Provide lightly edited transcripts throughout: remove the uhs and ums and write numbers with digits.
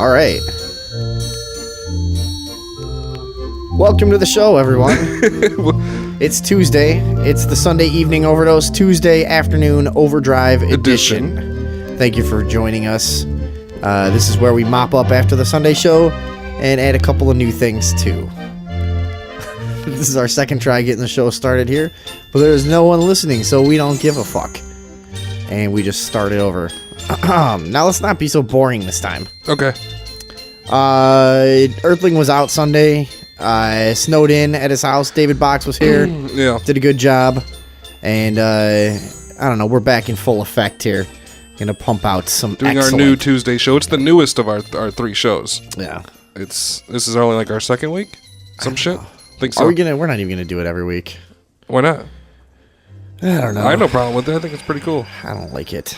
All right. Welcome to the show, everyone. It's Tuesday. It's the Sunday Evening Overdose Tuesday Afternoon Overdrive edition. Thank you for joining us. This is where we mop up after the Sunday show and add a couple of new things, too. This is our second try getting the show started here, but there's no one listening, so we don't give a fuck. And we just started over. Now let's not be so boring this time. Okay. Earthling was out Sunday. Snowed in at his house. David Box was here. Yeah. Did a good job. And I don't know, we're back in full effect here. Gonna pump out some Doing excellent... our new Tuesday show. It's the newest of our three shows. Yeah. This is only like our second week? Some shit? Think so. We're not even gonna do it every week. Why not? I don't know. I have no problem with it. I think it's pretty cool. I don't like it.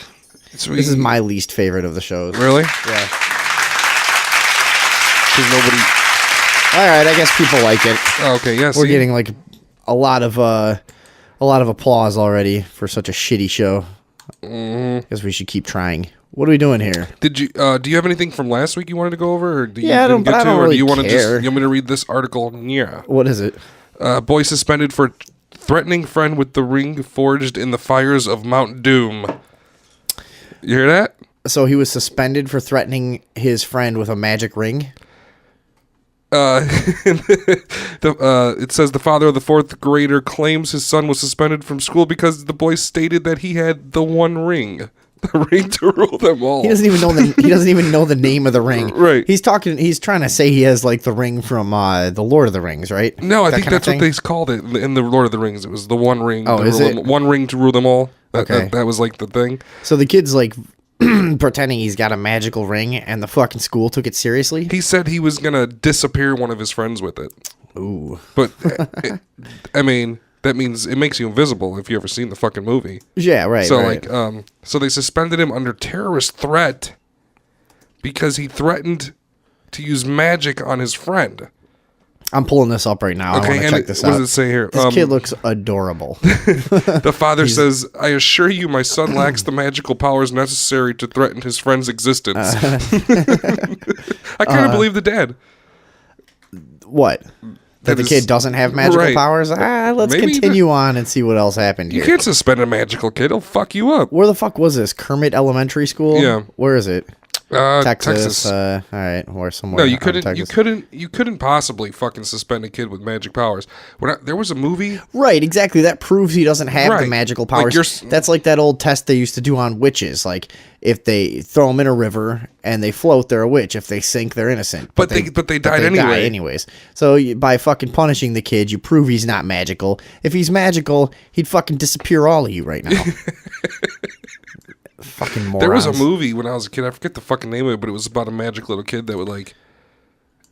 This is my least favorite of the shows. Really? Yeah. Because nobody... Alright, I guess people like it. Oh, okay, yes. We're getting like a lot of applause already for such a shitty show. Guess we should keep trying. What are we doing here? Did you do you have anything from last week you wanted to go over, or do you I don't really you want to care. you want me to read this article? Yeah. What is it? Boy suspended for threatening friend with the ring forged in the fires of Mount Doom. You hear that? So he was suspended for threatening his friend with a magic ring? It says the father of the fourth grader claims his son was suspended from school because the boy stated that he had the one ring. The ring to rule them all. He doesn't even know the name of the ring. Right. He's trying to say he has like the ring from the Lord of the Rings, right? No, I think that's what they called it in the Lord of the Rings. It was the one ring. Oh, is it? One ring to rule them all. Okay. That was like the thing. So the kid's like pretending he's got a magical ring, and the fucking school took it seriously? He said he was going to disappear one of his friends with it. Ooh. But, I mean, that means it makes you invisible if you ever seen the fucking movie. Yeah, right. So, right. so they suspended him under terrorist threat because he threatened to use magic on his friend. I'm pulling this up right now. Okay, I want to check this out. What does it say here? This kid looks adorable. The father says, I assure you my son lacks the magical powers necessary to threaten his friend's existence. I kind of believe the dad. What? That the kid doesn't have magical powers? Let's continue on and see what else happened here. You can't suspend a magical kid. He'll fuck you up. Where the fuck was this? Kermit Elementary School? Yeah. Where is it? Texas. All right, or somewhere. No, you couldn't possibly fucking suspend a kid with magic powers. There was a movie. Right, exactly. That proves he doesn't have the magical powers. That's like that old test they used to do on witches. Like if they throw them in a river and they float, they're a witch. If they sink, they're innocent. But they died anyway. Die anyways. So by fucking punishing the kid, you prove he's not magical. If he's magical, he'd fucking disappear all of you right now. Fucking morons. There was a movie when I was a kid. I forget the fucking name of it, but it was about a magic little kid that would like.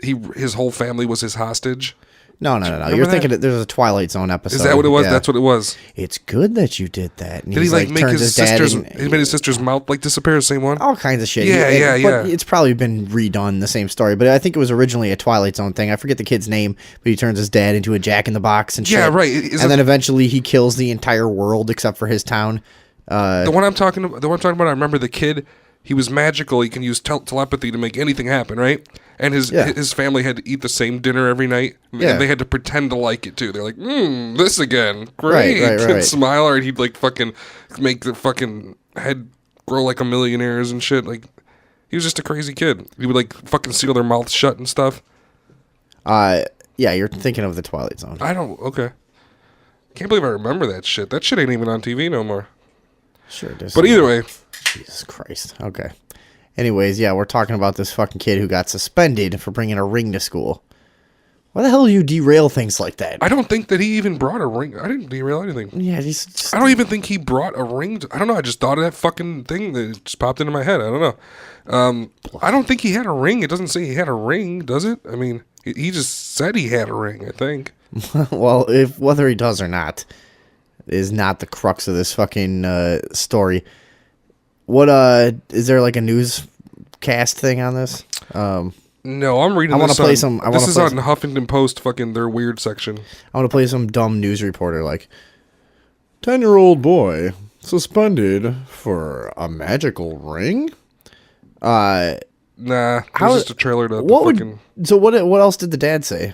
His whole family was his hostage. No. You're thinking there's a Twilight Zone episode. Is that what it was? Yeah. That's what it was. It's good that you did that. And did he like make his sister's? He made his sister's mouth like disappear. The same one. All kinds of shit. Yeah. But it's probably been redone, the same story. But I think it was originally a Twilight Zone thing. I forget the kid's name, but he turns his dad into a Jack in the Box and shit. Yeah, right. Then eventually he kills the entire world except for his town. The one I'm talking about. I remember the kid. He was magical. He can use telepathy to make anything happen, right? And his family had to eat the same dinner every night. Yeah. And they had to pretend to like it too. They're like, this again, great. Right. And smile, or he'd like fucking make the fucking head grow like a millionaire's and shit. Like, he was just a crazy kid. He would like fucking seal their mouths shut and stuff. Yeah, you're thinking of the Twilight Zone. Okay. Can't believe I remember that shit. That shit ain't even on TV no more. Sure it is. But either way. Jesus Christ. Okay. Anyways, yeah, we're talking about this fucking kid who got suspended for bringing a ring to school. Why the hell do you derail things like that? I don't think that he even brought a ring. I didn't derail anything. Yeah, I don't even think he brought a ring. I don't know. I just thought of that fucking thing that just popped into my head. I don't know. I don't think he had a ring. It doesn't say he had a ring, does it? I mean, he just said he had a ring, I think. Well, whether he does or not is not the crux of this fucking story. What is there like a newscast thing on this? No, I'm reading. This on Huffington Post. Fucking their weird section. I want to play some dumb news reporter like 10-year-old boy suspended for a magical ring. Nah, How- there's just a trailer to the What fucking... So what else did the dad say?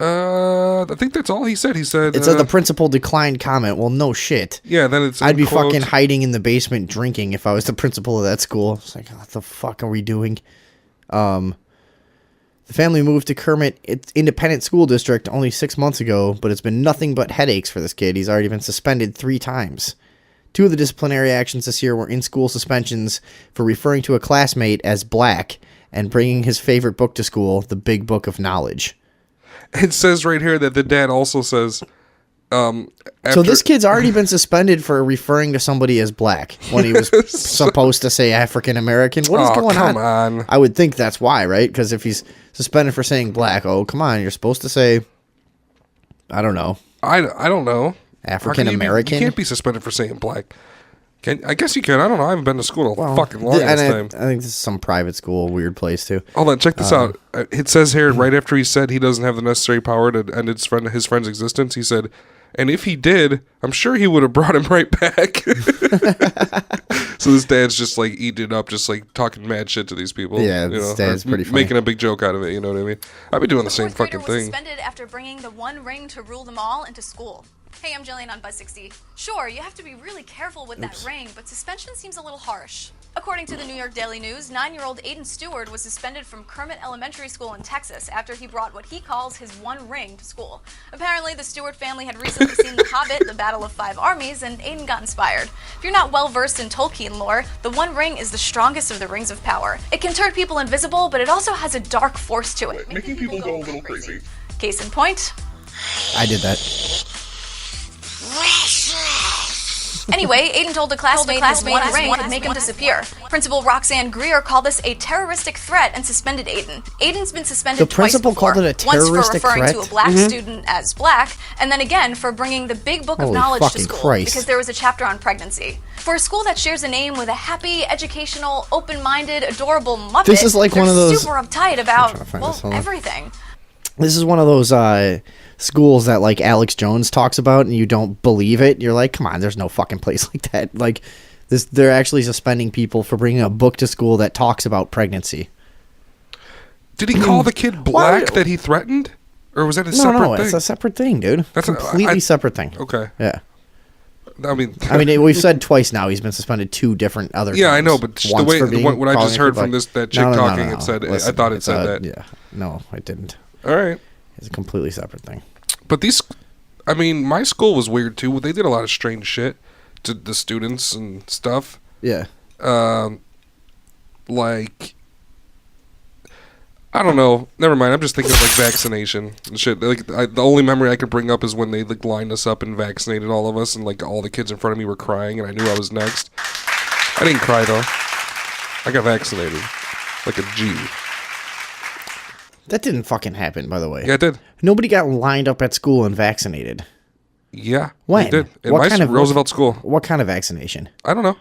I think that's all he said. He said... It said the principal declined comment. Well, no shit. Yeah, then it's... I'd be quote, fucking hiding in the basement drinking if I was the principal of that school. It's like, what the fuck are we doing? The family moved to Kermit Independent School District only 6 months ago, but it's been nothing but headaches for this kid. He's already been suspended 3 times. 2 of the disciplinary actions this year were in-school suspensions for referring to a classmate as black and bringing his favorite book to school, the Big Book of Knowledge. It says right here that the dad also says... So this kid's already been suspended for referring to somebody as black when he was supposed to say African American. What is going come on. I would think that's why, right? Because if he's suspended for saying black, oh, come on, you're supposed to say, I don't know. I don't know. African American? You can't be suspended for saying black. I guess you can. I don't know. I haven't been to school in a fucking long and time. I think this is some private school, weird place too. Hold on, check this out. It says here, right after he said he doesn't have the necessary power to end his friend's existence, he said, and if he did, I'm sure he would have brought him right back. So this dad's just like eating it up, just like talking mad shit to these people. Yeah, this dad's pretty funny. Making a big joke out of it, you know what I mean? I've been doing the same fucking Was thing. suspended after bringing the One Ring to rule them all into school. Hey, I'm Jillian on Buzz 60. Sure, you have to be really careful with that ring, but suspension seems a little harsh. According to the New York Daily News, 9-year-old Aiden Stewart was suspended from Kermit Elementary School in Texas after he brought what he calls his one ring to school. Apparently, the Stewart family had recently seen The Hobbit, The Battle of Five Armies, and Aiden got inspired. If you're not well versed in Tolkien lore, the One Ring is the strongest of the rings of power. It can turn people invisible, but it also has a dark force to it, Making people go a little crazy. Case in point. I did that. Anyway, Aiden told a classmate his one ring could make him disappear. Principal Roxanne Greer called this a terroristic threat and suspended Aiden. Aiden's been suspended The principal twice before. called it a terroristic Once for referring threat? to a black student as black, and then again for bringing the Big Book of Holy Knowledge to fucking school Christ. because there was a chapter on pregnancy. For a school that shares a name with a happy, educational, open-minded, adorable Muppet, This is like they're one of those- super uptight about, I'm trying to find well, this, hold on. everything. This is one of those schools that like Alex Jones talks about, and you don't believe it. You're like, come on, there's no fucking place like that. Like this, they're actually suspending people for bringing a book to school that talks about pregnancy. Did he call the kid black that he threatened? Or was that a separate No, thing? it's a separate thing, dude. That's Completely separate thing. Okay. Yeah. I mean, We've said twice now he's been suspended 2 different other yeah, I times. know, but the Once way for being what I calling just a heard kid from black. that chick talking, it said Listen, I thought it it's said that. Yeah. No, it didn't. All right. It's a completely separate thing. But my school was weird too. They did a lot of strange shit to the students and stuff. Yeah. Like, I don't know. Never mind. I'm just thinking of like vaccination and shit. Like, the only memory I could bring up is when they like lined us up and vaccinated all of us, and like all the kids in front of me were crying, and I knew I was next. I didn't cry though. I got vaccinated, like a G. That didn't fucking happen, by the way. Yeah, it did. Nobody got lined up at school and vaccinated. Yeah, When? it did. In What my kind of- Roosevelt school. What kind of vaccination? I don't know.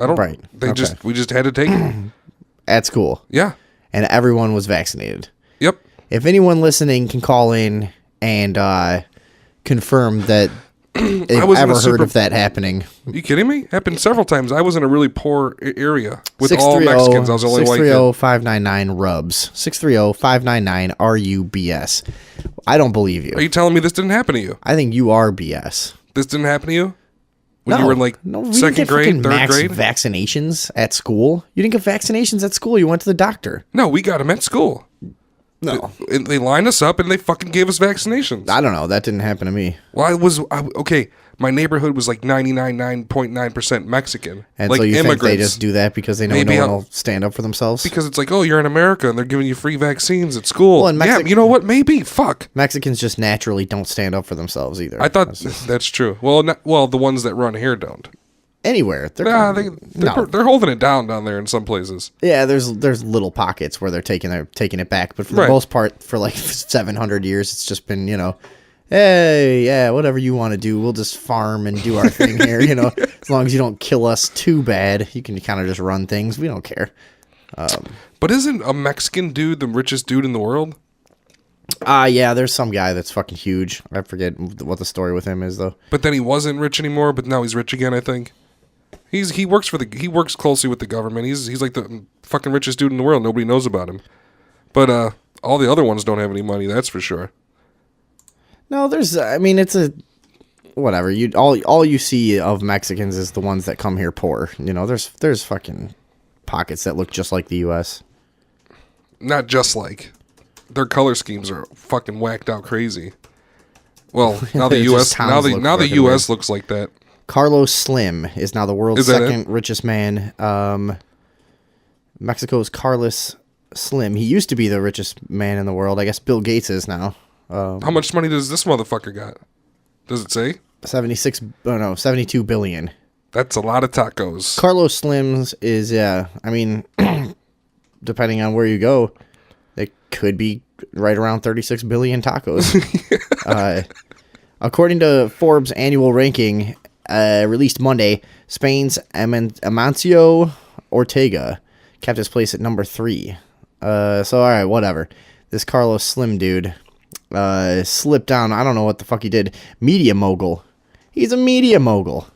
I don't. Right. They Okay. we just had to take it. At school. Yeah. And everyone was vaccinated. Yep. If anyone listening can call in and confirm that they've was in ever a heard super- of that happening. Are you kidding me? Happened several times. I was in a really poor area with all Mexicans. I was the only white kid. 630-599-RUBS. 630-599-RUBS. I don't believe you. Are you telling me this didn't happen to you? I think you are BS. This didn't happen to you? When you were in like we didn't second get grade, fucking third max grade? vaccinations at school. You didn't get vaccinations at school. You went to the doctor. No, we got them at school. No. They lined us up and they fucking gave us vaccinations. I don't know. That didn't happen to me. Well, okay, my neighborhood was like 99.9% Mexican. And like so you immigrants. think they just do that because they know Maybe no one I'll- will stand up for themselves? Because it's like, oh, you're in America and they're giving you free vaccines at school. Well, in yeah, Mexico- you know what? Maybe. Fuck. Mexicans just naturally don't stand up for themselves either. I thought that's true. Well, the ones that run here don't. Anywhere. They're, Nah, no. they're holding it down there in some places. Yeah, there's little pockets where they're taking it back, but for the Right. most part, for like 700 years, it's just been, hey, yeah, whatever you want to do, we'll just farm and do our thing here, as long as you don't kill us too bad, you can kind of just run things. We don't care. But isn't a Mexican dude the richest dude in the world? Yeah, there's some guy that's fucking huge. I forget what the story with him is though. But then he wasn't rich anymore, but now he's rich again, I think. He works closely with the government. He's like the fucking richest dude in the world. Nobody knows about him. But all the other ones don't have any money. That's for sure. No, there's. I mean, it's a whatever. All you see of Mexicans is the ones that come here poor. You know, there's fucking pockets that look just like the U.S. Not just like. Their color schemes are fucking whacked out crazy. Well, now the U.S. now the U.S. looks like that. Carlos Slim is now the world's second richest man. Mexico's Carlos Slim. He used to be the richest man in the world. I guess Bill Gates is now. How much money does this motherfucker got? Does it say? 72 billion. That's a lot of tacos. Carlos Slim's is, yeah. I mean, depending on where you go, it could be right around 36 billion tacos. According to Forbes' annual ranking, released Monday, Spain's Amancio Ortega kept his place at number 3. So, all right, whatever. This Carlos Slim dude slipped down. I don't know what the fuck he did. Media mogul. He's a media mogul.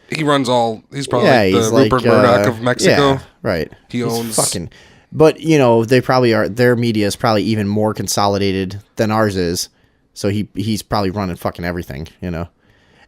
He runs all. He's probably the Rupert Murdoch of Mexico. Yeah, right. He owns fucking. But you know they probably are. Their media is probably even more consolidated than ours is. So he's probably running fucking everything. You know,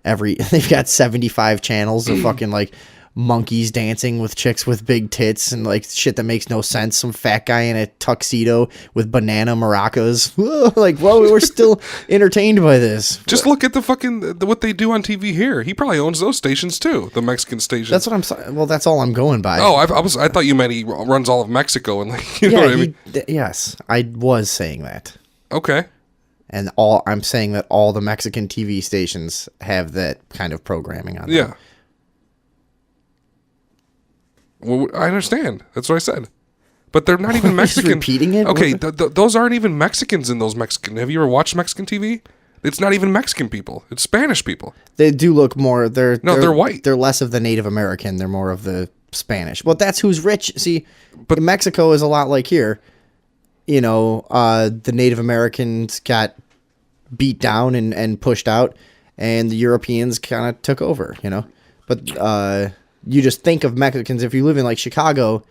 they've got 75 channels of fucking like monkeys dancing with chicks with big tits and like shit that makes no sense. Some fat guy in a tuxedo with banana maracas. Like, well, we're still entertained by this. Just look at the fucking what they do on TV here. He probably owns those stations too, the Mexican stations. That's what I'm saying. Well, that's all I'm going by. Oh, I thought you meant he runs all of Mexico and like you know what I mean. Yes, I was saying that. Okay. And I'm saying that all the Mexican TV stations have that kind of programming on them. Yeah. Well, I understand. That's what I said. But they're not even Mexican. Just repeating it? Okay, those aren't even Mexicans in those Mexican. Have you ever watched Mexican TV? It's not even Mexican people. It's Spanish people. They do look more. They're white. They're less of the Native American. They're more of the Spanish. Well, that's who's rich. See, but Mexico is a lot like here. You know, the Native Americans got beat down and pushed out, and the Europeans kind of took over. You know, but you just think of Mexicans if you live in like Chicago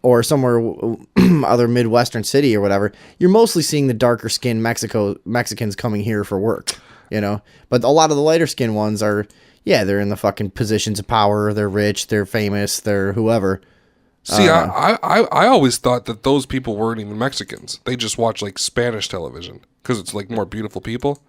or somewhere other Midwestern city or whatever, you're mostly seeing the darker skinned Mexicans coming here for work, you know, but a lot of the lighter skinned ones are, yeah, they're in the fucking positions of power. They're rich. They're famous. They're whoever. See, I always thought that those people weren't even Mexicans. They just watch like Spanish television because it's like more beautiful people.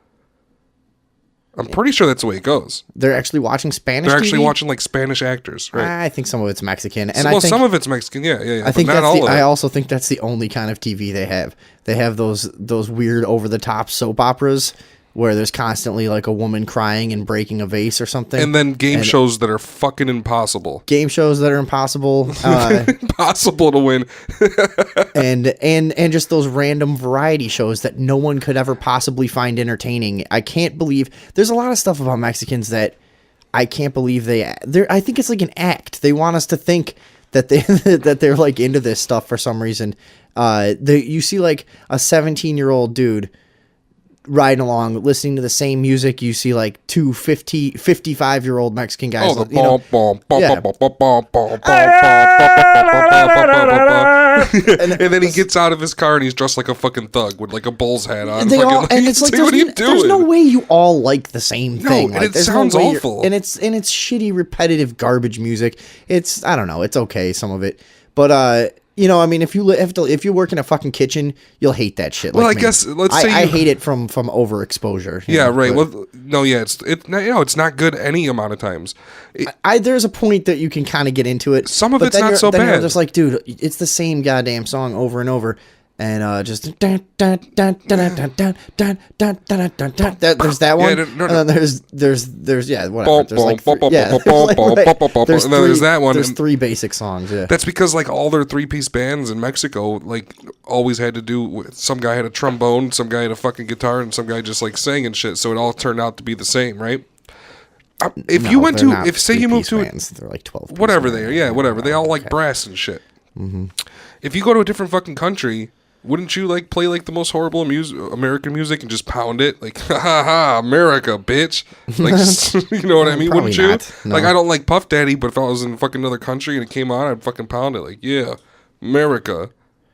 I'm pretty sure that's the way it goes. They're actually watching Spanish. They're actually TV? watching like Spanish actors, right? I think some of it's Mexican, and some of it's Mexican. Yeah. I think not all of it. I also think that's the only kind of TV they have. They have those weird over the top soap operas where there's constantly like a woman crying and breaking a vase or something, and then shows that are fucking impossible. Game shows that are impossible, impossible to win, and just those random variety shows that no one could ever possibly find entertaining. I can't believe there's a lot of stuff about Mexicans that I can't believe I think it's like an act. They want us to think that they're like into this stuff for some reason. You see like a 17-year-old dude riding along, listening to the same music. You see like two 55-year-old Mexican guys. And then he gets out of his car and he's dressed like a fucking thug with like a bull's hat on. And it's like, what are you doing? There's no way you all like the same thing. No, and it sounds awful. And it's shitty, repetitive garbage music. It's, I don't know, it's okay, some of it. But, you know, I mean, if you work in a fucking kitchen, you'll hate that shit. Well, like I guess I hate it from overexposure. Yeah, right. But, well, no, yeah, it's not good any amount of times. There's a point that you can kind of get into it. Some of it's not so bad. You're just like, dude, it's the same goddamn song over and over. And just there's that one, and then there's yeah, whatever. There's like and then there's that one. There's 3 basic songs. Yeah, that's because like all their 3-piece bands in Mexico like always had to do with some guy had a trombone, some guy had a fucking guitar, and some guy just like sang and shit. So it all turned out to be the same, right? If you went to, if say you moved to, they're like 12. Whatever they are, yeah, whatever. They all like brass and shit. Mm-hmm. If you go to a different fucking country. Wouldn't you like play like the most horrible American music and just pound it like ha ha ha America bitch? Like you know what I mean? Probably Wouldn't you? not, no. Like I don't like Puff Daddy, but if I was in fucking another country and it came on, I'd fucking pound it like yeah America,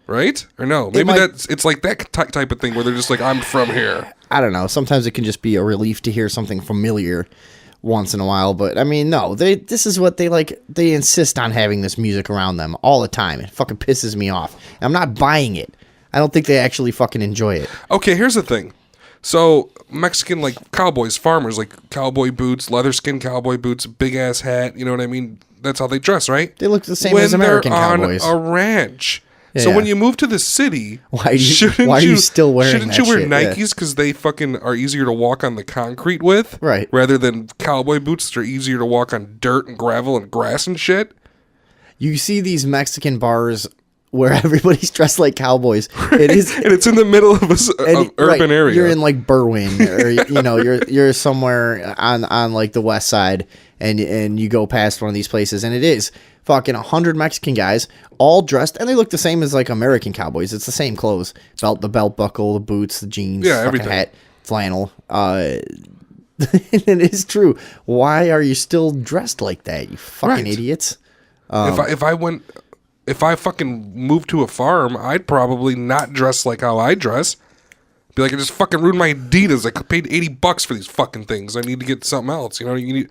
right? Or no? Maybe it's like that type of thing where they're just like I'm from here. I don't know. Sometimes it can just be a relief to hear something familiar once in a while, but I mean, no, this is what they like. They insist on having this music around them all the time. It fucking pisses me off. I'm not buying it. I don't think they actually fucking enjoy it. Okay, here's the thing. So Mexican like cowboys, farmers, like cowboy boots, leather skin cowboy boots, big ass hat. You know what I mean? That's how they dress, right? They look the same as American cowboys. On a ranch. Yeah. So when you move to the city, why are you still wearing shouldn't that you wear shit? Nikes because they fucking are easier to walk on the concrete with, right? Rather than cowboy boots that are easier to walk on dirt and gravel and grass and shit. You see these Mexican bars where everybody's dressed like cowboys. It is, and it's in the middle of an urban area. You're in like Berwyn, or you know, you're somewhere on like the west side, and you go past one of these places, and it is fucking 100 Mexican guys all dressed, and they look the same as like American cowboys. It's the same clothes: the belt buckle, the boots, the jeans, everything, hat, flannel. It is true. Why are you still dressed like that? You fucking idiots. If I fucking moved to a farm, I'd probably not dress like how I dress. Be like, I just fucking ruined my Adidas. I paid $80 for these fucking things. I need to get something else. You know,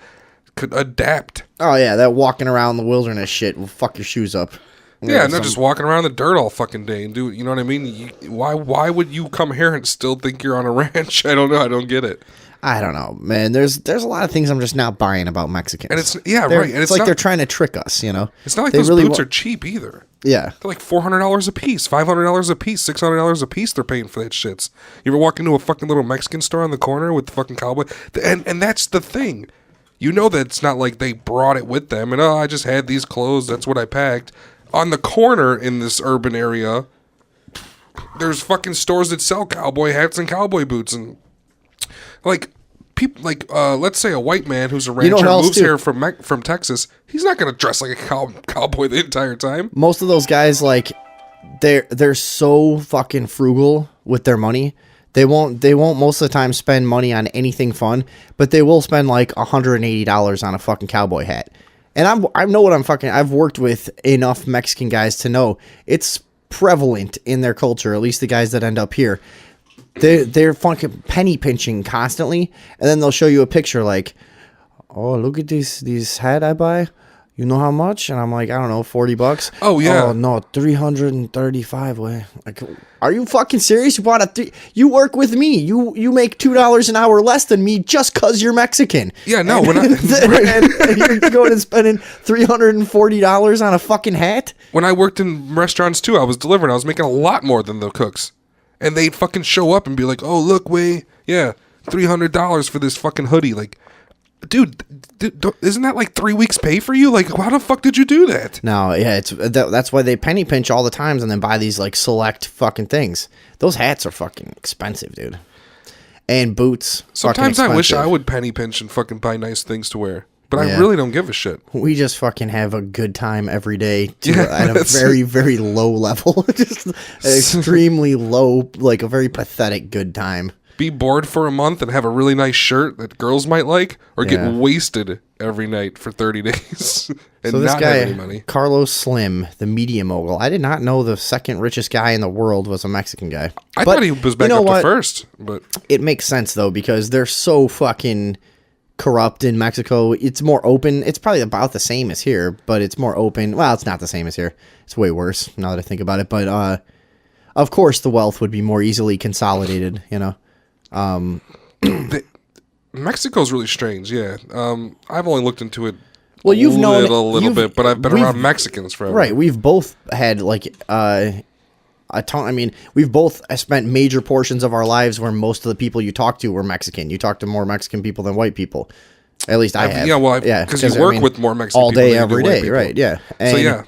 could adapt. Oh yeah, that walking around the wilderness shit will fuck your shoes up. Yeah, not just walking around the dirt all fucking day and do. You know what I mean? Why would you come here and still think you're on a ranch? I don't know. I don't get it. I don't know, man. There's a lot of things I'm just not buying about Mexicans. And right. And it's like they're trying to trick us, you know. It's not like those boots are cheap either. Yeah, they're like $400 a piece, $500 a piece, $600 a piece. They're paying for that shits. You ever walk into a fucking little Mexican store on the corner with the fucking cowboy? And that's the thing. You know that it's not like they brought it with them and I just had these clothes. That's what I packed. On the corner in this urban area, there's fucking stores that sell cowboy hats and cowboy boots and like people like let's say a white man who's a rancher moves here from Texas. He's not gonna dress like a cowboy the entire time. Most of those guys like they're so fucking frugal with their money. They won't most of the time spend money on anything fun, but they will spend like $180 on a fucking cowboy hat. And I know what I've worked with enough Mexican guys to know it's prevalent in their culture, at least the guys that end up here. They're fucking penny pinching constantly, and then they'll show you a picture like, oh, look at this hat I buy. You know how much? And I'm like, I don't know, $40. Oh yeah. Oh no, 335. Way. Like, are you fucking serious? You bought you work with me. You make $2 an hour less than me just cause you're Mexican. Yeah, no. And you're going and spending $340 on a fucking hat. When I worked in restaurants too, I was delivering. I was making a lot more than the cooks, and they'd fucking show up and be like, "Oh, look, $300 for this fucking hoodie." Like, dude, isn't that like 3 weeks' pay for you? Like, how the fuck did you do that? No, yeah, that's why they penny pinch all the times and then buy these like select fucking things. Those hats are fucking expensive, dude. And boots. Sometimes I wish I would penny pinch and fucking buy nice things to wear, but I really don't give a shit. We just fucking have a good time every day at a very, very low level. Just extremely low, like a very pathetic good time. Be bored for a month and have a really nice shirt that girls might like, or get wasted every night for 30 days and so this not guy, have any money. Carlos Slim, the media mogul. I did not know the second richest guy in the world was a Mexican guy. I thought he was back up to first, but it makes sense though because they're so fucking corrupt in Mexico. It's more open. It's probably about the same as here, but it's more open. Well, it's not the same as here. It's way worse now that I think about it. But of course, the wealth would be more easily consolidated. You know. Mexico's really strange, yeah. I've only looked into it a little bit, but I've been around Mexicans forever. Right, we've both had like a ton. I mean, we've both spent major portions of our lives where most of the people you talk to were Mexican. You talk to more Mexican people than white people. At least I have. Yeah, well, because you work with more Mexican all people day, than every day, right? Yeah. And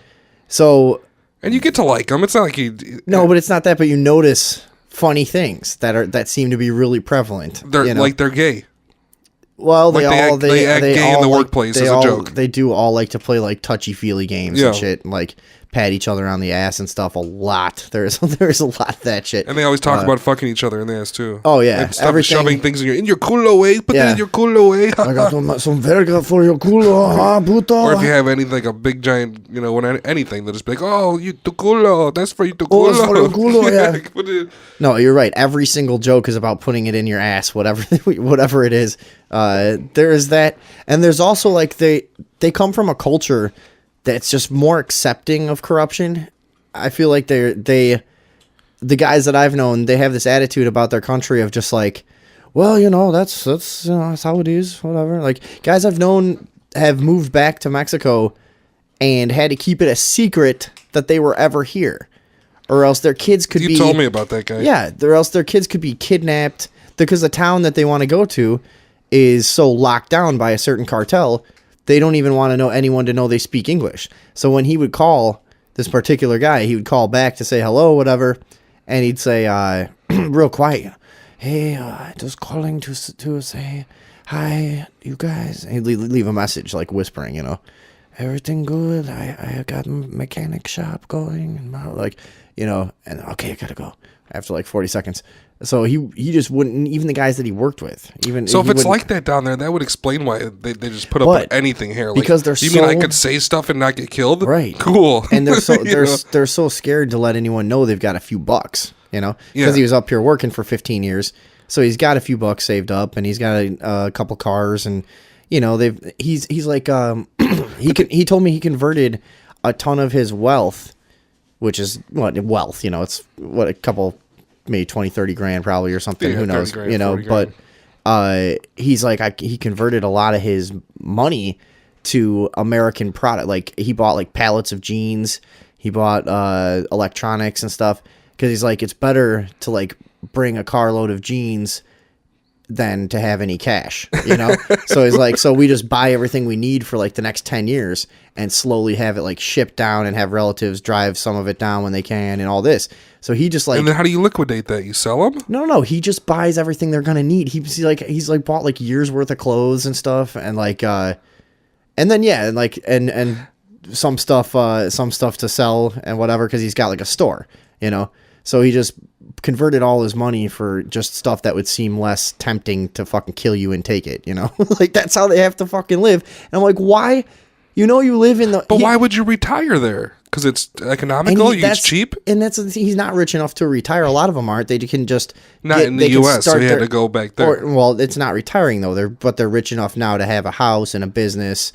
so and you get to like them. It's not like you. No, but it's not that. But you notice funny things that seem to be really prevalent. They're like they're gay. Well, they act gay in the workplace as a joke. They do all like to play like touchy feely games and shit. Like pat each other on the ass and stuff a lot. There's a lot of that shit. And they always talk about fucking each other in the ass too. Oh yeah, and stuff, shoving things in your culo way. Put Yeah. it in your culo way. I got some verga for your culo, huh, puto? Or if you have anything like a big giant, when anything, they'll just be like, "Oh, you tu culo. That's for you tu Oh, culo." it's for your culo, yeah. Like, put it- No, you're right. Every single joke is about putting it in your ass, whatever it is. There is that, and there's also like they come from a culture that's just more accepting of corruption. I feel like the guys that I've known, they have this attitude about their country of just like, well, that's that's how it is, whatever. Like guys I've known have moved back to Mexico and had to keep it a secret that they were ever here, or else their kids could be. You told me about that guy. Yeah, or else their kids could be kidnapped because the town that they want to go to is so locked down by a certain cartel. They don't even want to know anyone to know they speak English. So when he would call this particular guy, he would call back to say hello, whatever, and he'd say, real quiet, "Hey, just calling to say hi, you guys." And he'd leave a message, like whispering, "Everything good? I got a mechanic shop going," and and okay, I gotta go after like 40 seconds. So he just wouldn't, even the guys that he worked with, even So if he it's wouldn't- like that down there, that would explain why they just put up But with anything here. Like, because they're you mean I so- could say stuff and not get killed? Right. Cool. And they're so You know? they're so scared to let anyone know they've got a few bucks, because Yeah. he was up here working for 15 years, so he's got a few bucks saved up, and he's got a couple cars, and he's like he told me he converted a ton of his wealth, which is wealth, it's a couple, maybe 20-30 grand probably or something, Yeah, who knows, 30 grand, 40 but he's like he converted a lot of his money to American product. Like he bought like pallets of jeans, he bought electronics and stuff, because he's like, it's better to like bring a carload of jeans than to have any cash, So he's like, so we just buy everything we need for like the next 10 years and slowly have it like shipped down and have relatives drive some of it down when they can and all this. So he just like, And then how do you liquidate that? You sell them? no, he just buys everything they're gonna need. He's like bought like years worth of clothes and stuff, and like and then and some stuff to sell and whatever, because he's got like a store, So he just converted all his money for just stuff that would seem less tempting to fucking kill you and take it, Like that's how they have to fucking live. And I'm like, why? You live in the. But why would you retire there? Because it's economical. It's cheap. And he's not rich enough to retire. A lot of them aren't. They can just Not in the U.S., so he had to go back there. Well, it's not retiring though. They're rich enough now to have a house and a business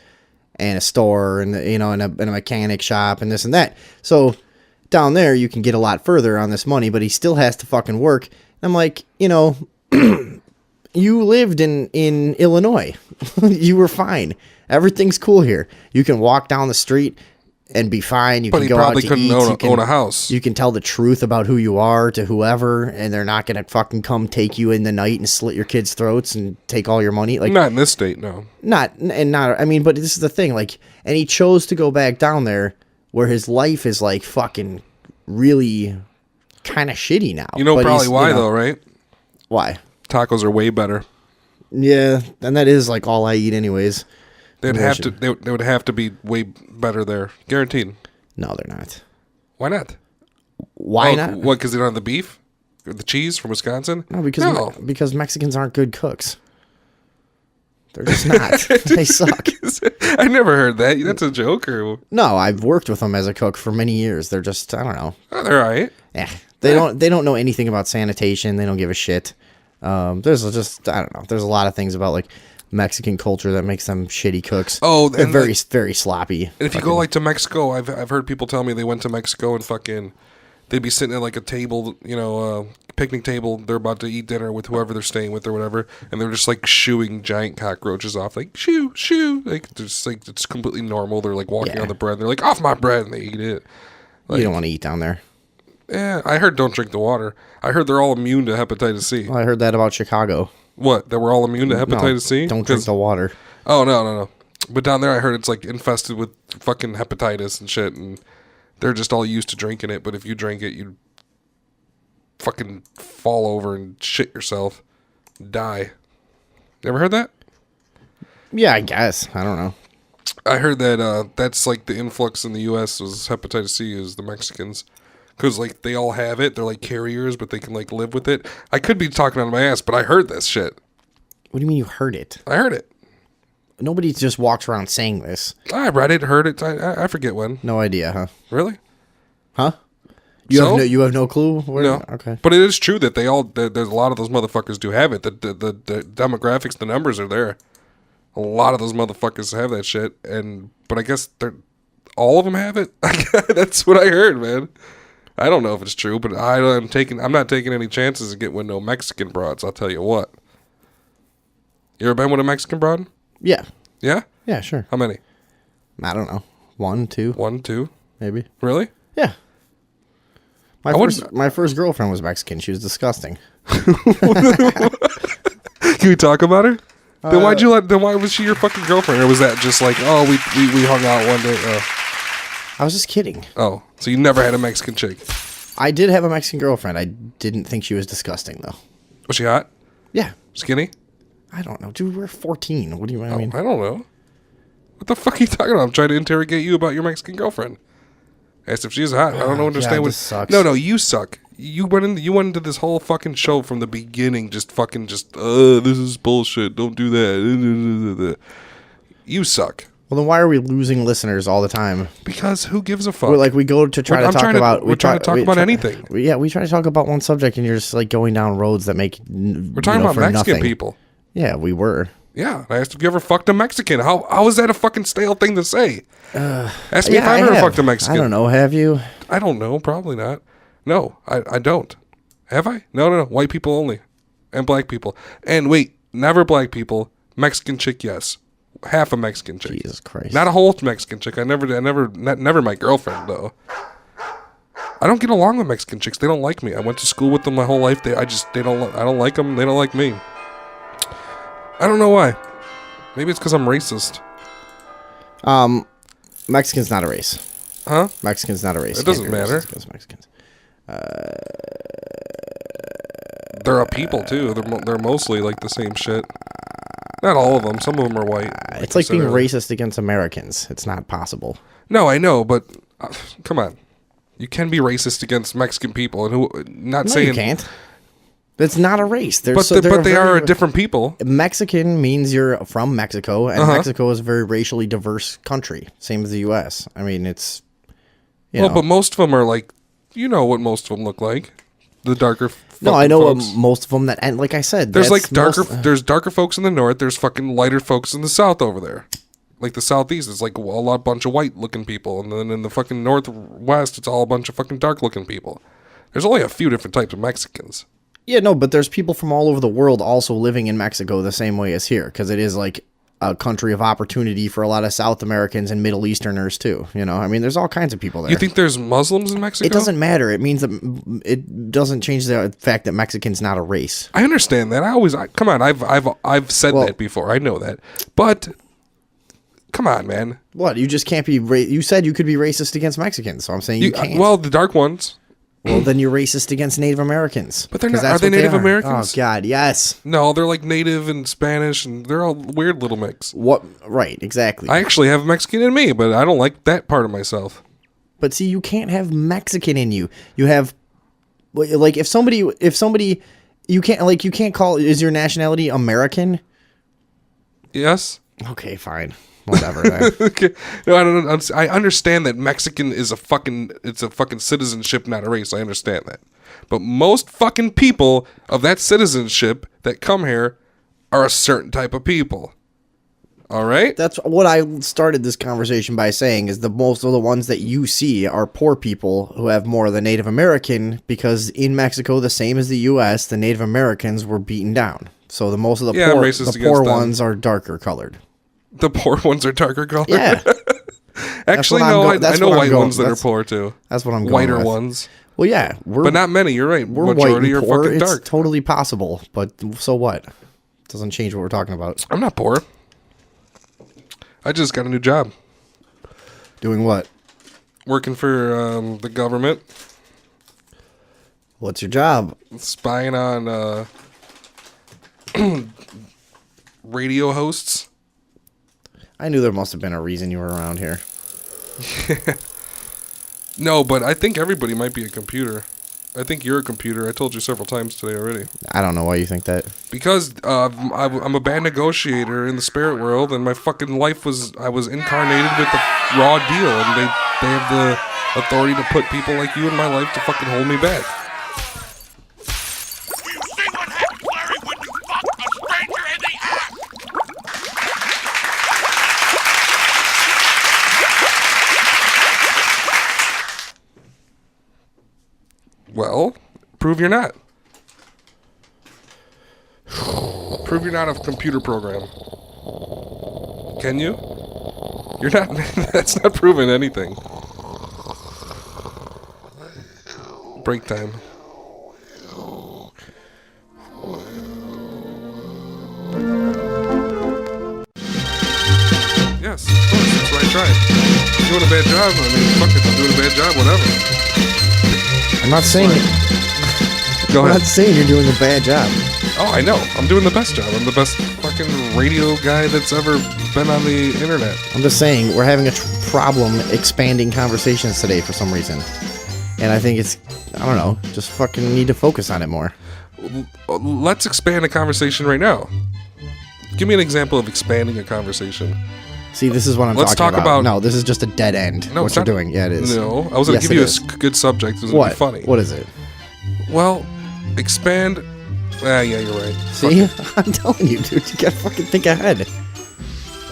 and a store and and a mechanic shop and this and that. So down there you can get a lot further on this money, but he still has to fucking work. And I'm like, you lived in Illinois. You were fine. Everything's cool here. You can walk down the street and be fine. You But can he go out probably to couldn't eat. own a house. You can tell the truth about who you are to whoever, and they're not gonna fucking come take you in the night and slit your kids' throats and take all your money. Like, Not in this state, no. but this is the thing. Like, and he chose to go back down there where his life is like fucking really kind of shitty now. You know But probably he's, why, though, right? Why? Tacos are way better. Yeah, and that is like all I eat anyways. They They would have to be way better there. Guaranteed. No, they're not. Why not? Why Oh, not? What, because they don't have the beef? Or the cheese from Wisconsin? No, because Mexicans aren't good cooks. They're just not. They suck. I never heard that. That's a joke, or No, I've worked with them as a cook for many years. They're just, I don't know. oh, they're all right. Yeah, they don't know anything about sanitation. They don't give a shit. There's just, I don't know. There's a lot of things about like Mexican culture that makes them shitty cooks. Oh, they're and very very sloppy. And if you go like to Mexico, I've heard people tell me they went to Mexico and fucking they'd be sitting at like a table, picnic table. They're about to eat dinner with whoever they're staying with or whatever, and they're just like shooing giant cockroaches off, like shoo shoo, like just like it's completely normal. They're like walking Yeah. on the bread. They're like off my bread, and they eat it. Like, You don't want to eat down there. Yeah, I heard don't drink the water. I heard they're all immune to hepatitis C. Well, I heard that about Chicago. What? That we're all immune to hepatitis No, C? don't drink the water. Oh, no. But down there, I heard it's like infested with fucking hepatitis and shit, and they're just all used to drinking it. But if you drink it, you'd fucking fall over and shit yourself, die. You ever heard that? Yeah, I guess. I don't know. I heard that that's like the influx in the U.S. was hepatitis C is the Mexicans. Because, like, they all have it. They're, like, carriers, but they can, like, live with it. I could be talking out of my ass, but I heard this shit. What do you mean you heard it? I heard it. Nobody just walks around saying this. I read it, heard it. I forget when. No idea, huh? Really? Huh? You have no clue? No. Okay. But it is true that there's a lot of those motherfuckers do have it. The demographics, the numbers are there. A lot of those motherfuckers have that shit. But I guess all of them have it? That's what I heard, man. I don't know if it's true, but I'm not taking any chances to get with no Mexican broads, I'll tell you what. You ever been with a Mexican broad? Yeah. Yeah? Yeah, sure. How many? I don't know. 1, 2. 1, 2? Maybe. Really? Yeah. My first girlfriend was Mexican. She was disgusting. Can we talk about her? Then why was she your fucking girlfriend? Or was that just like, oh, we hung out one day? I was just kidding. Oh, so you never had a Mexican chick? I did have a Mexican girlfriend. I didn't think she was disgusting, though. Was she hot? Yeah. Skinny? I don't know. Dude, we're 14. What do you mean? I don't know. What the fuck are you talking about? I'm trying to interrogate you about your Mexican girlfriend. Asked if she's hot. I don't understand what. This sucks. No, you suck. You went into this whole fucking show from the beginning, just this is bullshit. Don't do that. You suck. Well, then why are we losing listeners all the time? Because who gives a fuck? We go to try to talk about... We're trying to talk about anything. We try to talk about one subject, and you're just, like, going down roads that make... We're talking about Mexican people. Yeah, we were. Yeah, I asked if you ever fucked a Mexican. How is that a fucking stale thing to say? Ask me if I've ever fucked a Mexican. I don't know. Have you? I don't know. Probably not. No, I don't. Have I? No. White people only. And black people. And wait, never black people. Mexican chick, yes. Half a Mexican chick. Jesus Christ. Not a whole Mexican chick. Never my girlfriend, though. I don't get along with Mexican chicks. They don't like me. I went to school with them my whole life. I don't like them. They don't like me. I don't know why. Maybe it's because I'm racist. Mexican's not a race. Huh? Mexican's not a race. It doesn't matter. Mexicans. They're a people too. They're mostly like the same shit. Not all of them. Some of them are white. It's like being racist against Americans. It's not possible. No, I know, but come on. You can be racist against Mexican people, and saying you can't. It's not a race. But they are a different people. Mexican means you're from Mexico, and Mexico is a very racially diverse country. Same as the U.S. I mean, it's... But most of them are like... You know what most of them look like. The darker No, I know folks. Most of them that... And like I said... There's like there's darker folks in the north. There's fucking lighter folks in the south over there. Like the southeast, it's like a bunch of white-looking people. And then in the fucking northwest, it's all a bunch of fucking dark-looking people. There's only a few different types of Mexicans. Yeah, no, but there's people from all over the world also living in Mexico the same way as here, because it is like a country of opportunity for a lot of South Americans and Middle Easterners too. You know, I mean, there's all kinds of people there. You think there's Muslims in Mexico? It doesn't matter. It means that it doesn't change the fact that Mexican's not a race. I understand that. Come on. I've said that before. I know that, but come on, man. What? You just can't be. You said you could be racist against Mexicans, so I'm saying you can't. Well, the dark ones. Well, then you're racist against Native Americans. But they're not. Are they Native Americans? Oh, God, yes. No, they're like Native and Spanish, and they're all weird little mix. What? Right, exactly. I actually have Mexican in me, but I don't like that part of myself. But see, you can't have Mexican in you. You have, like, if somebody, you can't call, is your nationality American? Yes. Okay, fine. Whatever. Then. Okay. No, I don't know. I understand that Mexican is a fucking citizenship, not a race. I understand that. But most fucking people of that citizenship that come here are a certain type of people. All right? That's what I started this conversation by saying is most of the ones that you see are poor people who have more than Native American because in Mexico, the same as the U.S., the Native Americans were beaten down. So most of the poor ones are darker colored. The poor ones are darker colored? Yeah. Actually, no, I know white ones that are poor, too. That's what I'm going Whiter with. ones. Well, yeah. But not many, you're right. We're Majority white and are poor. fucking dark. It's totally possible, but so what? Doesn't change what we're talking about. I'm not poor. I just got a new job. Doing what? Working for the government. What's your job? Spying on radio hosts. I knew there must have been a reason you were around here. No, but I think everybody might be a computer. I think you're a computer. I told you several times today already. I don't know why you think that. Because I'm a bad negotiator in the spirit world, and my fucking life I was incarnated with the raw deal, and they have the authority to put people like you in my life to fucking hold me back. You see what happens, Larry, when you fuck a stranger in the ass? Well, prove you're not. Prove you're not a computer program. Can you? You're not. That's not proving anything. Break time. Yes, of course. That's what I tried. You're doing a bad job. I mean, fuck it. I'm doing a bad job. Whatever. I'm not saying Go I'm ahead. not saying you're doing a bad job. Oh, I know. I'm doing the best job. I'm the best fucking radio guy that's ever been on the internet. I'm just saying we're having a problem expanding conversations today for some reason. And I think it's, I don't know, just fucking need to focus on it more. Let's expand a conversation right now. Give me an example of expanding a conversation. See, this is what I'm Let's talking talk about- No, this is just a dead end. No, what it's you're not- doing. Yeah, it is. No, I was going to Yes, give it you a is. good subject. It was going What? to be funny. What is it? Well, expand. Yeah, you're right. See? I'm telling you, dude. You gotta fucking think ahead.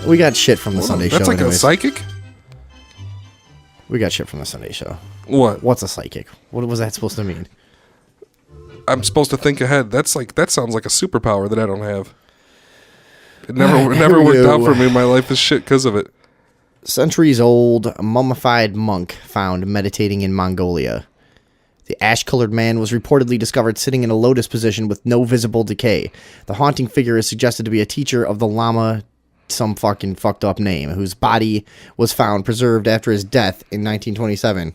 We got shit from the Sunday That's show. like anyways. a psychic? We got shit from the Sunday show. What? What's a psychic? What was that supposed to mean? I'm supposed to think ahead. That sounds like a superpower that I don't have. It never worked out for me. My life is shit because of it. Centuries-old mummified monk found meditating in Mongolia. The ash-colored man was reportedly discovered sitting in a lotus position with no visible decay. The haunting figure is suggested to be a teacher of the Lama, some fucking fucked up name, whose body was found preserved after his death in 1927.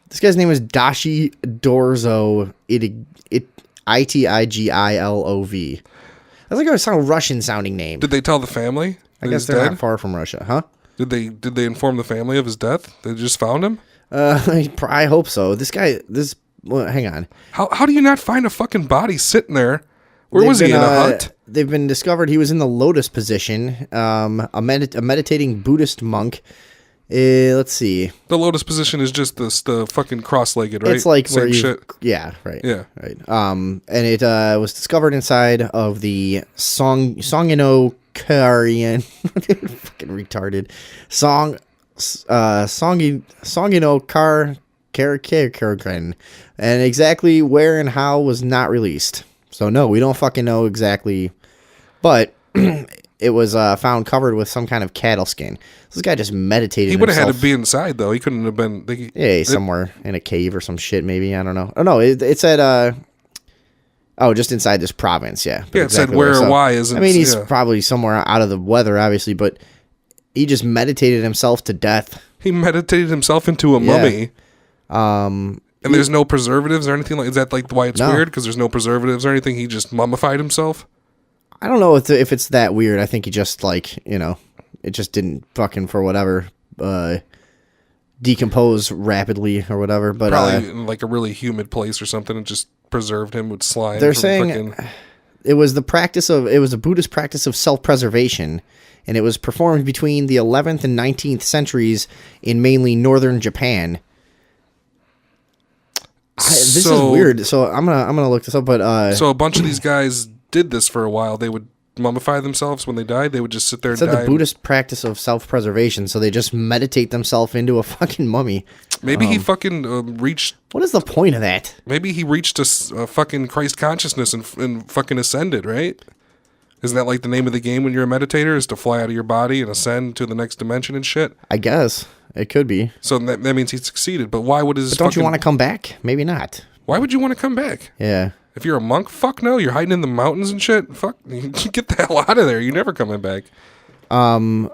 This guy's name is Dashi Dorzo Itigilov. That's like a sound Russian-sounding name. Did they tell the family? I that guess he's they're dead? not far from Russia, huh? Did they inform the family of his death? They just found him? I hope so. Well, hang on. How do you not find a fucking body sitting there? Where was he, in a hut? They've been discovered. He was in the lotus position. A meditating Buddhist monk. Let's see. The lotus position is just the fucking cross-legged, right? It's like Same where you. shit. Yeah, right. Yeah. right. And it was discovered inside of the Songino Karian. Fucking retarded. Songino Karakan. And exactly where and how was not released. So no, we don't fucking know exactly. But it was found covered with some kind of cattle skin. This guy just meditated. He would have had to himself. be inside, though. He couldn't have been... Yeah, somewhere in a cave or some shit, maybe. I don't know. Oh, no, it's at, just inside this province, yeah. But Yeah, it said exactly where or so, why isn't... I mean, he's yeah. probably somewhere out of the weather, obviously, but he just meditated himself to death. He meditated himself into a mummy. And there's no preservatives or anything like... Is that like why it's No. weird? Because there's no preservatives or anything? He just mummified himself? I don't know if it's that weird. I think he just, it just didn't fucking, for whatever, decompose rapidly or whatever. But Probably in like a really humid place or something and just preserved him with slime. they're from saying fucking- it was a Buddhist practice of self-preservation, and it was performed between the 11th and 19th centuries in mainly northern Japan. This is weird. So I'm gonna look this up. But So a bunch of these guys did this for a while. They would mummify themselves when they died. They would just sit there and said die. the Buddhist practice of self-preservation. So they just meditate themselves into a fucking mummy. Maybe he fucking reached... What is the point of that? Maybe he reached a fucking Christ consciousness and fucking ascended, right? Isn't that like the name of the game when you're a meditator, is to fly out of your body and ascend to the next dimension and shit? I guess it could be. So that means he succeeded. But why would his But don't you want to come back? Maybe not. Why would you want to come back? Yeah. If you're a monk, fuck no. You're hiding in the mountains and shit. Fuck, get the hell out of there. You're never coming back. I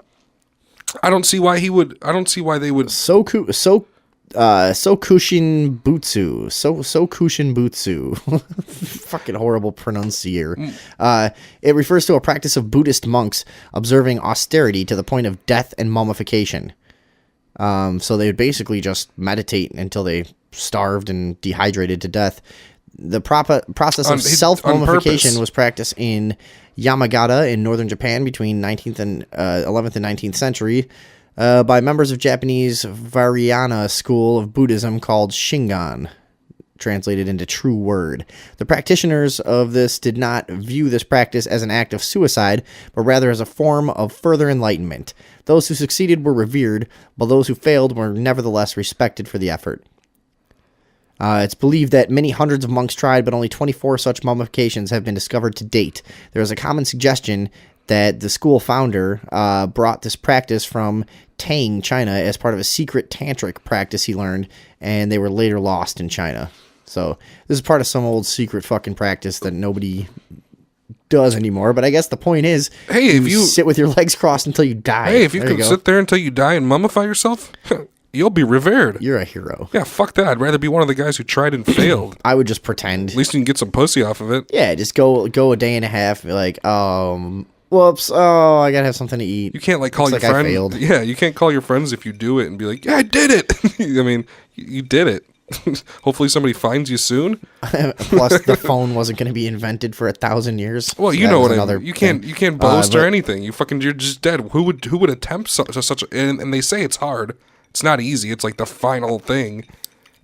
don't see why he would. I don't see why they would. Soku Sokushin Butsu. Sokushin Butsu. Fucking horrible pronuncier. It refers to a practice of Buddhist monks observing austerity to the point of death and mummification. So they would basically just meditate until they starved and dehydrated to death. The process of self-mummification was practiced in Yamagata in northern Japan between 19th and 11th and 19th century. By members of Japanese Vajrayana school of Buddhism called Shingon, translated into true word. The practitioners of this did not view this practice as an act of suicide, but rather as a form of further enlightenment. Those who succeeded were revered, while those who failed were nevertheless respected for the effort. It's believed that many hundreds of monks tried, but only 24 such mummifications have been discovered to date. There is a common suggestion that the school founder brought this practice from Tang, China, as part of a secret tantric practice he learned, and they were later lost in China. So this is part of some old secret fucking practice that nobody does anymore. But I guess the point is, hey, if you sit with your legs crossed until you die. Hey, if you can sit there until you die and mummify yourself, you'll be revered. You're a hero. Yeah, fuck that. I'd rather be one of the guys who tried and failed. I would just pretend. At least you can get some pussy off of it. Yeah, just go a day and a half, be like, whoops, oh, I gotta have something to eat. You can't call your friend. I failed. Yeah, you can't call your friends if you do it and be like, yeah, I did it. I mean, you did it. Hopefully somebody finds you soon. Plus, the phone wasn't going to be invented for 1,000 years. Well, you know what I mean. You can't boast or anything. You're just dead. Who would attempt such a, and they say it's hard. It's not easy. It's like the final thing.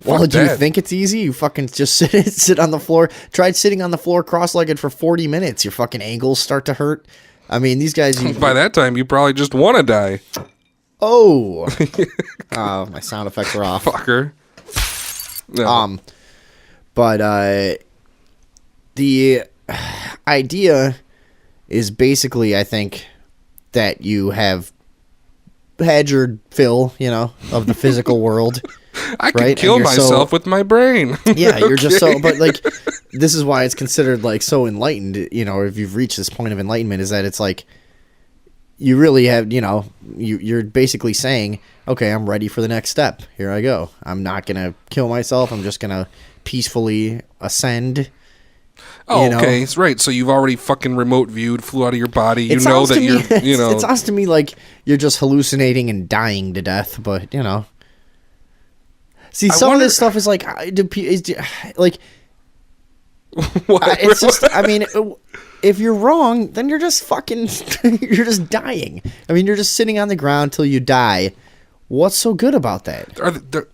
Well, do you think it's easy? You fucking just sit on the floor. Tried sitting on the floor cross-legged for 40 minutes. Your fucking ankles start to hurt. I mean, these guys... By that time, you probably just want to die. Oh. My sound effects are off. Fucker. No. But the idea is basically, I think, that you have had your fill, of the physical world. I can kill myself with my brain. Yeah, you're just so... But, this is why it's considered, so enlightened, if you've reached this point of enlightenment, is that it's you really have, you're basically saying, okay, I'm ready for the next step. Here I go. I'm not going to kill myself. I'm just going to peacefully ascend. Oh, okay. Right. So you've already fucking remote viewed, flew out of your body. It sounds to me like you're just hallucinating and dying to death, but, See, some of this stuff is it's just, I mean, if you're wrong, then you're just fucking, you're just dying. I mean, you're just sitting on the ground till you die. What's so good about that?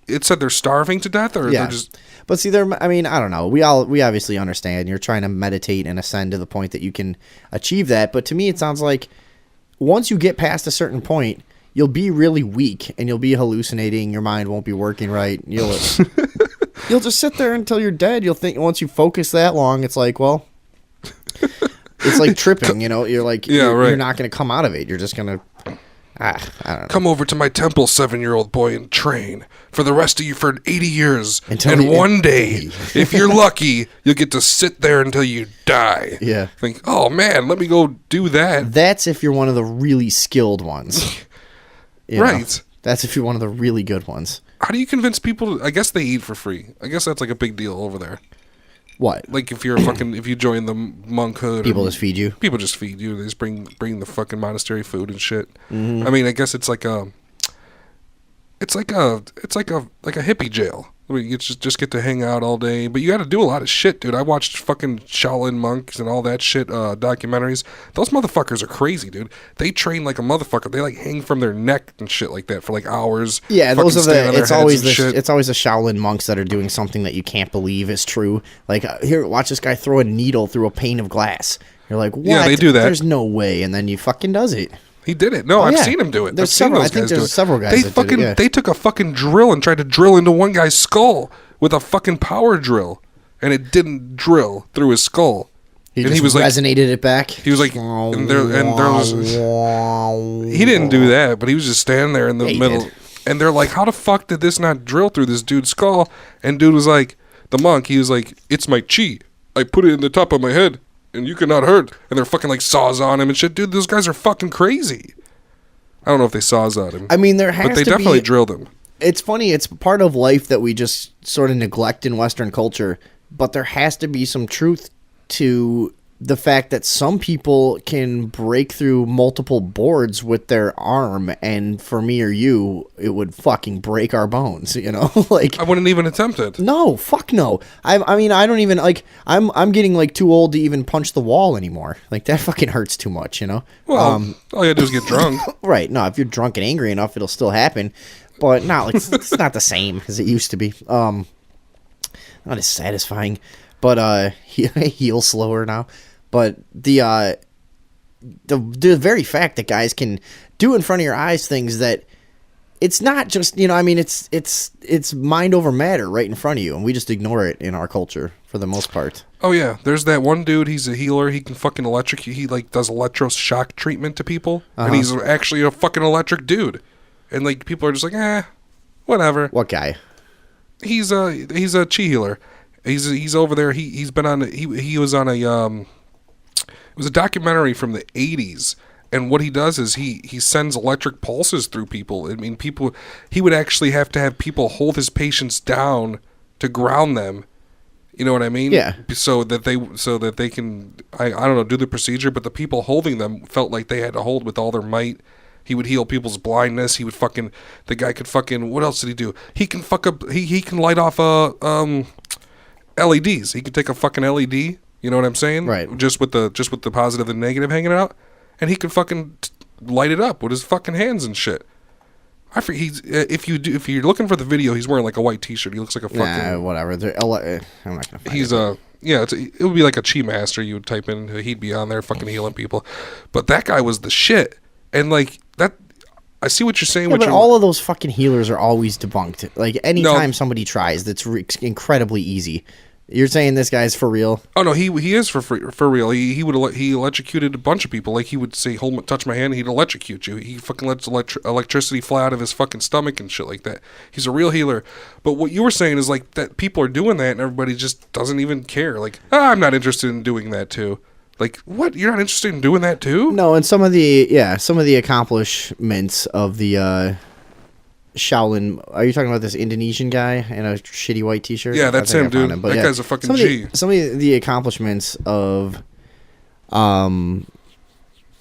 It said they're starving to death, or they're just... But see, I mean, I don't know. We obviously understand. You're trying to meditate and ascend to the point that you can achieve that. But to me, it sounds like once you get past a certain point, you'll be really weak and you'll be hallucinating. Your mind won't be working right. You'll just sit there until you're dead. You'll think once you focus that long, it's like, well, it's like tripping, You're like, you're not going to come out of it. You're just going to, I don't know. Come over to my temple, 7-year-old boy, and train for the rest of you for 80 years. One day, if you're lucky, you'll get to sit there until you die. Yeah. Think, oh man, let me go do that. That's if you're one of the really skilled ones. Right. That's if you're one of the really good ones. How do you convince people I guess they eat for free. I guess that's a big deal over there. What? If you're if you join the monkhood, people just feed you. People just feed you. They just bring the fucking monastery food and shit. Mm-hmm. I mean, I guess it's like a hippie jail. I mean, you just get to hang out all day, but you got to do a lot of shit, dude. I watched fucking Shaolin monks and all that shit documentaries. Those motherfuckers are crazy, dude. They train like a motherfucker. They hang from their neck and shit like that for hours. Yeah, those are it's always the Shaolin monks that are doing something that you can't believe is true. Here, watch this guy throw a needle through a pane of glass. You're like, what? Yeah, they do that. There's no way, and then he fucking does it. He did it. No, I've seen him do it. There's several. I think there's several guys that did it, yeah. They took a fucking drill and tried to drill into one guy's skull with a fucking power drill, and it didn't drill through his skull. He was resonated it back. He was like, he didn't do that, but he was just standing there in the middle, and they're like, how the fuck did this not drill through this dude's skull? And dude was like, the monk, he was like, it's my chi. I put it in the top of my head. And you cannot hurt. And they're fucking saws on him and shit. Dude, those guys are fucking crazy. I don't know if they saws on him. I mean, there has to be... But they definitely drilled him. it's funny. It's part of life that we just sort of neglect in Western culture. But there has to be some truth to the fact that some people can break through multiple boards with their arm, and for me or you, it would fucking break our bones, you know? Like, I wouldn't even attempt it. no, fuck no. I mean, I don't even, like, I'm getting, like, too old to even punch the wall anymore. Like, that fucking hurts too much, you know? Well, all you gotta do is get drunk. Right. No, if you're drunk and angry enough, it'll still happen. But no, like, it's not the same as it used to be. Not as satisfying. But he heals slower now. But the very fact that guys can do in front of your eyes things that it's not just, you know, I mean, it's mind over matter right in front of you, and we just ignore it in our culture for the most part. Oh yeah, there's that one dude. He's a healer. He can fucking electrocute. He like does electroshock treatment to people, and he's actually a fucking electric dude. And like people are just like, whatever. What guy? He's a chi healer. He's over there. He's been on. He was on a it was a documentary from the 80s, and what he does is he sends electric pulses through people. I mean, he would actually have to have people hold his patients down to ground them. You know what I mean? Yeah. So that they can I don't know, do the procedure, but the people holding them felt like they had to hold with all their might. He would heal people's blindness. He would the guy could what else did he do? He can he can light off LEDs. He could take a fucking LED. You know what I'm saying? Right. Just with the positive and negative hanging out, and he can fucking light it up with his fucking hands and shit. I forget. If you're looking for the video, he's wearing like a white T-shirt. He looks like a fucking whatever. I'm not gonna find he's it. It would be like a chi master. You would type in, he'd be on there fucking healing people. But that guy was the shit, and like that. I see what you're saying. Yeah, but all of those fucking healers are always debunked. Like anytime somebody tries, that's incredibly easy. You're saying this guy's for real? Oh no, he is for real. He electrocuted a bunch of people. Like he would say, touch my hand," and he'd electrocute you. He fucking lets electricity fly out of his fucking stomach and shit like that. He's a real healer. But what you were saying is like that people are doing that and everybody just doesn't even care. Like, I'm not interested in doing that too. Like, what? You're not interested in doing that too? No, and some of the accomplishments of the Shaolin. Are you talking about this Indonesian guy in a shitty white T-shirt? Yeah, that's him, dude. That guy's a fucking G. Some of the accomplishments of,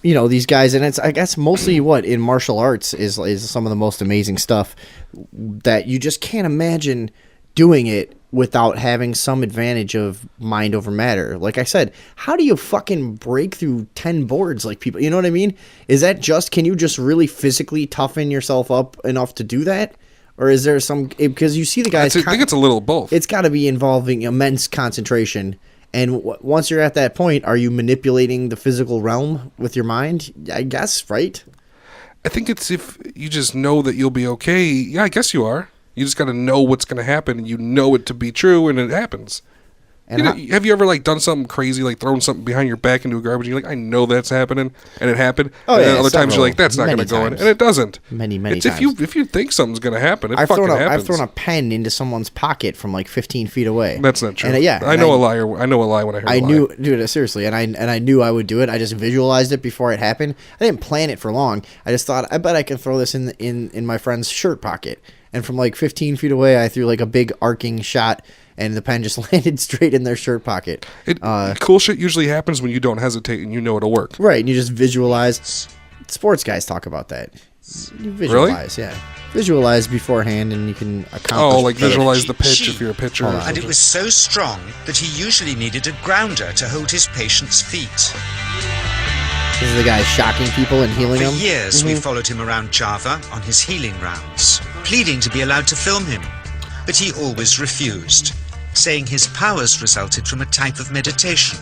these guys, and it's I guess mostly what in martial arts is some of the most amazing stuff that you just can't imagine doing it without having some advantage of mind over matter. Like I said, how do you fucking break through 10 boards like people? You know what I mean? Is that can you just really physically toughen yourself up enough to do that? Or is there because you see the guys... I think it's a little of both. It's got to be involving immense concentration. And once you're at that point, are you manipulating the physical realm with your mind? I guess, right? I think it's if you just know that you'll be okay. Yeah, I guess you are. You just got to know what's going to happen, and you know it to be true, and it happens. And have you ever like done something crazy, like thrown something behind your back into a garbage? And you're like, I know that's happening, and it happened. Oh, and yeah, then other times you're like, that's not going to go in, and it doesn't. Many it's times. If you think something's going to happen, it I've fucking happens. I've thrown a pen into someone's pocket from like 15 feet away. That's not true. And, I know a liar. I know a lie when I hear a lie. Knew, dude, seriously, and I knew I would do it. I just visualized it before it happened. I didn't plan it for long. I just thought, I bet I can throw this in my friend's shirt pocket. And from like 15 feet away, I threw like a big arcing shot, and the pen just landed straight in their shirt pocket. Cool shit usually happens when you don't hesitate and you know it'll work. Right, and you just visualize. Sports guys talk about that. You visualize, really? Yeah. Visualize beforehand, and you can accomplish. Oh, like visualize the pitch if you're a pitcher. And it was so strong that he usually needed a grounder to hold his patient's feet. This is the guy shocking people and healing them. For years, we followed him around Java on his healing rounds, pleading to be allowed to film him. But he always refused, saying his powers resulted from a type of meditation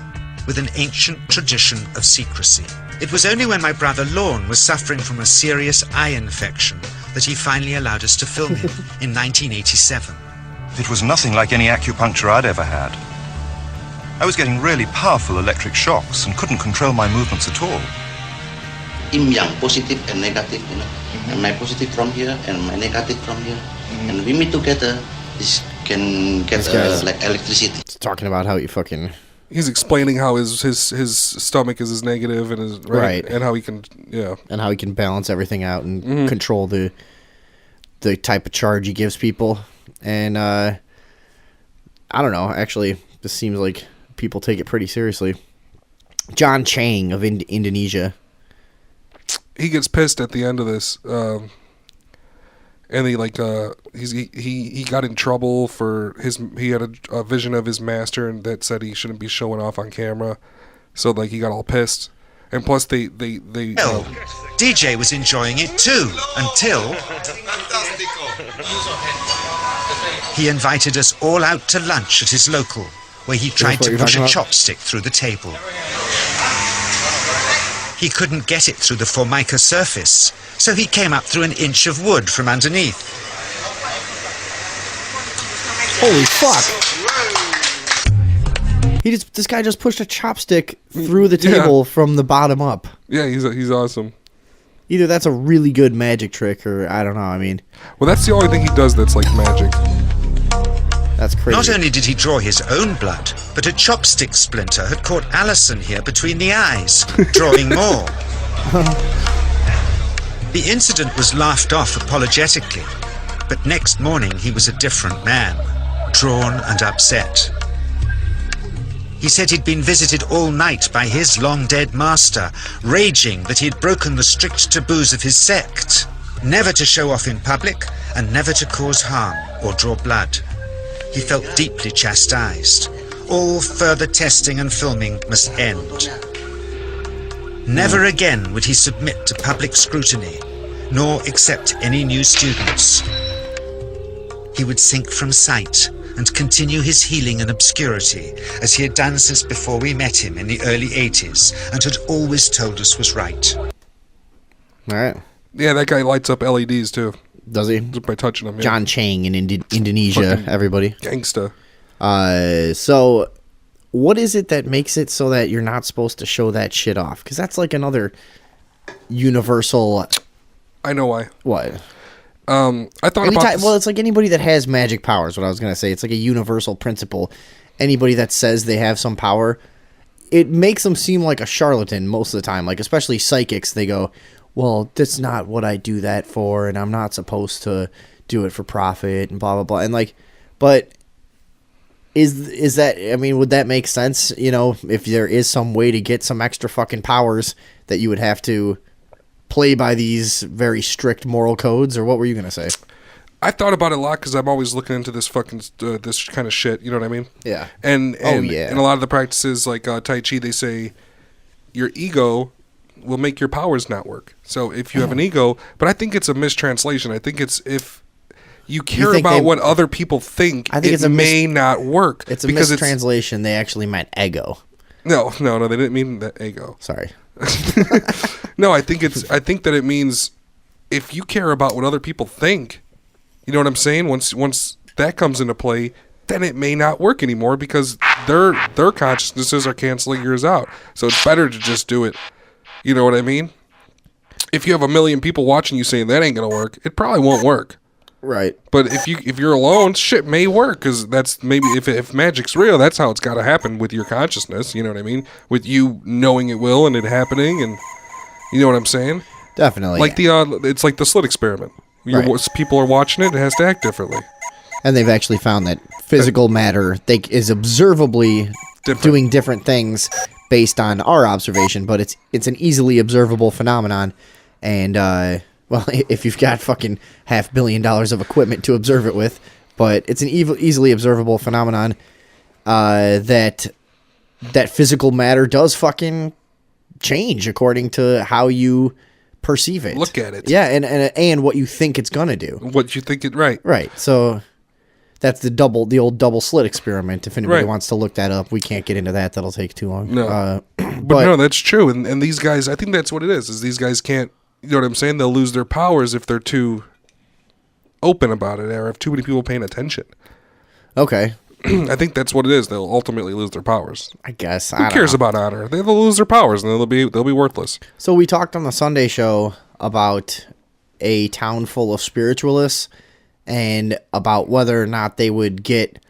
with an ancient tradition of secrecy. It was only when my brother Lorne was suffering from a serious eye infection that he finally allowed us to film him in 1987. It was nothing like any acupuncture I'd ever had. I was getting really powerful electric shocks and couldn't control my movements at all. Yang positive and negative, and my positive from here and my negative from here, and we meet together. This can get like electricity. It's talking about how you fucking. He's explaining how his stomach is his negative and and how he can and how he can balance everything out and control the the type of charge he gives people. And I don't know. Actually, this seems like people take it pretty seriously. John Chang of Indonesia. He gets pissed at the end of this, and he got in trouble for he had a vision of his master and that said he shouldn't be showing off on camera, so like he got all pissed, and plus they DJ was enjoying it too until he invited us all out to lunch at his local, where he tried to push a chopstick through the table. He couldn't get it through the Formica surface, so he came up through an inch of wood from underneath. Holy fuck! This guy just pushed a chopstick through the table from the bottom up. Yeah, he's awesome. Either that's a really good magic trick, or I don't know. I mean, well, that's the only thing he does that's like magic. That's crazy. Not only did he draw his own blood, but a chopstick splinter had caught Alison here between the eyes, drawing more. The incident was laughed off apologetically, but next morning he was a different man, drawn and upset. He said he'd been visited all night by his long-dead master, raging that he'd broken the strict taboos of his sect, never to show off in public and never to cause harm or draw blood. He felt deeply chastised. All further testing and filming must end. Never again would he submit to public scrutiny, nor accept any new students. He would sink from sight and continue his healing in obscurity, as he had done since before we met him in the early 80s, and had always told us was right. All right. Yeah, that guy lights up LEDs too. Does he? Just by touching them. Yeah. John Chang in Indonesia, Fucking everybody. Gangsta. So what is it that makes it so that you're not supposed to show that shit off? Because that's like another universal... I know why. What? I thought about this. Well, it's like anybody that has magic powers, what I was going to say. It's like a universal principle. Anybody that says they have some power, it makes them seem like a charlatan most of the time. Like, especially psychics, they go, well, that's not what I do that for, and I'm not supposed to do it for profit, and blah, blah, blah. And like, but is that, I mean, would that make sense? You know, if there is some way to get some extra fucking powers that you would have to play by these very strict moral codes, or what were you going to say? I thought about it a lot because I'm always looking into this fucking this kind of shit. You know what I mean? Yeah. And yeah. in a lot of the practices, like Tai Chi, they say your ego will make your powers not work. So if you have an ego, but I think it's a mistranslation. I think it's if you care about what other people think, I think it may not work. It's a mistranslation. They actually meant ego. No, they didn't mean that ego. Sorry. No, I think that it means if you care about what other people think, you know what I'm saying? Once that comes into play, then it may not work anymore because their consciousnesses are canceling yours out. So it's better to just do it. You know what I mean? If you have 1 million people watching you saying that ain't gonna work, it probably won't work. Right. But if you're alone, shit may work because that's maybe if magic's real, that's how it's got to happen with your consciousness. You know what I mean? With you knowing it will and it happening, and you know what I'm saying? Definitely. Like it's like the slit experiment. People are watching it; it has to act differently. And they've actually found that physical matter is observably doing different things based on our observation, but it's an easily observable phenomenon, and well, if you've got fucking $500 million of equipment to observe it with, but it's an easily observable phenomenon that physical matter does fucking change according to how you perceive it. Look at it. Yeah, and what you think it's gonna do. What you think it right. Right. So that's the old double slit experiment. If anybody wants to look that up, we can't get into that. That'll take too long. No. But no, that's true. And these guys, I think that's what it is these guys can't, you know what I'm saying? They'll lose their powers if they're too open about it or if too many people paying attention. Okay. I think that's what it is. They'll ultimately lose their powers. I guess. Who cares about honor? They'll lose their powers and they'll be worthless. So we talked on the Sunday show about a town full of spiritualists and about whether or not they would get,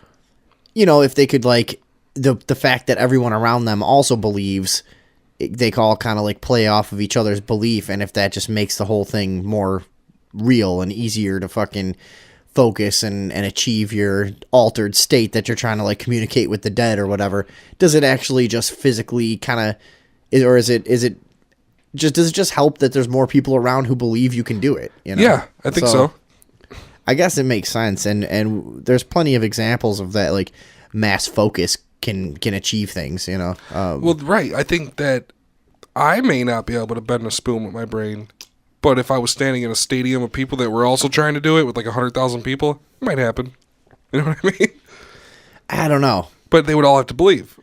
you know, if they could, like, the fact that everyone around them also believes, they all kind of like play off of each other's belief, and if that just makes the whole thing more real and easier to fucking focus and achieve your altered state that you're trying to like communicate with the dead or whatever, does it actually just physically kind of, or is it just, does it just help that there's more people around who believe you can do it? You know? Yeah, I think so. I guess it makes sense, and there's plenty of examples of that, like mass focus can achieve things, you know. Well, right. I think that I may not be able to bend a spoon with my brain, but if I was standing in a stadium of people that were also trying to do it with like 100,000 people, it might happen. You know what I mean? I don't know, but they would all have to believe.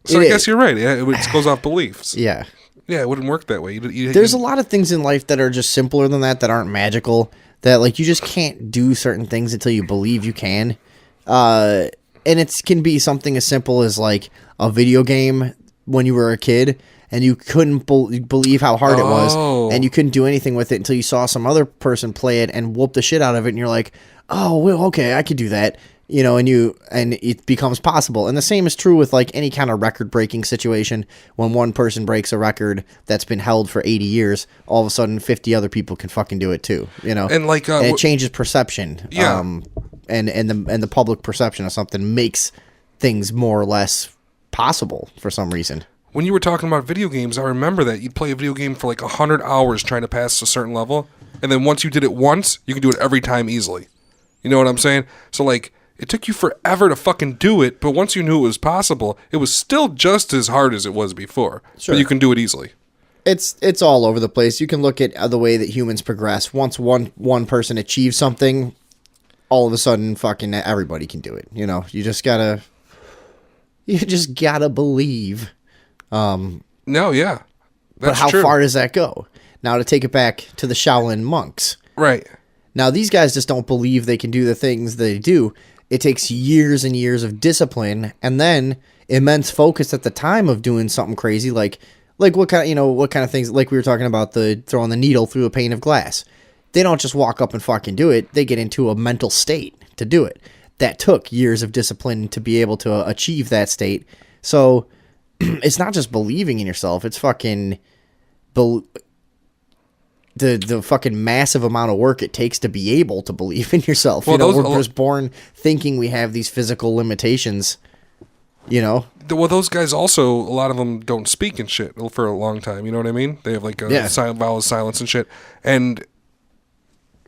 So I guess you're right. Yeah, it goes off beliefs. Yeah. Yeah, it wouldn't work that way. There's a lot of things in life that are just simpler than that aren't magical. That like you just can't do certain things until you believe you can. And it can be something as simple as like a video game when you were a kid and you couldn't believe how hard it was, and you couldn't do anything with it until you saw some other person play it and whoop the shit out of it, and you're like, oh, well, okay, I could do that. You know, and it becomes possible. And the same is true with like any kind of record breaking situation. When one person breaks a record that's been held for 80 years, all of a sudden 50 other people can fucking do it too. You know, and like and it changes perception. Yeah. And the public perception of something makes things more or less possible for some reason. When you were talking about video games, I remember that you'd play a video game for like 100 hours trying to pass a certain level, and then once you did it once, you could do it every time easily. You know what I'm saying? So like, it took you forever to fucking do it, but once you knew it was possible, it was still just as hard as it was before. Sure. But you can do it easily. It's all over the place. You can look at the way that humans progress. Once one person achieves something, all of a sudden fucking everybody can do it. You know, you just gotta believe. No, yeah. But how far does that go? Now to take it back to the Shaolin monks. Right. Now these guys just don't believe they can do the things they do. It takes years and years of discipline and then immense focus at the time of doing something crazy like what kind of things, like we were talking about, the throwing the needle through a pane of glass. They don't just walk up and fucking do it. They get into a mental state to do it. That took years of discipline to be able to achieve that state. So it's not just believing in yourself. It's fucking the fucking massive amount of work it takes to be able to believe in yourself. Well, we're just born thinking we have these physical limitations, you know? Well, those guys also, a lot of them don't speak and shit for a long time. You know what I mean? They have like a silent vowel of silence and shit. And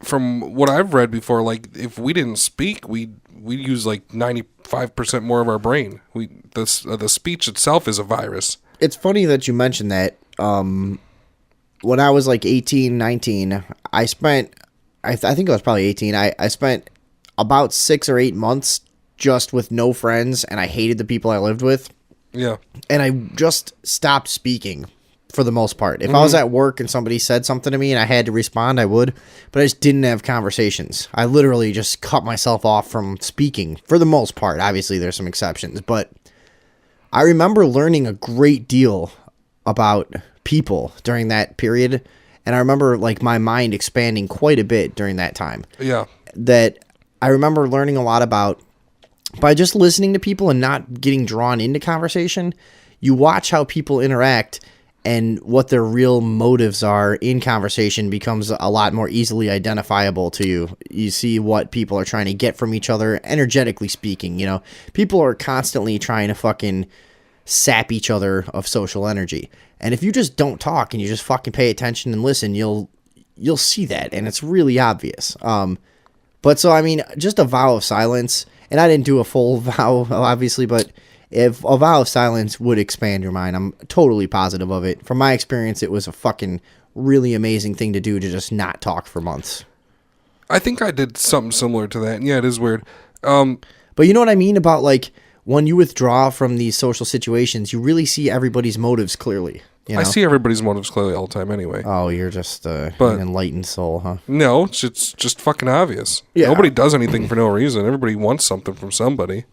from what I've read before, like if we didn't speak, we use like 95% more of our brain. The speech itself is a virus. It's funny that you mentioned that. When I was like 18, 19, I spent, I think I was probably 18, I spent about 6 or 8 months just with no friends, and I hated the people I lived with. Yeah. And I just stopped speaking for the most part. If I was at work and somebody said something to me and I had to respond, I would, but I just didn't have conversations. I literally just cut myself off from speaking for the most part. Obviously, there's some exceptions, but I remember learning a great deal about people during that period, and I remember like my mind expanding quite a bit during that time. Yeah. That I remember learning a lot about by just listening to people and not getting drawn into conversation. You watch how people interact and what their real motives are in conversation becomes a lot more easily identifiable to you. You see what people are trying to get from each other, energetically speaking. You know, people are constantly trying to fucking sap each other of social energy. And if you just don't talk and you just fucking pay attention and listen, you'll see that, and it's really obvious. But so, I mean, just a vow of silence, and I didn't do a full vow, obviously, but if a vow of silence would expand your mind, I'm totally positive of it. From my experience, it was a fucking really amazing thing to do, to just not talk for months. I think I did something similar to that. Yeah, it is weird. But you know what I mean about, like, when you withdraw from these social situations, you really see everybody's motives clearly. You know? I see everybody's motives clearly all the time anyway. Oh, you're just an enlightened soul, huh? No, it's just fucking obvious. Yeah. Nobody does anything for no reason. Everybody wants something from somebody.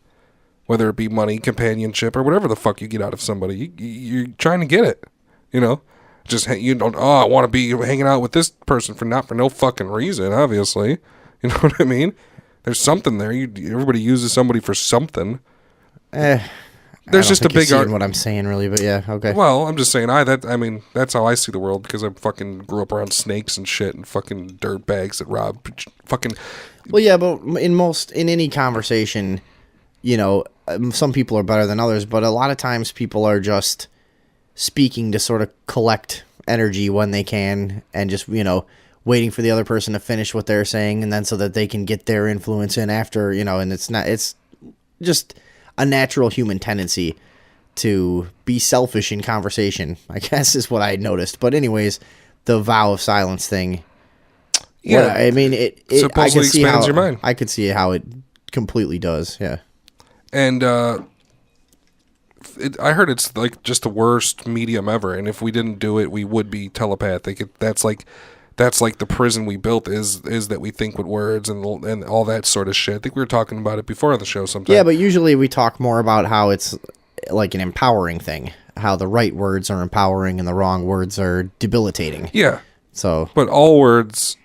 Whether it be money, companionship, or whatever the fuck you get out of somebody. You're trying to get it. You know? Just, you don't, I want to be hanging out with this person for no fucking reason, obviously. You know what I mean? There's something there. Everybody uses somebody for something. There's just a big what I'm saying, really, but yeah, okay. Well, I'm just saying, that's how I see the world because I fucking grew up around snakes and shit and fucking dirt bags that rob fucking. Well, yeah, but in any conversation, you know, some people are better than others, but a lot of times people are just speaking to sort of collect energy when they can and just, you know, waiting for the other person to finish what they're saying and then so that they can get their influence in after, you know, and it's just a natural human tendency to be selfish in conversation, I guess is what I noticed. But anyways, the vow of silence thing. Yeah. I mean, it supposedly expands your mind. I could see how it completely does. Yeah. And, I heard it's like just the worst medium ever. And if we didn't do it, we would be telepathic. That's like the prison we built is that we think with words and all that sort of shit. I think we were talking about it before on the show sometime. Yeah, but usually we talk more about how it's like an empowering thing, how the right words are empowering and the wrong words are debilitating. Yeah. So, but all words,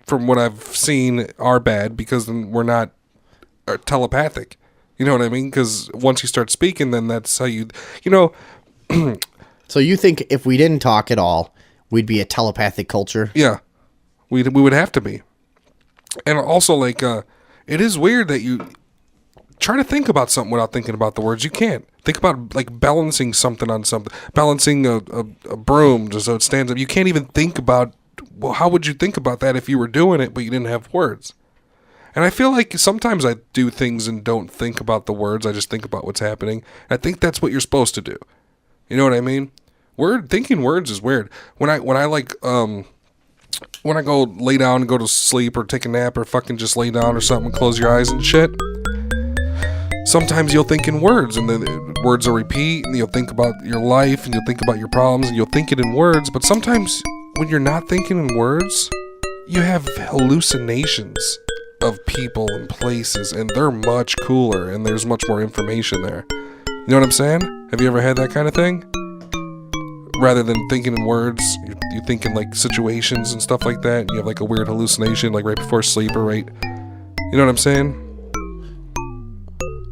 from what I've seen, are bad because then we're not telepathic. You know what I mean? Because once you start speaking, then that's how you know. So you think if we didn't talk at all, we'd be a telepathic culture? Yeah, we would have to be. And also, like, it is weird that you try to think about something without thinking about the words. You can't. Think about, like, balancing something on something. Balancing a broom just so it stands up. You can't even think about, well, how would you think about that if you were doing it but you didn't have words? And I feel like sometimes I do things and don't think about the words. I just think about what's happening. I think that's what you're supposed to do. You know what I mean? Thinking words is weird. When I go lay down and go to sleep or take a nap or fucking just lay down or something, close your eyes and shit. Sometimes you'll think in words and the words will repeat and you'll think about your life and you'll think about your problems and you'll think it in words. But sometimes when you're not thinking in words, you have hallucinations of people and places and they're much cooler and there's much more information there. You know what I'm saying? Have you ever had that kind of thing? Rather than thinking in words, you think in like situations and stuff like that and you have like a weird hallucination like right before sleep or right. You know what I'm saying?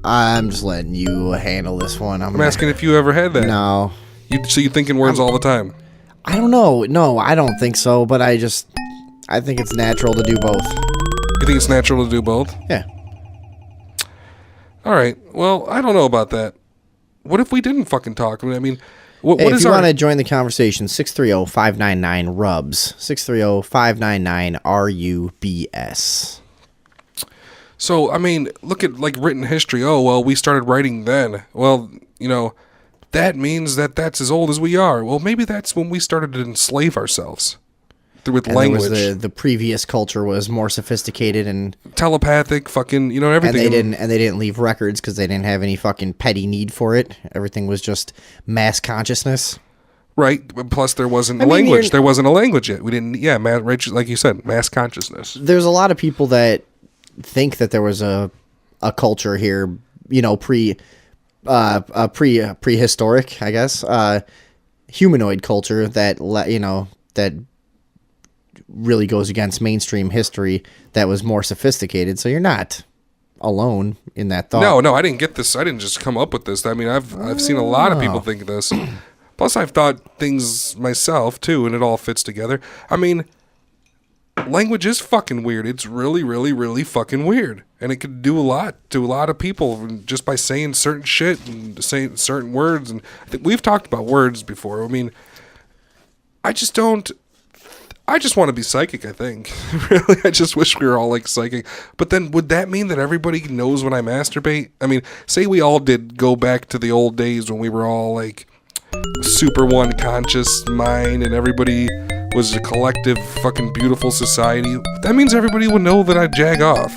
I'm just letting you handle this one. I'm asking if you ever had that. No. So you think in words all the time? I don't know. No, I don't think so, but I think it's natural to do both. You think it's natural to do both? Yeah. All right. Well, I don't know about that. What if we didn't fucking talk? I mean, what if is you want to join the conversation, 630-599-RUBS. 630-599-RUBS. So, I mean, look at like written history. Oh, well, we started writing then. Well, you know, that means that's as old as we are. Well, maybe that's when we started to enslave ourselves. With language. The previous culture was more sophisticated and telepathic, fucking, you know, everything. And they didn't leave records because they didn't have any fucking petty need for it. Everything was just mass consciousness. Right. Plus, there wasn't a language. There wasn't a language yet. We didn't. Yeah, right, like you said, mass consciousness. There's a lot of people that think that there was a culture here, you know, prehistoric, I guess, humanoid culture that that really goes against mainstream history that was more sophisticated. So you're not alone in that thought. No, I didn't get this. I didn't just come up with this. I mean, I've seen a lot of people think this. Plus, I've thought things myself too, and it all fits together. I mean, language is fucking weird. It's really, really, really fucking weird, and it could do a lot to a lot of people just by saying certain shit and saying certain words. And I think we've talked about words before. I mean, I just want to be psychic, I think. Really, I just wish we were all like psychic. But then would that mean that everybody knows when I masturbate? I mean, say we all did go back to the old days when we were all like super one conscious mind and everybody was a collective fucking beautiful society. That means everybody would know that I jag off.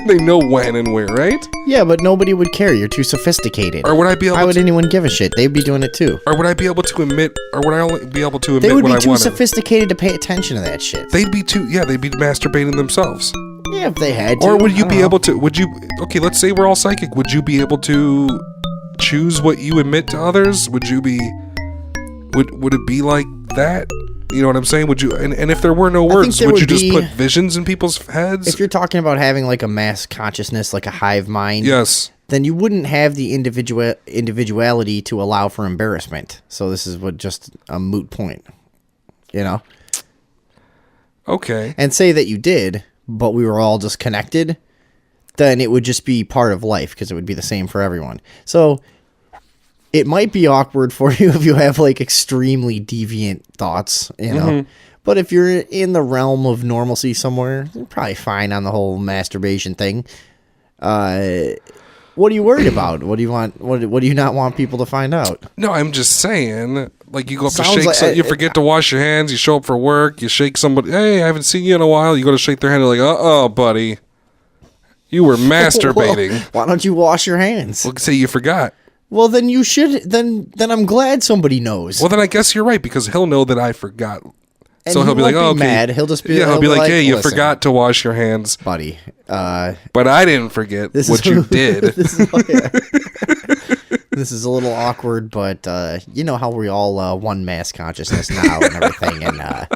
They know when and where, right? Yeah, but nobody would care. You're too sophisticated. Or would I be able Why would anyone give a shit? They'd be doing it too. Or would I be able to emit, or would I only be able to emit They would what be I too wanted? sophisticated to pay attention to that shit. They'd be masturbating themselves. Yeah, if they had to. Or would you be able to, okay, let's say we're all psychic. Would you be able to choose what you emit to others? Would it be like that? You know what I'm saying? Would you, and if there were no words, would you just put visions in people's heads? If you're talking about having like a mass consciousness, like a hive mind. Yes. then you wouldn't have the individuality to allow for embarrassment. So this is just a moot point, you know? Okay. And say that you did, but we were all just connected, then it would just be part of life because it would be the same for everyone. So it might be awkward for you if you have like extremely deviant thoughts, you know? But if you're in the realm of normalcy somewhere, you're probably fine on the whole masturbation thing. What are you worried about? What do you want? What do you not want people to find out? No, I'm just saying, like, you go up to Sounds shake, like- you forget to wash your hands, you show up for work, you shake somebody, hey, I haven't seen you in a while, you go to shake their hand, they're like, uh-oh, buddy, you were masturbating. Well, why don't you wash your hands? Well, say you forgot. Well, then you should. Then I'm glad somebody knows. Well, then I guess you're right, because he'll know that I forgot. And So he'll be like, won't oh, okay. mad. He'll just be. Yeah, he'll be like, hey, you "Listen, forgot to wash your hands. buddy. But I didn't forget what you did. This is a little awkward, but you know how we all one mass consciousness now and everything, and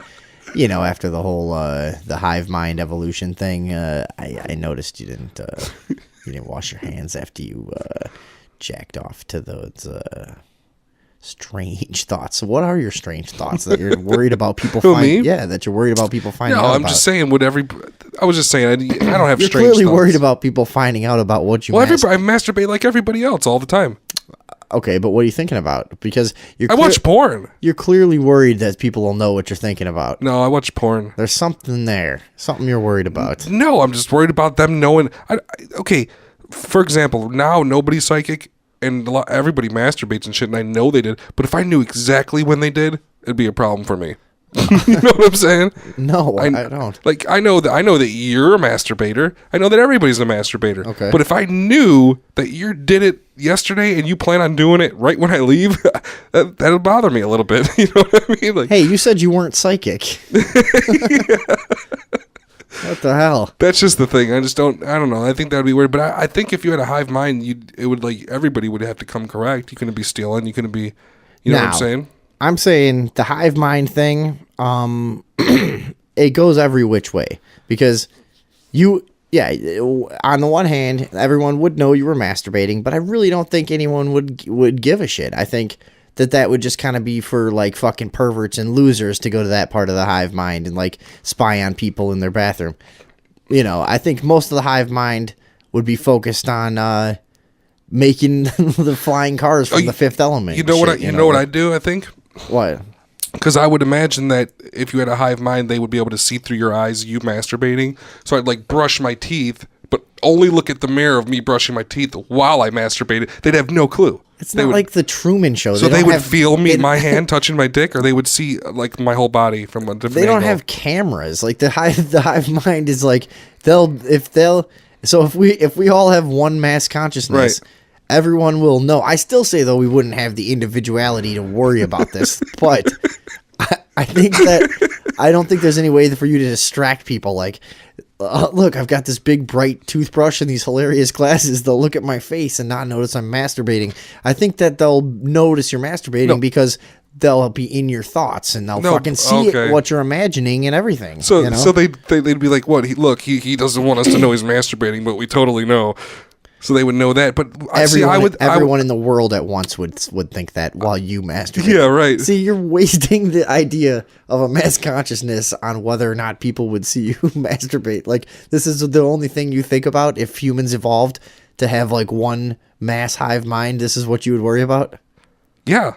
you know, after the whole the hive mind evolution thing, I noticed you didn't wash your hands after you jacked off to those strange thoughts. So what are your strange thoughts that you're worried about people finding? me? Yeah, that you're worried about people finding No, out I'm about. just saying I was just saying, I don't have You're strange clearly thoughts. worried about people finding out about what you Well, masturbate. I masturbate like everybody else all the time. Okay, but what are you thinking about? Because I watch porn. You're clearly worried that people will know what you're thinking about. No, I watch porn. There's something there. Something you're worried about. No, I'm just worried about them knowing. Okay, for example, now nobody's psychic and everybody masturbates and shit, and I know they did. But if I knew exactly when they did, it'd be a problem for me. You know what I'm saying? No, I don't. Like I know that you're a masturbator. I know that everybody's a masturbator. Okay. But if I knew that you did it yesterday and you plan on doing it right when I leave, that'll bother me a little bit. You know what I mean? Like, Hey, you said you weren't psychic. What the hell? that's just the thing. I don't know. I think that would be weird. But I think if you had a hive mind, it would like everybody would have to come correct. You couldn't be stealing. You couldn't be, you know what I'm Now, saying? I'm saying the hive mind thing, it goes every which way. Because on the one hand, everyone would know you were masturbating, but I really don't think anyone would give a shit. I think that would just kind of be for like fucking perverts and losers to go to that part of the hive mind and like spy on people in their bathroom. You know, I think most of the hive mind would be focused on making the flying cars from the Fifth Element. You know what? What I do? I think. What? Because I would imagine that if you had a hive mind, they would be able to see through your eyes, you masturbating. So I'd like brush my teeth, but only look at the mirror of me brushing my teeth while I masturbated. They'd have no clue. It's not like the Truman Show. So they don't would have- feel my they- hand touching my dick, or they would see like my whole body from a different They don't angle. have cameras. Like the hive mind is like if we all have one mass consciousness, Right. everyone will know. I still say though we wouldn't have the individuality to worry about this, but I think that I don't think there's any way for you to distract people. Like, look, I've got this big bright toothbrush and these hilarious glasses. They'll look at my face and not notice I'm masturbating. I think that they'll notice you're masturbating because they'll be in your thoughts and they'll fucking see what you're imagining and everything. So you know? so they'd be like, what? He doesn't want us to know he's masturbating, but we totally know. So they would know that. But everyone in the world at once would think that while you masturbate. Yeah, right. See, you're wasting the idea of a mass consciousness on whether or not people would see you masturbate. Like, this is the only thing you think about if humans evolved to have like one mass hive mind. This is what you would worry about. Yeah.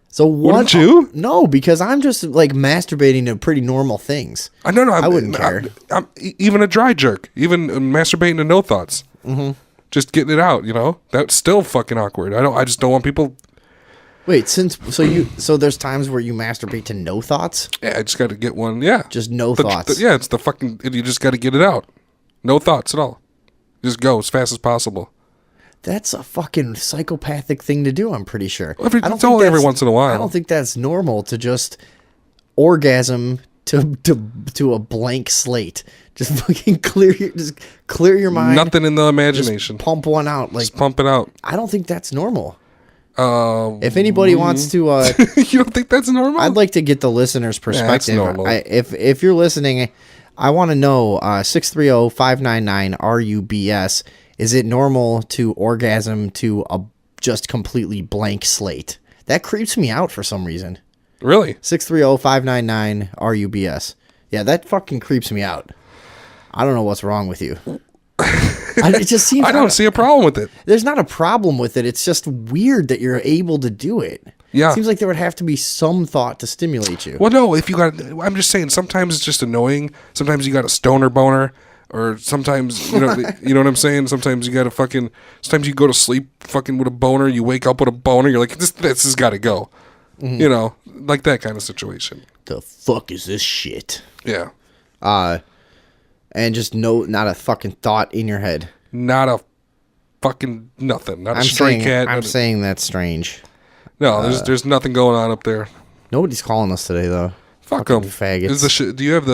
So Wouldn't you? No, because I'm just like masturbating to pretty normal things. I don't know. I wouldn't care. I'm even a dry jerk, even masturbating to no thoughts. Mm-hmm. Just getting it out, you know. That's still fucking awkward. I just don't want people. Wait, so there's times where you masturbate to no thoughts? Yeah, I just got to get one. Yeah, Just no thoughts. Yeah, it's the fucking. You just got to get it out. No thoughts at all. Just go as fast as possible. That's a fucking psychopathic thing to do, I'm pretty sure. It's only every once in a while. I don't think that's normal to just orgasm to a blank slate. Just fucking clear your mind. Nothing in the imagination. Just pump one out. Like, Just pump it out. I don't think that's normal. If anybody wants to, You don't think that's normal? I'd like to get the listener's perspective. normal. If you're listening, I want to know 630-599-RUBS Is it normal to orgasm to a just completely blank slate? That creeps me out for some reason. Really? 630-599-RUBS. Yeah, that fucking creeps me out. I don't know what's wrong with you. It just seems I don't see a problem with it. There's not a problem with it. It's just weird that you're able to do it. Yeah. It seems like there would have to be some thought to stimulate you. Well, no, if you got, I'm just saying, sometimes it's just annoying. Sometimes you got a stoner boner, or sometimes, you know what I'm saying? Sometimes you got to sometimes you go to sleep fucking with a boner, you wake up with a boner, you're like, this has got to go. Mm-hmm. You know, like that kind of situation. The fuck is this shit? Yeah. And just not a fucking thought in your head. Not a fucking nothing. Not a stray cat. I'm saying that's strange. No, there's nothing going on up there. Nobody's calling us today, though. Fuck them. Faggots. Do you have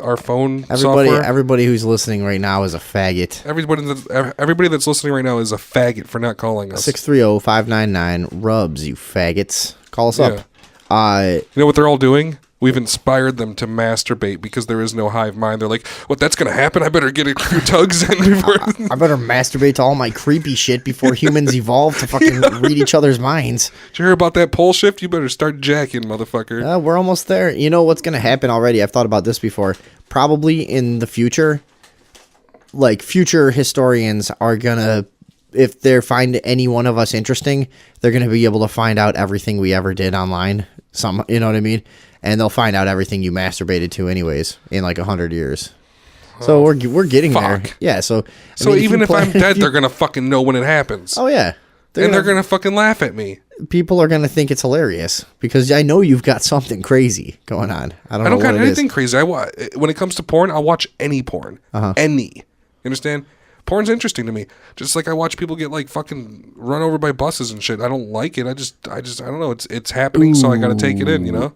our phone software? Everybody who's listening right now is a faggot. Everybody that's listening right now is a faggot for not calling us. 630-599-RUBS, you faggots. Call us up. You know what they're all doing? We've inspired them to masturbate because there is no hive mind. They're like, what, that's going to happen? I better get a few tugs in before... I better masturbate to all my creepy shit before humans evolve to fucking read each other's minds. Did you hear about that pole shift? You better start jacking, motherfucker. We're almost there. You know what's going to happen already? I've thought about this before. Probably in the future, like future historians are going to, if they find any one of us interesting, they're going to be able to find out everything we ever did online. You know what I mean? And they'll find out everything you masturbated to anyways in like 100 years. So we're getting there. Yeah, so even if I'm dead, they're going to fucking know when it happens. Oh, yeah. They're going to fucking laugh at me. People are going to think it's hilarious because I know you've got something crazy going on. I don't know got what anything crazy. When it comes to porn, I'll watch any porn. Any. You understand? Porn's interesting to me. Just like I watch people get like fucking run over by buses and shit. I don't like it. I don't know. It's happening, so I got to take it in, you know?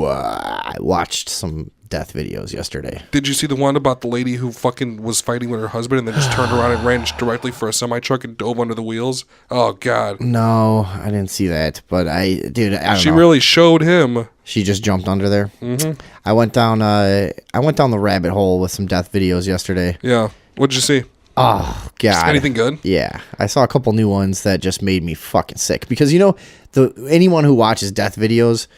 I watched some death videos yesterday. Did you see the one about the lady who fucking was fighting with her husband and then just turned around and ran directly for a semi-truck and dove under the wheels? Oh, God. No, I didn't see that, but I don't know. She really showed him. She just jumped under there? Mm-hmm. I went down the rabbit hole with some death videos yesterday. Yeah. What'd you see? Oh, God. Anything good? Yeah. I saw a couple new ones that just made me fucking sick. Because, you know, anyone who watches death videos,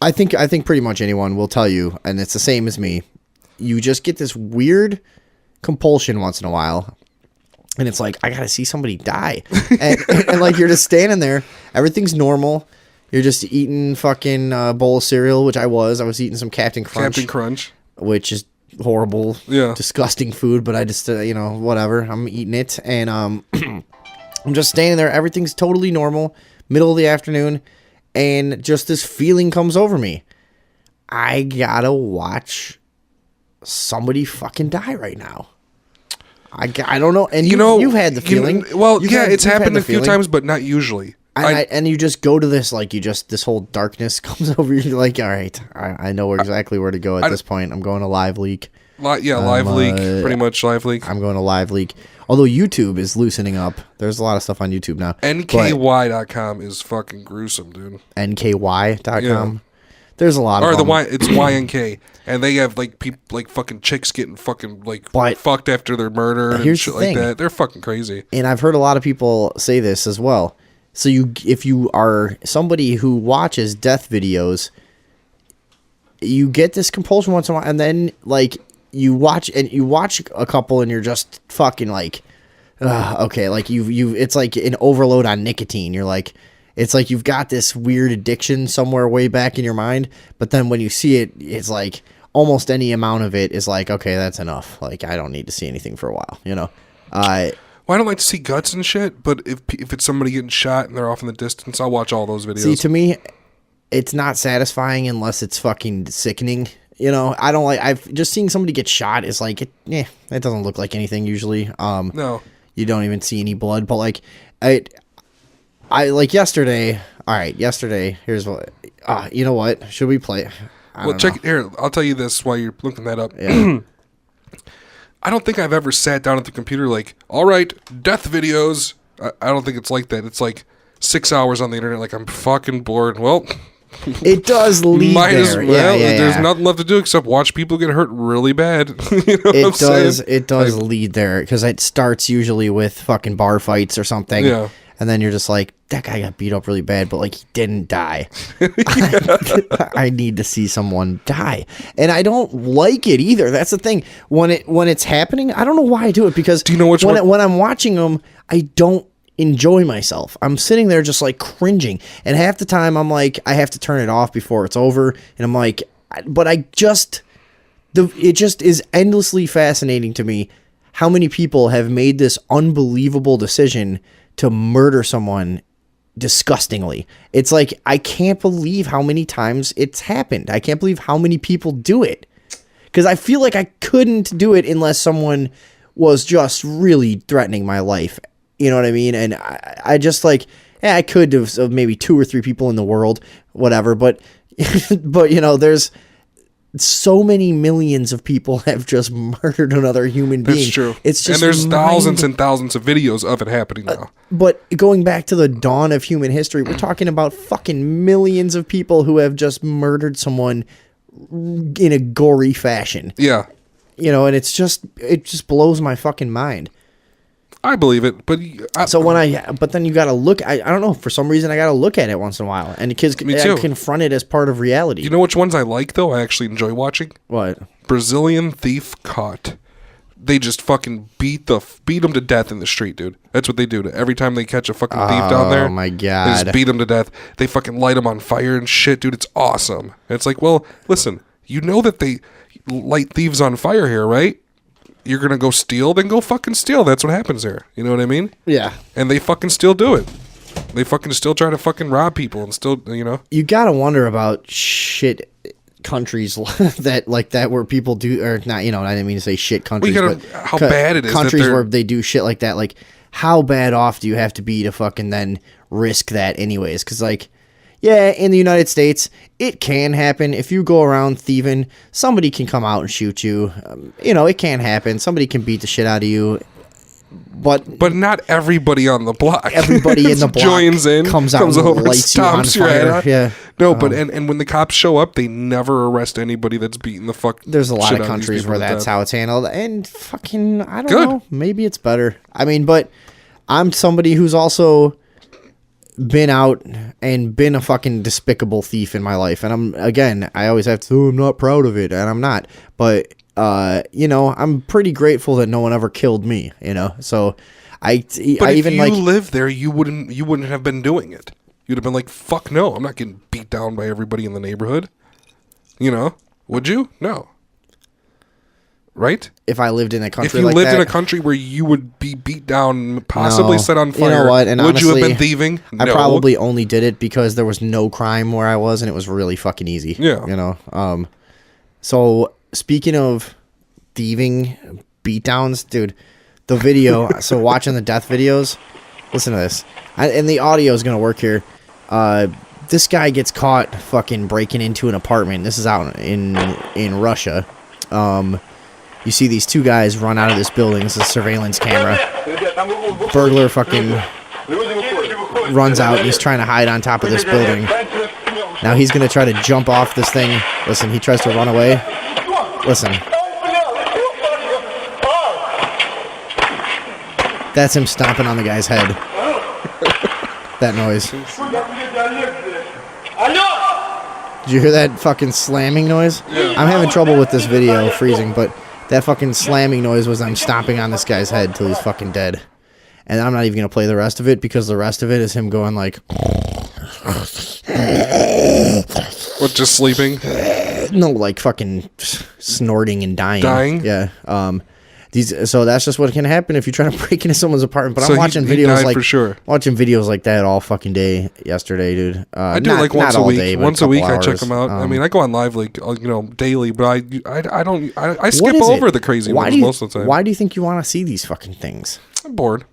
I think pretty much anyone will tell you, and it's the same as me, you just get this weird compulsion once in a while. And it's like, I got to see somebody die. and like, you're just standing there. Everything's normal. You're just eating fucking bowl of cereal, which I was. I was eating some Captain Crunch. Which is horrible, disgusting food, but I just whatever, I'm eating it, and I'm just standing there. Everything's totally normal, middle of the afternoon, and just this feeling comes over me. I gotta watch somebody fucking die right now. I don't know, and you've had the feeling. It's happened a few times, but not usually. And you just go to this, like, this whole darkness comes over you. You're like, all right, I know exactly where to go at this point. I'm going to Live Leak. Live Leak, pretty much Live Leak. I'm going to Live Leak. Although YouTube is loosening up. There's a lot of stuff on YouTube now. NKY.com is fucking gruesome, dude. NKY.com? Yeah. There's a lot of them. It's YNK. And they have, like, people, like, fucking chicks getting fucking, like, fucked after their murder and shit like that. They're fucking crazy. And I've heard a lot of people say this as well. So if you are somebody who watches death videos, you get this compulsion once in a while, and then like you watch a couple, and you're just fucking like, okay, like it's like an overload on nicotine. You're like, it's like you've got this weird addiction somewhere way back in your mind, but then when you see it, it's like almost any amount of it is like, okay, that's enough. Like I don't need to see anything for a while, you know. Well, I don't like to see guts and shit, but if it's somebody getting shot and they're off in the distance, I'll watch all those videos. See, to me, it's not satisfying unless it's fucking sickening. You know, I don't like. I've just seeing somebody get shot is like, it doesn't look like anything usually. No, you don't even see any blood. But like, I like yesterday. All right, yesterday. Here's what. You know what? Should we play? Check it here. I'll tell you this while you're looking that up. Yeah. I don't think I've ever sat down at the computer like, all right, death videos. I don't think it's like that. It's like 6 hours on the internet. Like, I'm fucking bored. Well, It does lead Might there. as well. Yeah. There's nothing left to do except watch people get hurt really bad. You know what I'm saying? It does lead there because it starts usually with fucking bar fights or something. Yeah. And then you're just like, that guy got beat up really bad, but like he didn't die. I need to see someone die. And I don't like it either. That's the thing. When it's happening, I don't know why I do it because do you know which when I'm watching them, I don't enjoy myself. I'm sitting there just like cringing. And half the time I'm like, I have to turn it off before it's over. And I'm like, but it just is endlessly fascinating to me how many people have made this unbelievable decision to murder someone disgustingly. It's like, I can't believe how many times it's happened. I can't believe how many people do it. Because I feel like I couldn't do it unless someone was just really threatening my life. You know what I mean? And I just like, yeah, I could have maybe 2 or 3 people in the world, whatever. But, but you know, there's so many millions of people have just murdered another human being. That's true. It's just and there's thousands and thousands of videos of it happening now. But going back to the dawn of human history, we're talking about fucking millions of people who have just murdered someone in a gory fashion. Yeah. You know, and it just blows my fucking mind. I believe it, but but then you got to look. I don't know. For some reason, I got to look at it once in a while, and the kids confront it as part of reality. You know which ones I like though? I actually enjoy watching. What? Brazilian thief caught. They just fucking beat them to death in the street, dude. That's what they do. Every time they catch a fucking thief down there, oh my god, they just beat them to death. They fucking light them on fire and shit, dude. It's awesome. And it's like, well, listen, you know that they light thieves on fire here, right? You're gonna go steal, then go fucking steal. That's what happens there. You know what I mean? Yeah. And they fucking still do it. They fucking still try to fucking rob people and still, you know. You gotta wonder about shit countries that like that where people do, or not. You know, I didn't mean to say shit countries, but how bad it is. Countries where they do shit like that. Like, how bad off do you have to be to fucking then risk that anyways? Because like, yeah, in the United States, it can happen. If you go around thieving, somebody can come out and shoot you. You know, it can happen. Somebody can beat the shit out of you. But not everybody on the block. Everybody in the block joins in, comes out and over, lights you on stomps your fire. head out. Yeah. No, but and when the cops show up, they never arrest anybody that's beating the fuck. There's a lot shit of out these countries people where to that's death. how it's handled, and fucking I don't Good. know. Maybe it's better. I mean, but I'm somebody who's also been out and been a fucking despicable thief in my life, and I always have to. I'm not proud of it, and I'm not. But you know, I'm pretty grateful that no one ever killed me. You know, so But I if even you like lived there, you wouldn't have been doing it. You'd have been like, fuck no, I'm not getting beat down by everybody in the neighborhood. You know, would you? No. Right? if I lived in a country if you like lived that, in a country where you would be beat down, possibly No. set on fire, You know what? And would you have honestly, been thieving? I No. probably only did it because there was no crime where I was, and it was really fucking easy. Yeah. You know. So speaking of thieving, beatdowns, dude, the video. So watching the death videos, listen to this, and the audio is gonna work here. This guy gets caught fucking breaking into an apartment. This is out in Russia. You see these two guys run out of this building. This is a surveillance camera. Burglar fucking runs out. He's trying to hide on top of this building. Now he's going to try to jump off this thing. Listen, he tries to run away. Listen. That's him stomping on the guy's head. That noise. Did you hear that fucking slamming noise? Yeah. I'm having trouble with this video freezing, but that fucking slamming noise was I'm stomping on this guy's head till he's fucking dead. And I'm not even going to play the rest of it because the rest of it is him going like... What, just sleeping? No, like fucking snorting and dying. Dying? Yeah. So that's just what can happen if you try to break into someone's apartment. But So I'm watching he videos died like for sure. watching videos like that all fucking day yesterday, dude. I do not, like once not a all week. day, but Once a week, I couple check hours. them out. I mean, I go on live like daily, but I don't. I skip What is over it? the crazy Why ones do you, most of the time. Why do you think you want to see these fucking things? I'm bored.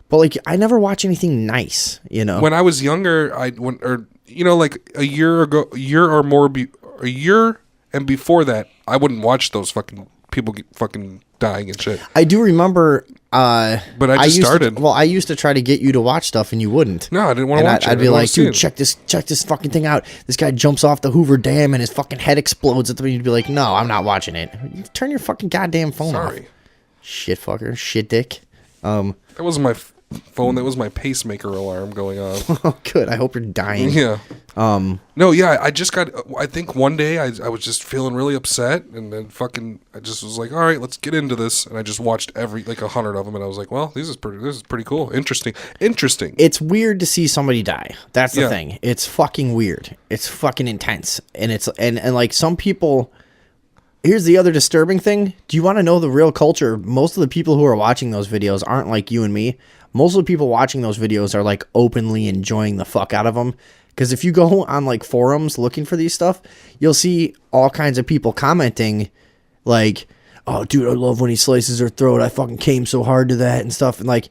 But like, I never watch anything nice. You know, When I was younger, like a year or more, a year And before that, I wouldn't watch those fucking people get fucking dying and shit. I do remember. But I just started. I used to try to get you to watch stuff, and you wouldn't. No, I didn't want to watch it. I'd be like, dude, check this fucking thing out. This guy jumps off the Hoover Dam, and his fucking head explodes. At the You'd be like, no, I'm not watching it. Turn your fucking goddamn phone off. Sorry. Shit fucker. Shit dick. That wasn't my phone. That was my pacemaker alarm going on. Oh, good. I hope you're dying. Yeah. No, yeah, I just got, I think one day I was just feeling really upset, and then I just was like, all right, let's get into this, and I just watched like 100 of them, and I was like, well, this is pretty cool. Interesting. It's weird to see somebody die. That's the thing. It's fucking weird. It's fucking intense. And and like some people, here's the other disturbing thing. Do you want to know the real culture? Most of the people who are watching those videos aren't like you and me. Most of the people watching those videos are like openly enjoying the fuck out of them. Because if you go on like forums looking for these stuff, you'll see all kinds of people commenting like, oh, dude, I love when he slices her throat. I fucking came so hard to that and stuff. And like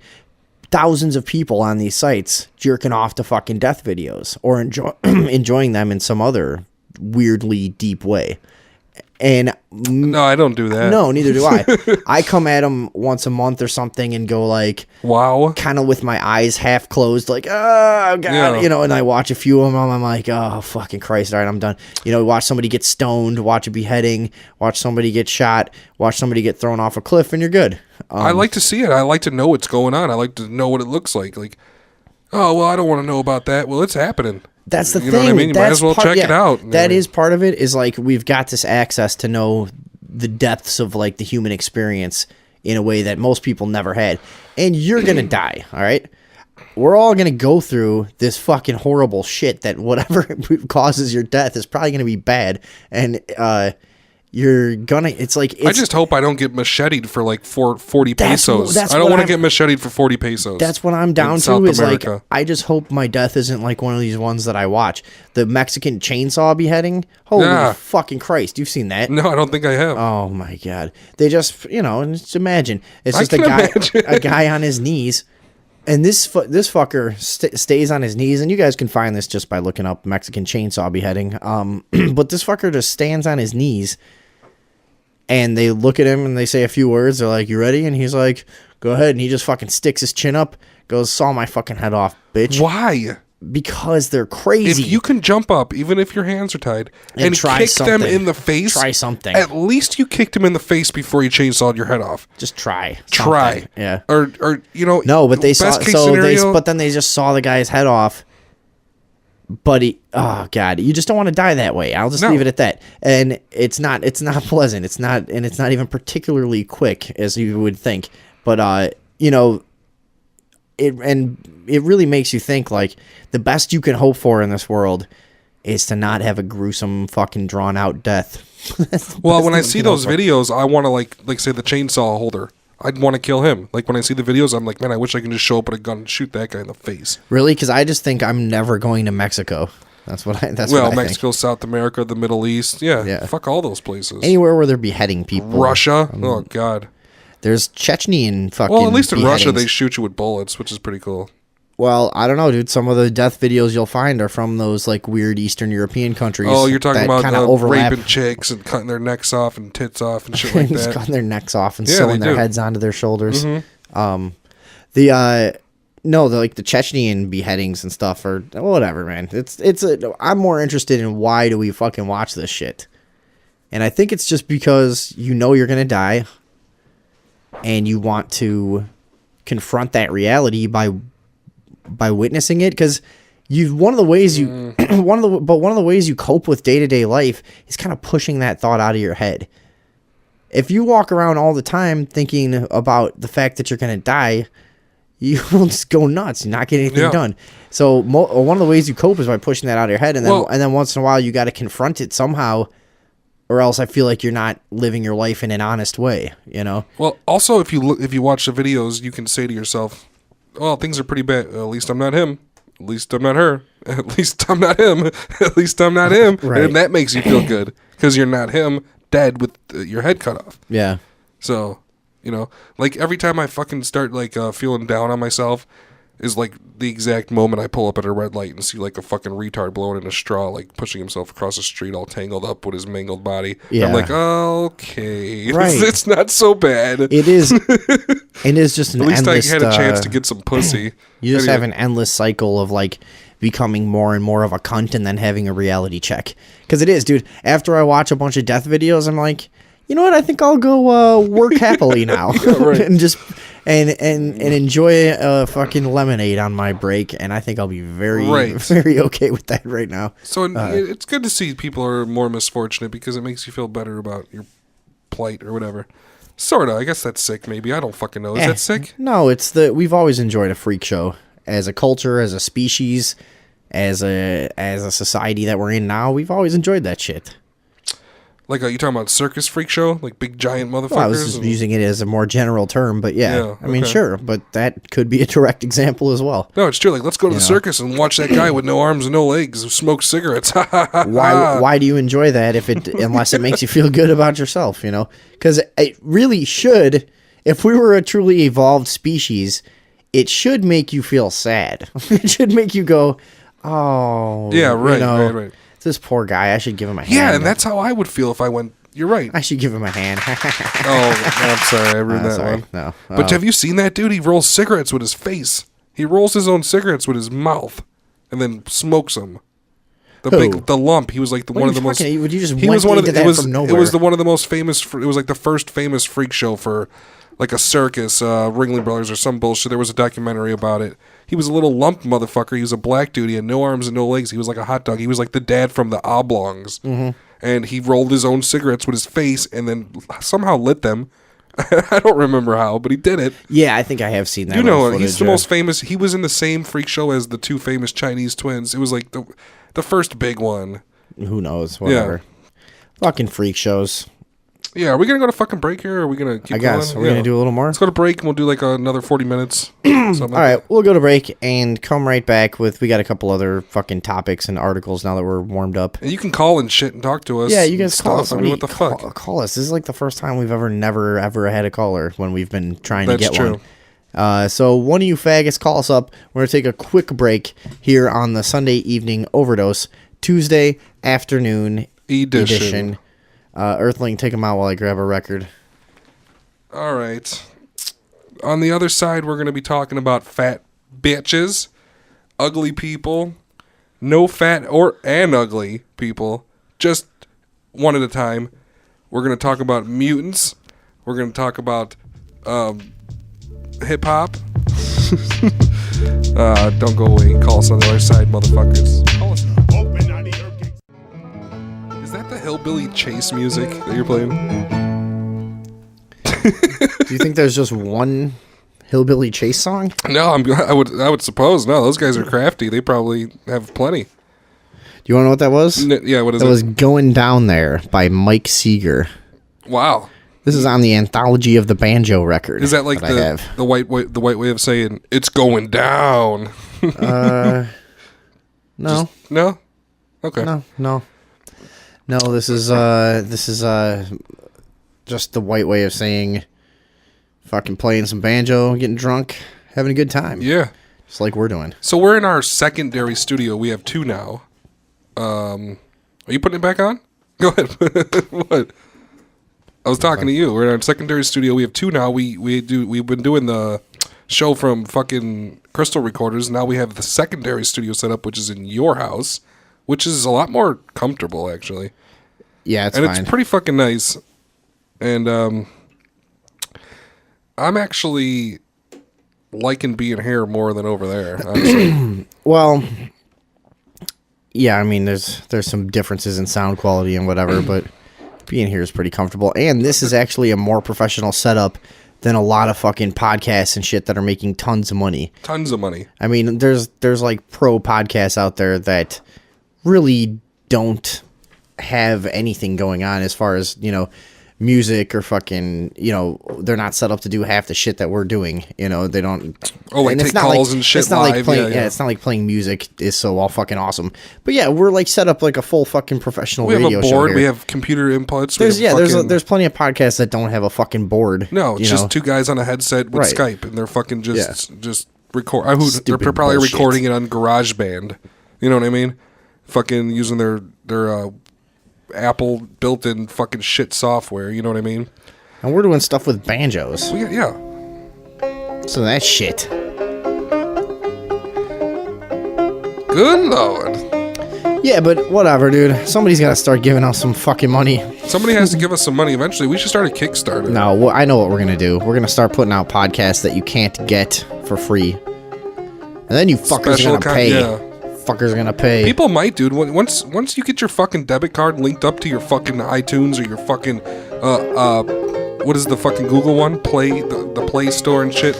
thousands of people on these sites jerking off to fucking death videos or enjoying them in some other weirdly deep way. And no, I don't do that. No, neither do I. I come at them once a month or something and go like, wow, kind of with my eyes half closed, like, oh god, yeah. You know. And I watch a few of them. I'm like, oh fucking Christ, all right, I'm done. You know, watch somebody get stoned, watch a beheading, watch somebody get shot, watch somebody get thrown off a cliff, and you're good. I like to see it. I like to know what's going on. I like to know what it looks like. Like, oh well, I don't want to know about that. Well, it's happening. That's the thing. You know what I mean? You might as well check it out. That is part of it, is like we've got this access to know the depths of like the human experience in a way that most people never had. And you're going to die, all right? We're all going to go through this fucking horrible shit that whatever causes your death is probably going to be bad. And you're gonna, it's like, I just hope I don't get macheted for like 40 pesos. I don't want to get macheted for 40 pesos. That's what I'm down to, South is America. Like, I just hope my death isn't like one of these ones that I watch. The Mexican chainsaw beheading. Holy fucking Christ. You've seen that? No, I don't think I have. Oh my God. They just, just imagine. It's just imagine. a guy on his knees. And this fucker stays on his knees, and you guys can find this just by looking up Mexican chainsaw beheading. But this fucker just stands on his knees, and they look at him and they say a few words. They're like, "You ready?" And he's like, "Go ahead." And he just fucking sticks his chin up, goes, "Saw my fucking head off, bitch." Why? Because they're crazy. If you can jump up, even if your hands are tied, and try kick something. them in the face, Try something. At least you kicked him in the face before you chainsawed your head off. Just try. Try. Something. Yeah. Or No, but they saw. best case scenario, But then they just saw the guy's head off. But oh God, you just don't want to die that way. I'll just leave it at that. And it's not pleasant. It's not even particularly quick as you would think. But it really makes you think, like, the best you can hope for in this world is to not have a gruesome fucking drawn out death. Well, when I see those videos, I want to like say the chainsaw holder. I'd want to kill him. Like when I see the videos, I'm like, man, I wish I could just show up with a gun and shoot that guy in the face. Really? Because I just think I'm never going to Mexico. That's what I Mexico, think. South America, the Middle East. Yeah. Fuck all those places. Anywhere where they're beheading people. Russia. Oh God. There's Chechenian fucking. Well, at least in beheadings. Russia they shoot you with bullets, which is pretty cool. Well, I don't know, dude. Some of the death videos you'll find are from those like weird Eastern European countries. Oh, you're talking about overlap. raping chicks and cutting their necks off and tits off and shit like Just that. cutting their necks off and sewing their heads onto their shoulders. Mm-hmm. The Chechenian beheadings and stuff are whatever, man. I'm more interested in why do we fucking watch this shit, and I think it's just because you're gonna die, and you want to confront that reality by witnessing it, because one of the ways you cope with day-to-day life is kind of pushing that thought out of your head. If you walk around all the time thinking about the fact that you're going to die, you will just go nuts and not get anything done. So one of the ways you cope is by pushing that out of your head, and then once in a while you got to confront it somehow, or else I feel like you're not living your life in an honest way, Well, also if you watch the videos, you can say to yourself, well, things are pretty bad. At least I'm not him. At least I'm not her. At least I'm not him. At least I'm not him. Right. And that makes you feel good because you're not him, dead with your head cut off. Yeah. So, like every time I fucking start like feeling down on myself, is like the exact moment I pull up at a red light and see like a fucking retard blowing in a straw, like pushing himself across the street all tangled up with his mangled body. Yeah. I'm like, okay. Right. It's not so bad. It is. It is just an At least endless. I had a chance to get some pussy. You just have an endless cycle of like becoming more and more of a cunt and then having a reality check. Because it is, dude. After I watch a bunch of death videos, I'm like, you know what? I think I'll go work happily now and just and enjoy a fucking lemonade on my break. And I think I'll be very very okay with that right now. So it's good to see people are more misfortunate because it makes you feel better about your plight or whatever. Sorta. I guess that's sick. Maybe I don't fucking know. Is that sick? No, it's we've always enjoyed a freak show as a culture, as a species, as a society that we're in now. We've always enjoyed that shit. Like, you talking about circus freak show? Like big giant motherfuckers? Well, I was just using it as a more general term, but yeah. I mean, sure, but that could be a direct example as well. No, it's true. Like, let's go to the circus and watch that guy with no arms and no legs who smokes cigarettes. Why do you enjoy that unless it makes you feel good about yourself, you know? Because it really should, if we were a truly evolved species, it should make you feel sad. It should make you go, oh, yeah, right, you know, right. This poor guy, I should give him a hand. Yeah, and that's how I would feel if I went. You're right. I should give him a hand. Oh, I'm sorry. I ruined that one. No. But have you seen that dude? He rolls cigarettes with his face. He rolls his own cigarettes with his mouth and then smokes them. The lump. He was like one of the most. Would you just he was one of the. It was from nowhere. It was one of the most famous. It was like the first famous freak show for like a circus, Ringling Brothers or some bullshit. There was a documentary about it. He was a little lump motherfucker. He was a black dude. He had no arms and no legs. He was like a hot dog. He was like the dad from the Oblongs. Mm-hmm. And he rolled his own cigarettes with his face and then somehow lit them. I don't remember how, but he did it. Yeah, I think I have seen that. You know, he's the most famous. He was in the same freak show as the two famous Chinese twins. It was like the first big one. Who knows? Whatever. Yeah. Fucking freak shows. Yeah, are we going to go to fucking break here, or are we going to keep going? I guess. We're going to do a little more? Let's go to break, and we'll do like another 40 minutes. All right, we'll go to break and come right back with, we got a couple other fucking topics and articles now that we're warmed up. And you can call and shit and talk to us. Yeah, you guys call us. I mean, what the fuck? Call us. This is like the first time we've never had a caller when we've been trying to get true. one. So one of you faggots, call us up. We're going to take a quick break here on the Sunday evening overdose, Tuesday afternoon edition. Earthling, take him out while I grab a record. All right. On the other side, we're going to be talking about fat bitches, ugly people, no fat and ugly people, just one at a time. We're going to talk about mutants. We're going to talk about hip hop. Don't go away. Call us on the other side, motherfuckers. Call us. Is that the Hillbilly Chase music that you're playing? Do you think there's just one Hillbilly Chase song? No, I would suppose. No, those guys are crafty. They probably have plenty. Do you want to know what that was? Yeah, what is it? That was Going Down There by Mike Seeger. Wow. This is on the Anthology of the Banjo record. Is that like the white way of saying it's going down? No. No? Okay. No, this is just the white way of saying fucking playing some banjo, getting drunk, having a good time. Yeah. Just like we're doing. So we're in our secondary studio. We have two now. Are you putting it back on? Go ahead. What? I was talking to you. We're in our secondary studio. We have two now. We've been doing the show from fucking Crystal Recorders. Now we have the secondary studio set up, which is in your house, which is a lot more comfortable, actually. Yeah, it's fine. It's pretty fucking nice. And I'm actually liking being here more than over there, honestly. Well, yeah, I mean, there's some differences in sound quality and whatever, but being here is pretty comfortable. And this is actually a more professional setup than a lot of fucking podcasts and shit that are making tons of money. Tons of money. I mean, there's like pro podcasts out there that really don't have anything going on as far as, you know, music or fucking, you know, they're not set up to do half the shit that we're doing. You know, they don't. Oh, like take calls and shit it's not live. Like playing, yeah, it's not like playing music is so all fucking awesome. But yeah, we're like set up like a full fucking professional radio show. We have a board. We have computer inputs. There's plenty of podcasts that don't have a fucking board. No, it's just two guys on a headset with Right. Skype, and they're fucking just record. They're Stupid probably bullshit. recording it on GarageBand. You know what I mean? Fucking using their Apple built-in fucking shit software. You know what I mean? And we're doing stuff with banjos. Yeah. So that shit. Good Lord. Yeah, but whatever, dude. Somebody's got to start giving us some fucking money. Somebody has to give us some money eventually. We should start a Kickstarter. No, I know what we're going to do. We're going to start putting out podcasts that you can't get for free. And then you fuckers are going to pay. Yeah. Fuckers are going to pay. People might, dude. Once you get your fucking debit card linked up to your fucking iTunes or your fucking, what is the fucking Google one? The Play Store and shit.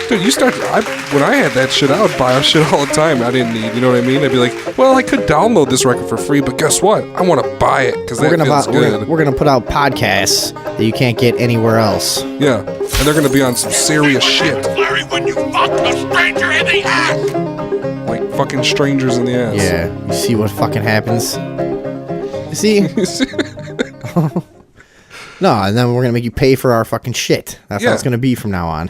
Dude, when I had that shit, I would buy shit all the time I didn't need, you know what I mean? I'd be like, well, I could download this record for free, but guess what? I want to buy it, because that feels good. We're going to put out podcasts that you can't get anywhere else. Yeah, and they're going to be on some serious shit. Larry, when you fuck a stranger in the ass. Like fucking strangers in the ass. Yeah, you see what fucking happens? You see? No, and then we're going to make you pay for our fucking shit. That's how it's going to be from now on.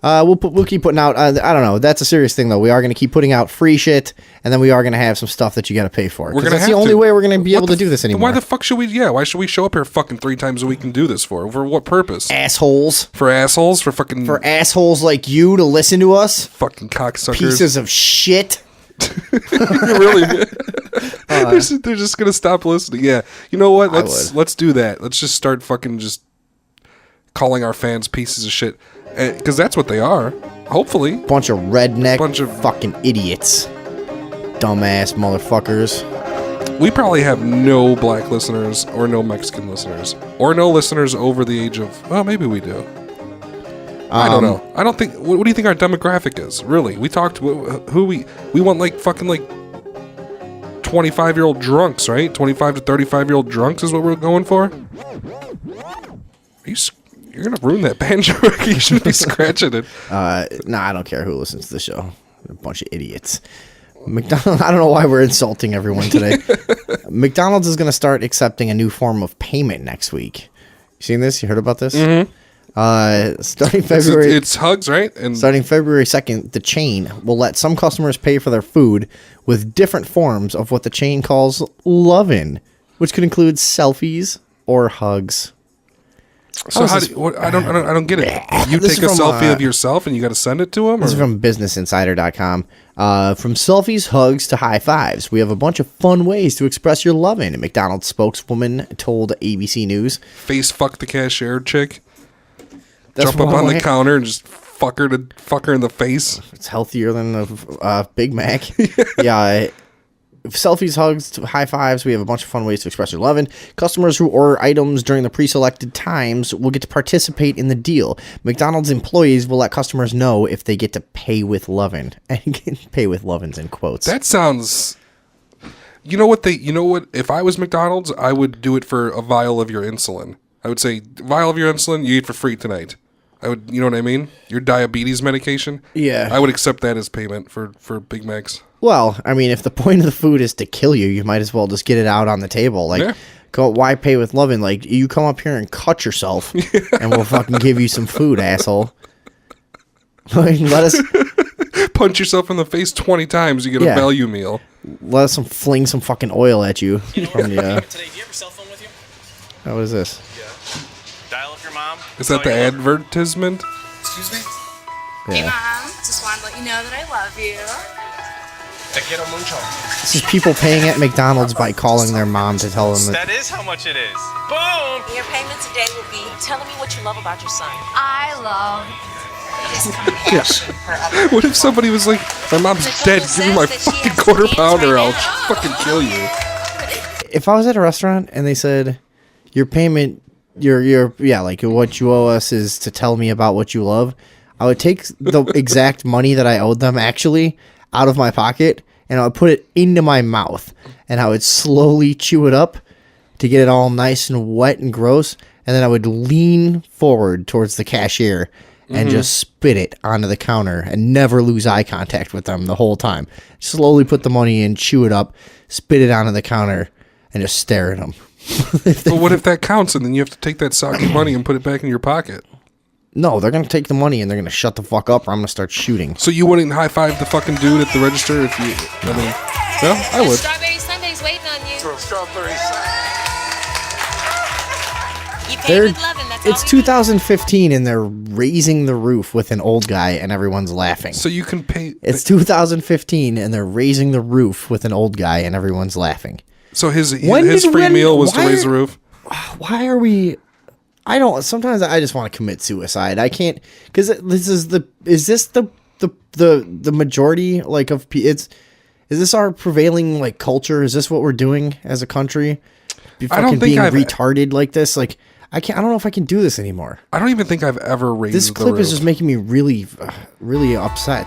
We'll keep putting out. I don't know. That's a serious thing, though. We are going to keep putting out free shit, and then we are going to have some stuff that you got to pay for. That's the only way we're going to be able to do this anymore. Why the fuck should we? Yeah, why should we show up here fucking 3 times a week and do this for? For what purpose? Assholes. For assholes? For fucking. For assholes like you to listen to us. Fucking cocksuckers. Pieces of shit. Really? They're just gonna stop listening. Yeah. You know what? Let's do that. Let's just start fucking just calling our fans pieces of shit. Because that's what they are. Hopefully. Bunch of fucking idiots. Dumbass motherfuckers. We probably have no black listeners or no Mexican listeners. Or no listeners over the age of... Well, maybe we do. I don't know. I don't think... What do you think our demographic is? Really? We talked... We want like fucking like 25-year-old drunks, right? 25 to 35-year-old drunks is what we're going for? You're going to ruin that banjo. You should be scratching it. Nah, I don't care who listens to the show. A bunch of idiots. McDonald's, I don't know why we're insulting everyone today. McDonald's is going to start accepting a new form of payment next week. You seen this? You heard about this? Mm-hmm. Starting February... It's Hugs, right? And starting February 2nd, the chain will let some customers pay for their food with different forms of what the chain calls love-in, which could include selfies or hugs. So I don't get it. You take a selfie of yourself and you got to send it to them? This is from BusinessInsider.com. From selfies, hugs to high fives, we have a bunch of fun ways to express your loving. A McDonald's spokeswoman told ABC News. Face fuck the cashier chick. Jump up on the counter and just fuck her in the face. It's healthier than a Big Mac. Yeah. Selfies, hugs, high fives. We have a bunch of fun ways to express your loving. Customers who order items during the pre-selected times will get to participate in the deal. McDonald's employees will let customers know if they get to pay with loving. And pay with lovins in quotes. That sounds... You know what? If I was McDonald's, I would do it for a vial of your insulin. I would say, vial of your insulin, you eat for free tonight. You know what I mean? Your diabetes medication. Yeah. I would accept that as payment for Big Macs. Well, I mean, if the point of the food is to kill you, you might as well just get it out on the table. Like, why pay with loving? Like, you come up here and cut yourself, and we'll fucking give you some food, asshole. Like, let us punch yourself in the face 20 times, you get a value meal. Let us fling some fucking oil at you. You know what today? Do you have your cell phone with you? Oh, what is this? Yeah. Dial up your mom. Is that the advertisement? Excuse me? Hey, Mom. Just wanted to let you know that I love you. Te quiero mucho. This is people paying at McDonald's by calling their mom to tell them that is how much it is. Boom! Your payment today will be telling me what you love about your son. I love his compassion for others. What if somebody was like, my mom's dead, give me my fucking quarter pounder, I'll fucking kill you. If I was at a restaurant and they said, your payment, like what you owe us is to tell me about what you love, I would take the exact money that I owed them actually out of my pocket and I would put it into my mouth and I would slowly chew it up to get it all nice and wet and gross, and then I would lean forward towards the cashier and just spit it onto the counter and never lose eye contact with them the whole time. Slowly put the money in, chew it up, spit it onto the counter, and just stare at them. But what if that counts and then you have to take that soggy money and put it back in your pocket? No, they're gonna take the money and they're gonna shut the fuck up, or I'm gonna start shooting. So you wouldn't high five the fucking dude at the register if you? I mean, well, I would. Strawberry Sunday's waiting on you. Strawberry You pay They're, with love, and that's it's all we need. 2015 and they're raising the roof with an old guy and everyone's laughing. So you can pay. It's 2015 and they're raising the roof with an old guy and everyone's laughing. So his free meal was to raise the roof. Why are we? I don't. Sometimes I just want to commit suicide. I can't because this is the. Is this the majority like of it's? Is this our prevailing like culture? Is this what we're doing as a country? I don't think being I've retarded like this. Like I can't. I don't know if I can do this anymore. I don't even think I've ever raised This the clip roof. is just making me really, really upset.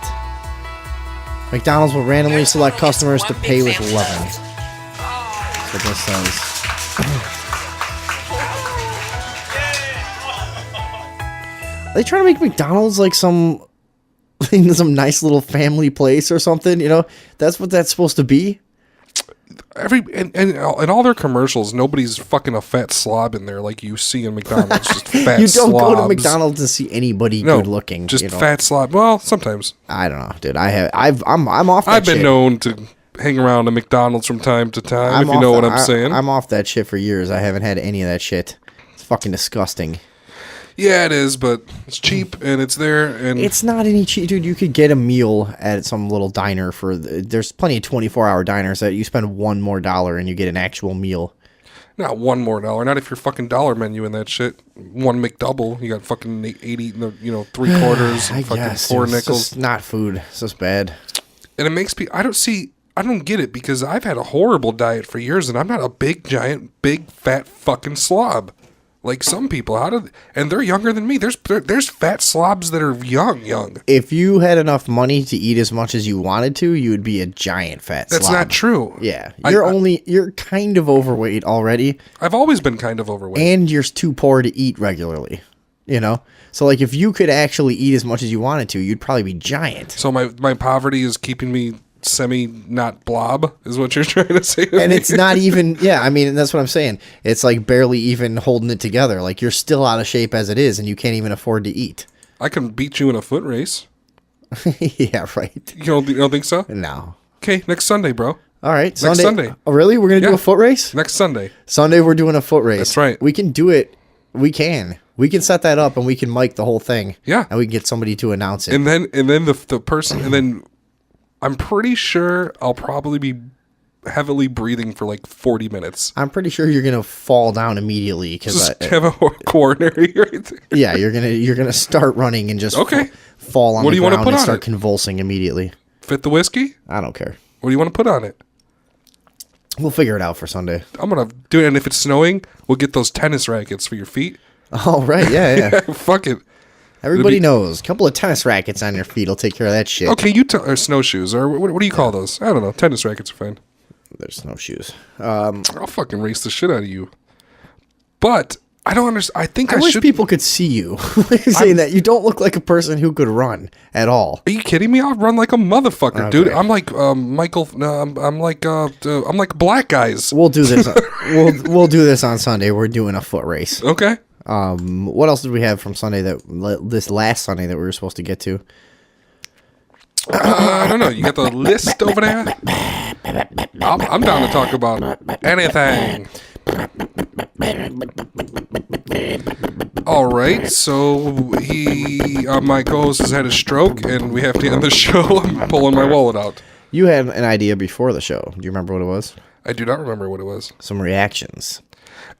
McDonald's will randomly select customers to pay with $11. That's what this says. Are they trying to make McDonald's like some nice little family place or something? You know, that's what that's supposed to be. In all their commercials, nobody's fucking a fat slob in there like you see in McDonald's. Just fat You don't go to slobs. McDonald's and see anybody good looking. Just you know? fat slob. Well, sometimes. I don't know, dude. I'm off that I've been shit. known to hang around a McDonald's from time to time, if you know what I'm saying. I'm off that shit for years. I haven't had any of that shit. It's fucking disgusting. Yeah, it is, but it's cheap and it's there. And It's not any cheap, dude. You could get a meal at some little diner for. There's plenty of 24-hour diners that you spend $1 more and you get an actual meal. not $1 more. Not if you're fucking dollar menu and that shit. One McDouble, you got fucking 80, 3 quarters, I and fucking guess 4 it's nickels. just not food. It's just bad. And it makes me. I don't get it because I've had a horrible diet for years and I'm not a big, giant, big, fat fucking slob. Like some people, and they're younger than me. There's fat slobs that are young. If you had enough money to eat as much as you wanted to, you would be a giant fat slob. That's not true. Yeah. You're kind of overweight already. I've always been kind of overweight. And you're too poor to eat regularly. You know? So like if you could actually eat as much as you wanted to, you'd probably be giant. So my poverty is keeping me not blob is what you're trying to say to And me? it's not even, yeah, I mean, that's what I'm saying. It's like barely even holding it together. Like you're still out of shape as it is and you can't even afford to eat. I can beat you in a foot race. Yeah, right. You don't think so? No. Okay, next Sunday, bro. All right. Next Sunday. Oh, really? We're going to do a foot race? Next Sunday. Sunday, we're doing a foot race. That's right. We can do it. We can set that up and we can mic the whole thing. Yeah. And we can get somebody to announce it. And then the person, and then I'm pretty sure I'll probably be heavily breathing for like 40 minutes. I'm pretty sure you're gonna fall down immediately because Just have a coronary right there. yeah, you're gonna start running and just fall on What do the you wanna ground put and on start it? convulsing immediately. Fit the whiskey? I don't care. What do you want to put on it? We'll figure it out for Sunday. I'm gonna do it, and if it's snowing, we'll get those tennis rackets for your feet. Oh right, yeah. Fuck it. Everybody knows. A couple of tennis rackets on your feet will take care of that shit. Okay, or snowshoes, or what do you call those? I don't know. Tennis rackets are fine. There's snowshoes. I'll fucking race the shit out of you. But I don't understand. I wish should. people could see you saying that. You don't look like a person who could run at all. Are you kidding me? I'll run like a motherfucker, dude. I'm like Michael. No, I'm like black guys. We'll do this. we'll do this on Sunday. We're doing a foot race. Okay. What else did we have from Sunday this last Sunday that we were supposed to get to? I don't know. You got the list over there? I'm down to talk about anything. All right. So my co-host has had a stroke, and we have to end the show. I'm pulling my wallet out. You had an idea before the show. Do you remember what it was? I do not remember what it was. Some reactions.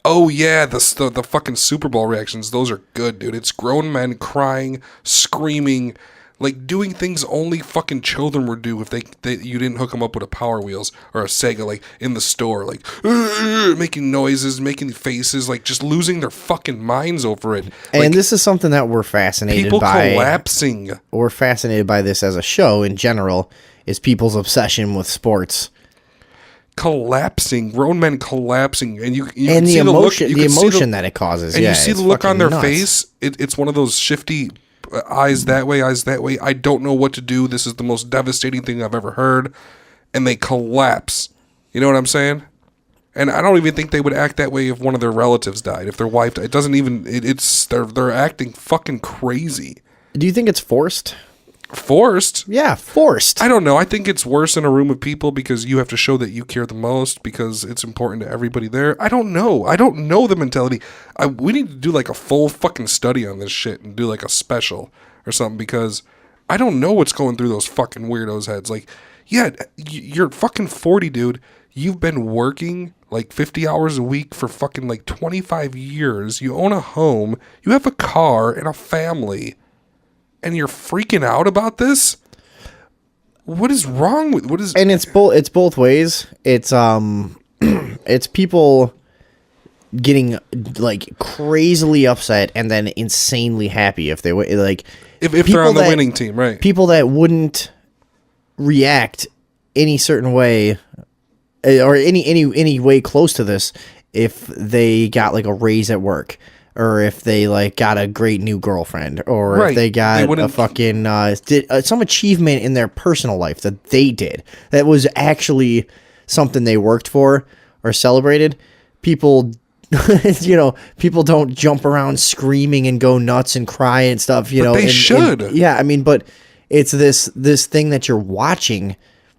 Oh yeah, the fucking Super Bowl reactions. Those are good, dude. It's grown men crying, screaming, like doing things only fucking children would do if they you didn't hook them up with a Power Wheels or a Sega, like in the store, like making noises, making faces, like just losing their fucking minds over it. And Like, this is something that we're fascinated people by. collapsing. We're fascinated by this as a show in general. Is people's obsession with sports. Collapsing, grown men collapsing, and you And can the see emotion, you the can see emotion that it causes. and Yeah, you see it's the look on fucking their nuts. face. It's one of those shifty eyes that way, eyes that way. I don't know what to do. This is the most devastating thing I've ever heard, and they collapse. You know what I'm saying? And I don't even think they would act that way if one of their relatives died. If their wife died. It doesn't even... They're acting fucking crazy. Do you think it's forced? Forced? Yeah, forced. I don't know. I think it's worse in a room of people because you have to show that you care the most because it's important to everybody there. I don't know. I don't know the mentality. We need to do like a full fucking study on this shit and do like a special or something because I don't know what's going through those fucking weirdos' heads. Like, yeah, you're fucking 40, dude. You've been working like 50 hours a week for fucking like 25 years. You own a home. You have a car and a family. And you're freaking out about this? What is wrong with... And it's both ways. It's it's people getting like crazily upset and then insanely happy if they like if they're on the winning team, right? People that wouldn't react any certain way or any way close to this if they got like a raise at work or if they like got a great new girlfriend or if they got a fucking some achievement in their personal life that they did that was actually something they worked for or celebrated. People people don't jump around screaming and go nuts and cry and stuff, but they should. Yeah, I mean, but it's this thing that you're watching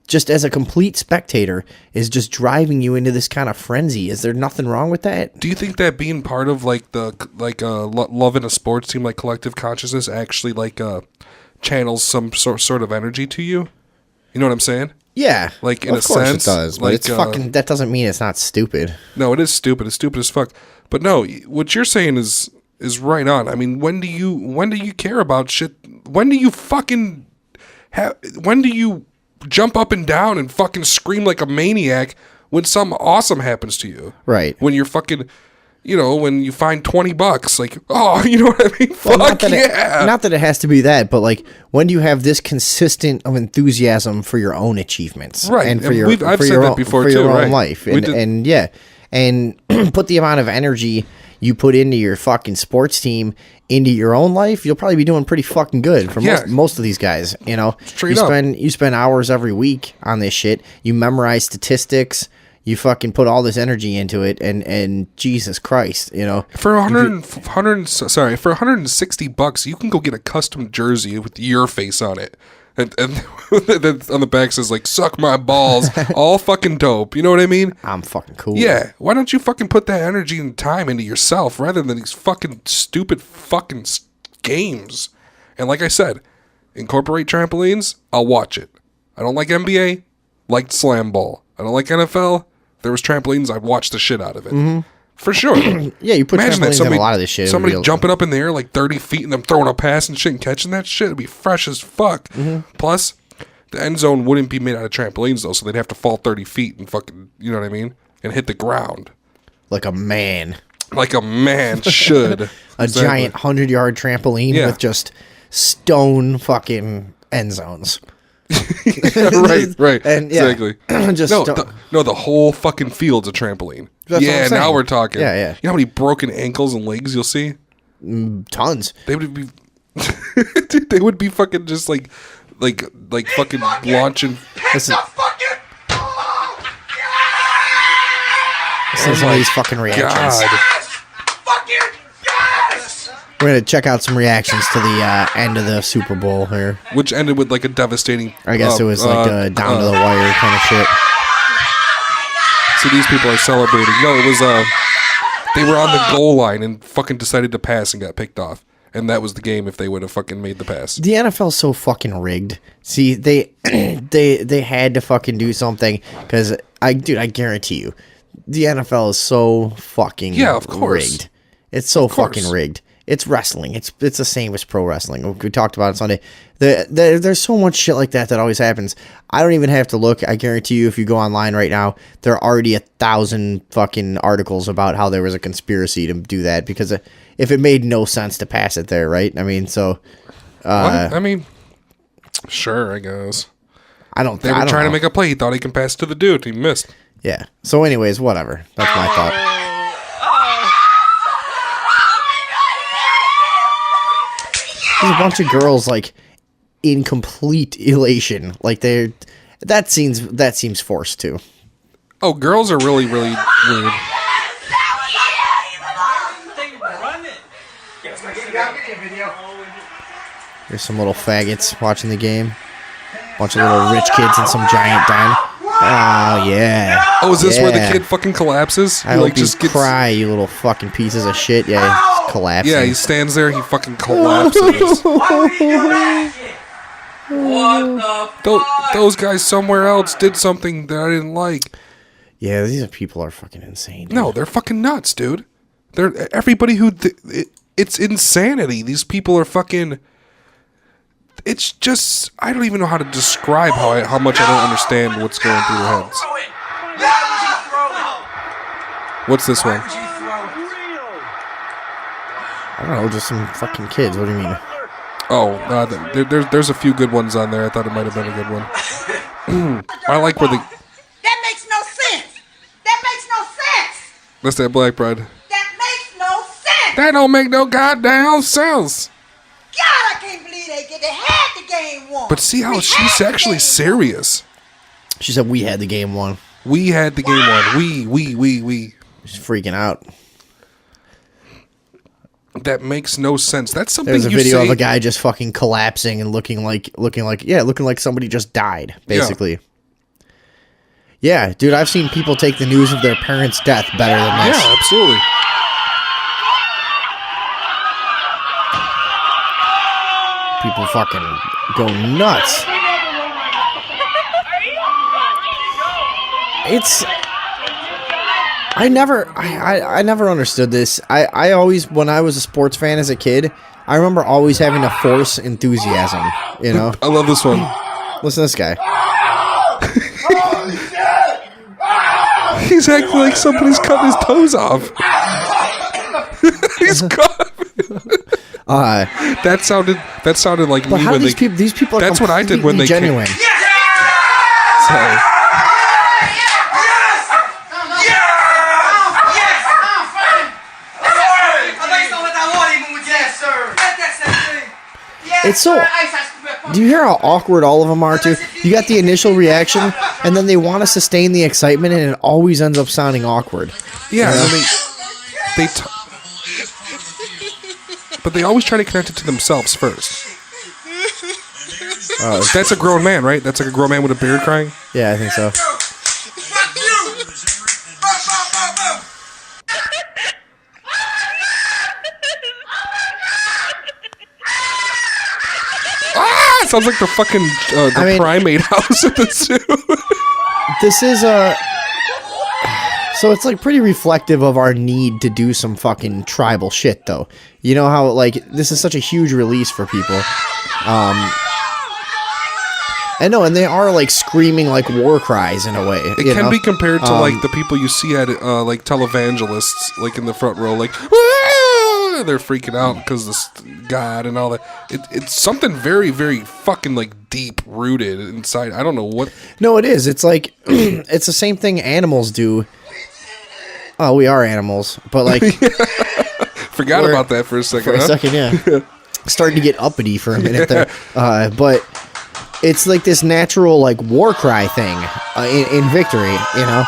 just as a complete spectator is just driving you into this kind of frenzy. Is there nothing wrong with that? Do you think that being part of like love in a sports team, like collective consciousness, actually like channels some sort of energy to you? You know what I'm saying? Yeah, like in of course sense, it does. But like, it's fucking. That doesn't mean it's not stupid. No, it is stupid. It's stupid as fuck. But no, what you're saying is right on. I mean, when do you care about shit? When do you fucking when do you jump up and down and fucking scream like a maniac when something awesome happens to you? Right. When you're fucking, when you find $20, like, oh, you know what I mean? Well, Fuck yeah. Not that it has to be that, but like, when do you have this consistent of enthusiasm for your own achievements, right? And for and your, I've for said your that own, before for too, your own right? life, and put the amount of energy you put into your fucking sports team into your own life, you'll probably be doing pretty fucking good for most of these guys. Straight up. You spend hours every week on this shit. You memorize statistics. You fucking put all this energy into it, and Jesus Christ, For $160, you can go get a custom jersey with your face on it. And on the back says like "suck my balls," all fucking dope. You know what I mean? I'm fucking cool. Yeah. Why don't you fucking put that energy and time into yourself rather than these fucking stupid fucking games? And like I said, incorporate trampolines. I'll watch it. I don't like NBA. Liked slam ball. I don't like NFL. If there was trampolines, I'd watch the shit out of it. Mm-hmm. For sure. Yeah, you put trampolines in a lot of this shit. Somebody jumping up in the air like 30 feet and them throwing a pass and shit and catching that shit. It'd be fresh as fuck. Mm-hmm. Plus, the end zone wouldn't be made out of trampolines though, so they'd have to fall 30 feet and fucking, you know what I mean? And hit the ground. Like a man. Like a man should. A giant 100-yard trampoline with just stone fucking end zones. right. And exactly. Just the whole fucking field's a trampoline. That's what I'm saying. Now we're talking. Yeah. You know how many broken ankles and legs you'll see? Tons. They would be dude, they would be fucking just like fucking launching. Listen to some of these fucking reactions. God. We're going to check out some reactions to the end of the Super Bowl here. Which ended with like a devastating... I guess it was like a down to the wire kind of shit. So these people are celebrating. No, it was... they were on the goal line and fucking decided to pass and got picked off. And that was the game if they would have fucking made the pass. The NFL's so fucking rigged. See, they had to fucking do something because I guarantee you, the NFL is so fucking of course. rigged. It's so fucking rigged. It's wrestling. It's the same as pro wrestling. We talked about it Sunday. There's so much shit like that always happens. I don't even have to look. I guarantee you, if you go online right now, there are already 1,000 fucking articles about how there was a conspiracy to do that because if it made no sense to pass it there, right? I mean, so. I mean, sure, I guess. They were trying to make a play. He thought he can pass to the dude. He missed. Yeah. So, anyways, whatever. That's my thought. There's a bunch of girls like in complete elation, like that seems forced too. Oh, girls are really, really weird. There's some little faggots watching the game. Bunch of little rich kids and some giant dino. Oh, yeah. Oh, is this where the kid fucking collapses? I hope you cry, you little fucking pieces of shit. Yeah, he's collapsing. Yeah, he stands there, he fucking collapses. Those guys somewhere else did something that I didn't like. Yeah, these people are fucking insane. Dude. No, they're fucking nuts, dude. They're everybody who... it's insanity. These people are fucking... It's just... I don't even know how to describe how much I don't understand what's going through their heads. What's this one? I don't know, just some fucking kids. What do you mean? Oh, there's a few good ones on there. I thought it might have been a good one. I like where the... That makes no sense. That makes no sense. That's that Black Bride. That makes no sense. That don't make no goddamn sense. God, I can't believe they had the game won. But see how she's actually serious. She said we had the game won. We had the game won. We. She's freaking out. That makes no sense. That's something There's a you video say... of a guy just fucking collapsing and looking like somebody just died, basically. Yeah, dude, I've seen people take the news of their parents' death better than this. Yeah, absolutely. People fucking go nuts. It's... I never understood this. I always, when I was a sports fan as a kid, I remember always having to force enthusiasm, you know? I love this one. Listen to this guy. He's acting like somebody's cutting his toes off. He's cut. That sounded like me when these people are that's what I did when they genuine. Came. Yes! It's so... Do you hear how awkward all of them are, too? You got the initial reaction, and then they want to sustain the excitement, and it always ends up sounding awkward. Yeah, but they always try to connect it to themselves first. That's a grown man, right? That's like a grown man with a beard crying? Yeah, I think so. Sounds like the fucking primate house at the zoo. This is so it's like pretty reflective of our need to do some fucking tribal shit, though. You know how like this is such a huge release for people. And they are like screaming like war cries in a way. It can be compared to like the people you see at like televangelists, like in the front row, like they're freaking out because of God and all that. It's something very, very fucking like deep rooted inside. I don't know what. No, it is. It's like it's the same thing animals do. Oh, we are animals, but like forgot about that for a second. For a second, yeah. Starting to get uppity for a minute there, but it's like this natural like war cry thing in victory. You know,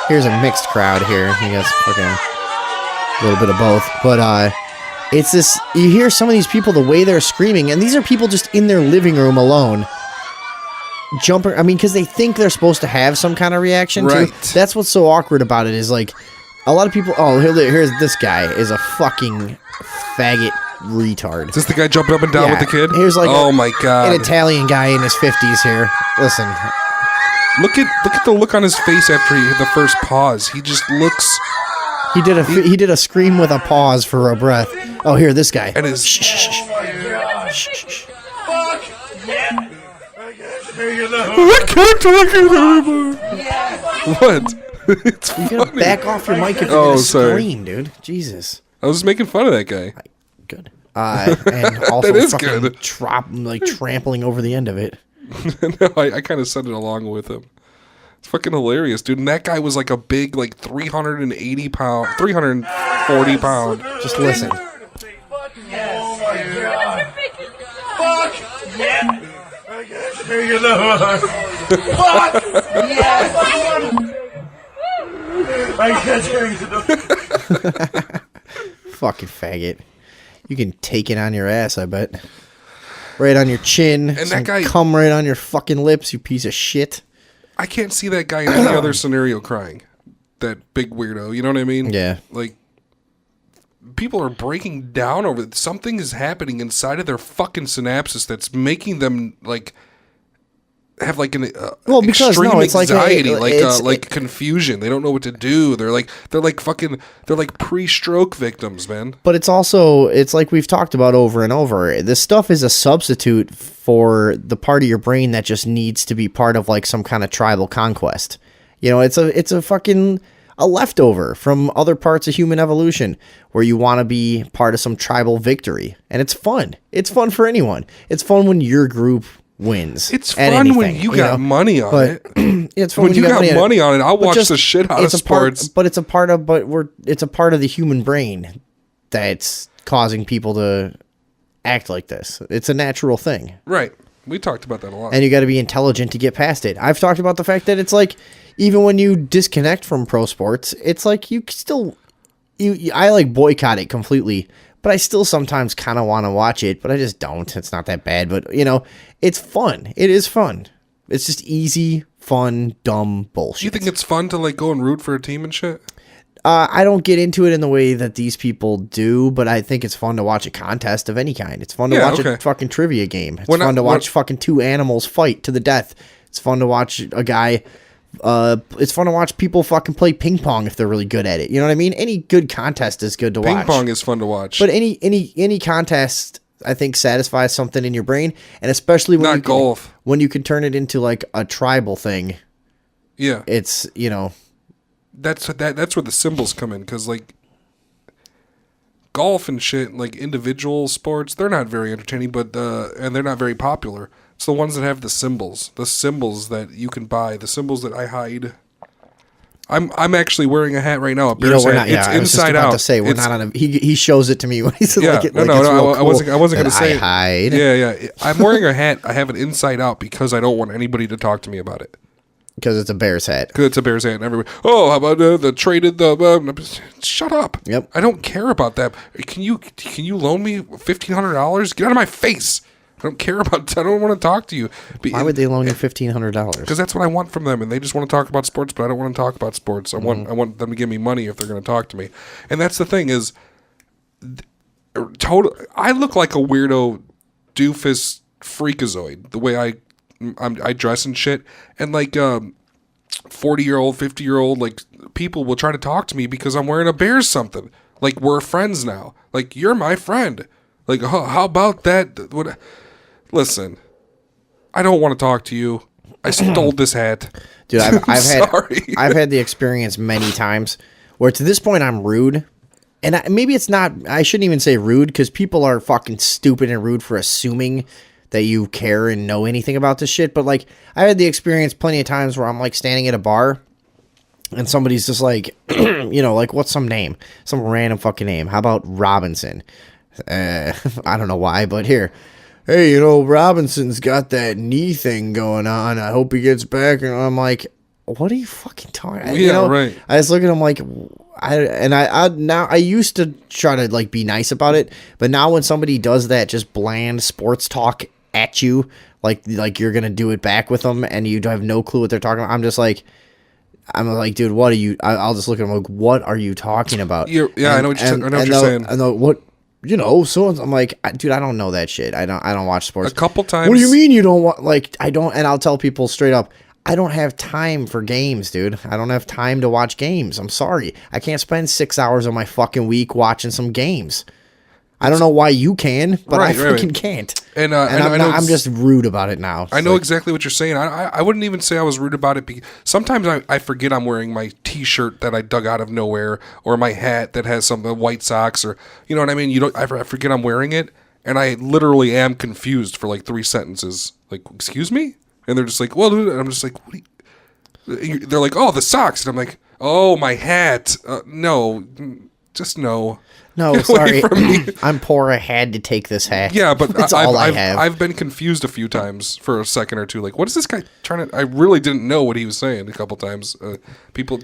here's a mixed crowd here. You guys fucking. A little bit of both, but it's this, you hear some of these people the way they're screaming, and these are people just in their living room alone jumping. I mean, because they think they're supposed to have some kind of reaction right. too. That's what's so awkward about it, is like a lot of people, here's this guy is a fucking faggot retard. Is this the guy jumping up and down with the kid? Here's like my God, an Italian guy in his 50s here. Listen, look at the look on his face after he hit the first pause. He just looks. He did a scream with a pause for a breath. Oh, here, this guy. And his I can't talk anymore. What? It's funny. You gotta back off your mic if you're gonna scream, dude. Jesus. I was just making fun of that guy. Good. And also that is fucking good. trampling over the end of it. No, I kind of said it along with him. It's fucking hilarious, dude. And that guy was like a big, like 340 pound. Just listen. Fuck yeah. Fucking faggot. You can take it on your ass, I bet. Right on your chin. And that guy come right on your fucking lips, you piece of shit. I can't see that guy in any other scenario crying. That big weirdo, you know what I mean? Yeah. Like, people are breaking down over it. Something is happening inside of their fucking synapses that's making them, like, have, like, an extreme anxiety, like confusion. They don't know what to do. They're like pre-stroke victims, man. But it's also, it's like we've talked about over and over. This stuff is a substitute for the part of your brain that just needs to be part of, like, some kind of tribal conquest. You know, it's a fucking a leftover from other parts of human evolution where you want to be part of some tribal victory. And it's fun. It's fun for anyone. It's fun when your group wins. It's fun when you got money on it. It's fun when you got money on it. I'll watch the shit out of sports. It's a part of the human brain that's causing people to act like this. It's a natural thing. Right. We talked about that a lot. And you got to be intelligent to get past it. I've talked about the fact that it's like, even when you disconnect from pro sports, it's like you still, I like boycott it completely, but I still sometimes kind of want to watch it, but I just don't. It's not that bad, but you know, it's fun. It is fun. It's just easy, fun, dumb bullshit. You think it's fun to like go and root for a team and shit? I don't get into it in the way that these people do, but I think it's fun to watch a contest of any kind. It's fun to watch a fucking trivia game. It's fun to watch fucking two animals fight to the death. It's fun to watch a guy. It's fun to watch people fucking play ping pong if they're really good at it. You know what I mean? Any good contest is good to watch. Ping pong is fun to watch. But any contest, I think, satisfies something in your brain, and especially when golf. When you can turn it into like a tribal thing. Yeah, it's that's where the symbols come in, because like golf and shit, like individual sports, they're not very entertaining, but and they're not very popular. It's the ones that have the symbols that you can buy, the symbols that I hide. I'm actually wearing a hat right now, a Bears hat. It's inside out. To say we're not on a. He shows it to me when he's like, no. I wasn't gonna say. I hide. Yeah. I'm wearing a hat. I have it inside out because I don't want anybody to talk to me about it. Because it's a Bears hat. Because it's a Bears hat, and everybody. Oh, how about the traded the? Shut up. Yep. I don't care about that. Can you loan me $1,500? Get out of my face. I don't care about. I don't want to talk to you. Why would they loan you $1,500? Because that's what I want from them, and they just want to talk about sports. But I don't want to talk about sports. I want them to give me money if they're going to talk to me. And that's the thing is, I look like a weirdo, doofus freakazoid the way I dress and shit, and like 40-year-old, 50-year-old like people will try to talk to me because I'm wearing a Bears something. Like we're friends now. Like you're my friend. Like how about that? What? Listen, I don't want to talk to you. I stole this hat, dude. I've had the experience many times where to this point I'm rude, and maybe it's not. I shouldn't even say rude because people are fucking stupid and rude for assuming that you care and know anything about this shit. But like, I had the experience plenty of times where I'm like standing at a bar and somebody's just like, like what's some name, some random fucking name. How about Robinson? I don't know why, but here. Hey, Robinson's got that knee thing going on. I hope he gets back. And I'm like, what are you fucking talking? Yeah, right. I just look at him like, I used to try to like be nice about it, but now when somebody does that, just bland sports talk at you, like you're gonna do it back with them, and you have no clue what they're talking about. I'm like, dude, what are you? I'll just look at them like, what are you talking about? I know what you're saying. I know what. So I'm like, dude, I don't know that shit. I don't watch sports. A couple times. What do you mean you don't want? Like, I don't. And I'll tell people straight up, I don't have time for games, dude. I don't have time to watch games. I'm sorry. I can't spend 6 hours of my fucking week watching some games. I don't know why you can, but I freaking can't. And I'm just rude about it now. I know exactly what you're saying. I wouldn't even say I was rude about it. Because sometimes I forget I'm wearing my T-shirt that I dug out of nowhere, or my hat that has some white socks, or you know what I mean. I forget I'm wearing it, and I literally am confused for like 3 sentences. Like, excuse me, and they're just like, well, and I'm just like, what they're like, oh, the socks, and I'm like, oh, my hat. No. just no. No, Get away sorry. from me. I'm poor. I had to take this hat. Yeah, but that's all I have. I've been confused a few times for a second or two. Like, what is this guy trying to? I really didn't know what he was saying a couple times. People,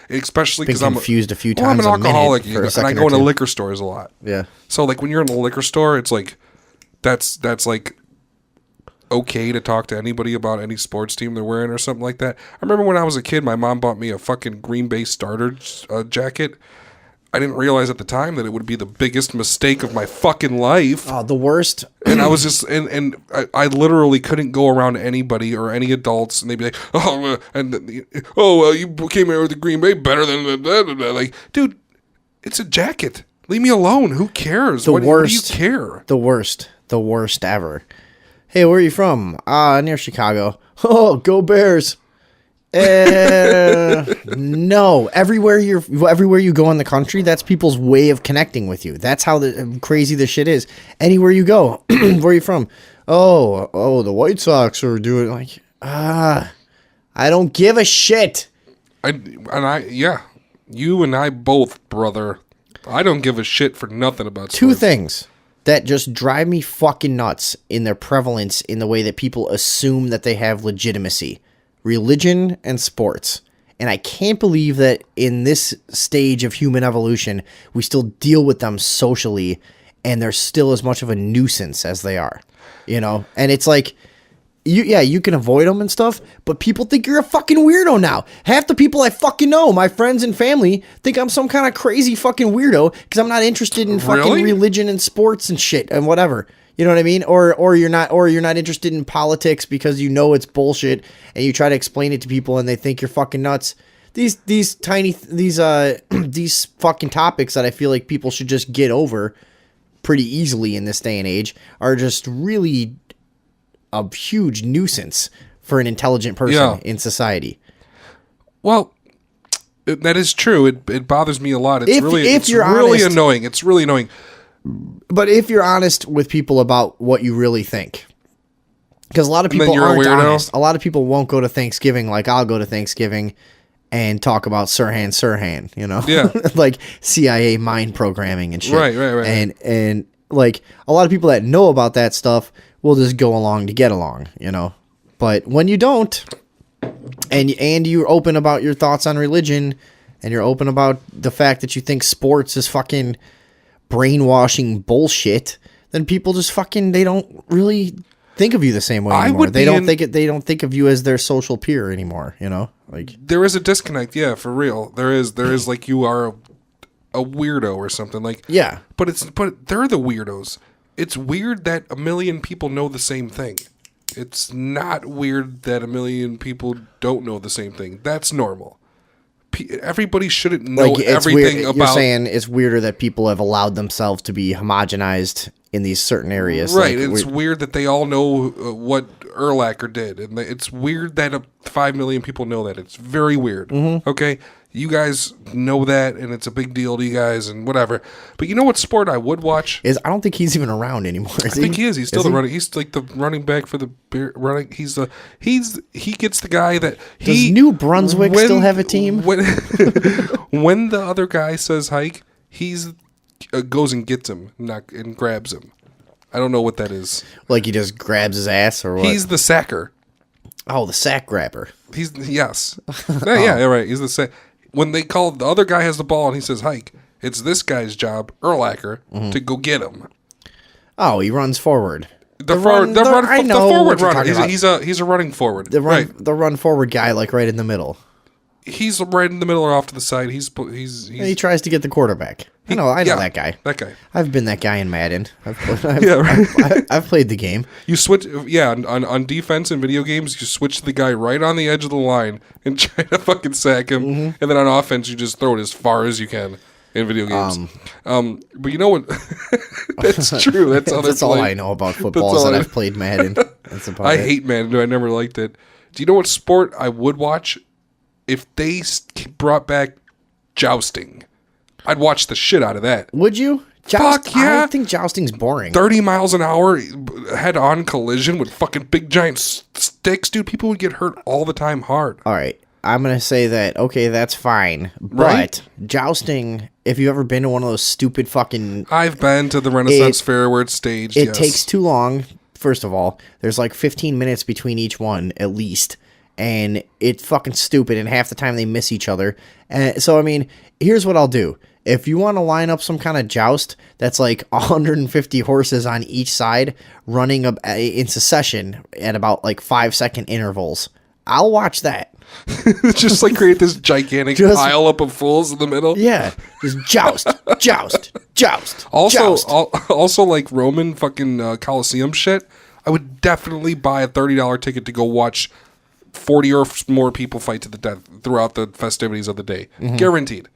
especially because I'm confused a few well, I'm times an a minute alcoholic, for a and I second go or into two. liquor stores a lot. Yeah. So like when you're in the liquor store, it's like that's like okay to talk to anybody about any sports team they're wearing or something like that. I remember when I was a kid, my mom bought me a fucking Green Bay starter jacket. I didn't realize at the time that it would be the biggest mistake of my fucking life. Oh, the worst. And I was just, and I literally couldn't go around anybody or any adults, and they'd be like, you came here with the Green Bay better than like, dude, it's a jacket. Leave me alone. Who cares? The What worst. do you care? The worst ever. Hey, where are you from? Near Chicago. Oh, go Bears. No, everywhere you go in the country, that's people's way of connecting with you. That's how crazy this shit is. Anywhere you go, where are you from? Oh, the White Sox are doing like, I don't give a shit. You and I both, brother. I don't give a shit for nothing about Two sports. things that just drive me fucking nuts in their prevalence in the way that people assume that they have legitimacy. Religion and sports. And I can't believe that in this stage of human evolution, we still deal with them socially and they're still as much of a nuisance as they are, you know? And it's like, you can avoid them and stuff, but people think you're a fucking weirdo now. Half the people I fucking know, my friends and family, think I'm some kind of crazy fucking weirdo because I'm not interested in fucking religion and sports and shit and whatever. You know what I mean? Or you're not interested in politics because you know it's bullshit and you try to explain it to people and they think you're fucking nuts. These fucking topics that I feel like people should just get over pretty easily in this day and age are just really a huge nuisance for an intelligent person in society. Well, that is true. It bothers me a lot. It's really honest, annoying. It's really annoying. But if you're honest with people about what you really think, because a lot of people aren't honest. A lot of people won't go to Thanksgiving like I'll go to Thanksgiving and talk about Sirhan, you know? Yeah. Like CIA mind programming and shit. Right. And like a lot of people that know about that stuff will just go along to get along, you know? But when you don't, and you're open about your thoughts on religion, and you're open about the fact that you think sports is fucking brainwashing bullshit, then people just fucking, they don't really think of you the same way anymore. They don't think of you as their social peer anymore, you know? Like there is a disconnect, yeah, for real. There is like you are a weirdo or something like. Yeah. But they're the weirdos. It's weird that a million people know the same thing. It's not weird that a million people don't know the same thing. That's normal. Everybody shouldn't know everything about. You're saying it's weirder that people have allowed themselves to be homogenized in these certain areas. Right. Like, it's weird that they all know what Urlacher did. And it's weird that 5 million people know that. It's very weird. Mm-hmm. Okay? You guys know that, and it's a big deal to you guys, and whatever. But you know what sport I would watch? I don't think he's even around anymore. I think he is. He's still the running. He's like the running back for the running. He gets the guy that Does New Brunswick still have a team? When the other guy says hike, he's goes and gets him and grabs him. I don't know what that is. Like he just grabs his ass or what? He's the sacker. Oh, the sack grabber. Yes. Yeah, right. He's the sack. When they call the other guy has the ball and he says hike, it's this guy's job, Urlacher, to go get him. Oh, he runs forward. The forward runner. He's a running forward. The run forward guy, like right in the middle. He's right in the middle or off to the side. And he tries to get the quarterback. I know that guy. That guy. I've been that guy in Madden. I've played the game. You switch, on defense in video games, you switch the guy right on the edge of the line and try to fucking sack him. Mm-hmm. And then on offense, you just throw it as far as you can in video games. But you know what? That's true. That's all I know about football is that I've played Madden. That's about I hate Madden. I never liked it. Do you know what sport I would watch? If they brought back jousting, I'd watch the shit out of that. Would you? Fuck yeah. I think jousting's boring. 30 miles an hour, head-on collision with fucking big giant sticks. Dude, people would get hurt all the time hard. All right. I'm going to say that, okay, that's fine. Right? But jousting, if you've ever been to one of those stupid fucking... I've been to the Renaissance Fair where it's staged, It yes. takes too long, first of all. There's like 15 minutes between each one, at least. And it's fucking stupid, and half the time they miss each other. And so, I mean, here's what I'll do. If you want to line up some kind of joust that's like 150 horses on each side running in succession at about like 5-second intervals, I'll watch that. Just like create this gigantic pile up of fools in the middle. Yeah, just joust, joust, joust. Also, joust. also like Roman fucking Coliseum shit. I would definitely buy a $30 ticket to go watch 40 or more people fight to the death throughout the festivities of the day. Guaranteed.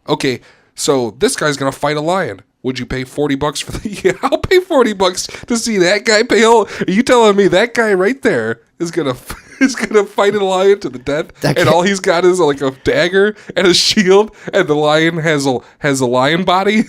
Okay, so this guy's gonna fight a lion. Would you pay $40 for the? Yeah, I'll pay $40 to see that guy pay. Are you telling me that guy right there is gonna fight a lion to the death, and all he's got is like a dagger and a shield, and the lion has a lion body?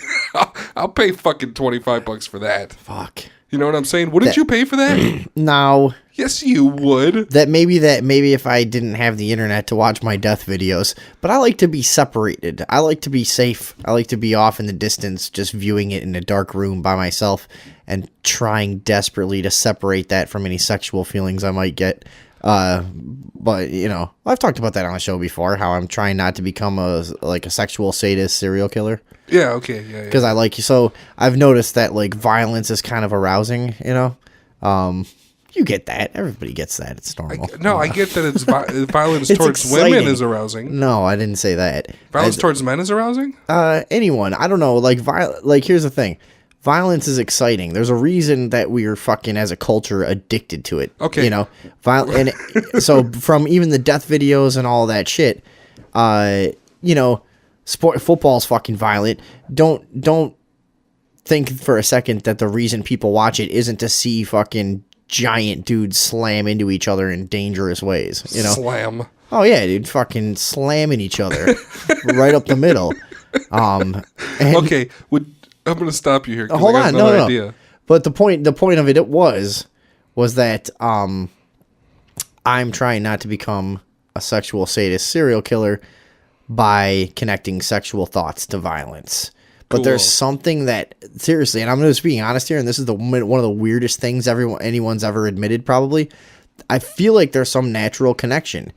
I'll pay fucking $25 for that. Fuck. You know what I'm saying? Wouldn't you pay for that? No. Yes, you would. That maybe if I didn't have the internet to watch my death videos, but I like to be separated. I like to be safe. I like to be off in the distance, just viewing it in a dark room by myself and trying desperately to separate that from any sexual feelings I might get. But you know, I've talked about that on the show before, how I'm trying not to become a sexual sadist serial killer. Yeah, okay, yeah. Because I've noticed that like violence is kind of arousing, you know. You get that. Everybody gets that. It's normal. I get that it's violence It's towards exciting. women is arousing. No, I didn't say that. Violence towards men is arousing? Anyone. I don't know. Like here's the thing. Violence is exciting. There's a reason that we are fucking as a culture addicted to it. Okay. You know, and so from even the death videos and all that shit, you know, football's fucking violent. Don't think for a second that the reason people watch it isn't to see fucking giant dudes slam into each other in dangerous ways. You know, slam. Oh yeah, dude, fucking slamming each other right up the middle. Okay, I'm gonna stop you here. Hold I got on, another no. idea. But the point of it was that I'm trying not to become a sexual sadist serial killer by connecting sexual thoughts to violence. But there's something that, seriously, and I'm just being honest here, and this is one of the weirdest things anyone's ever admitted, probably. I feel like there's some natural connection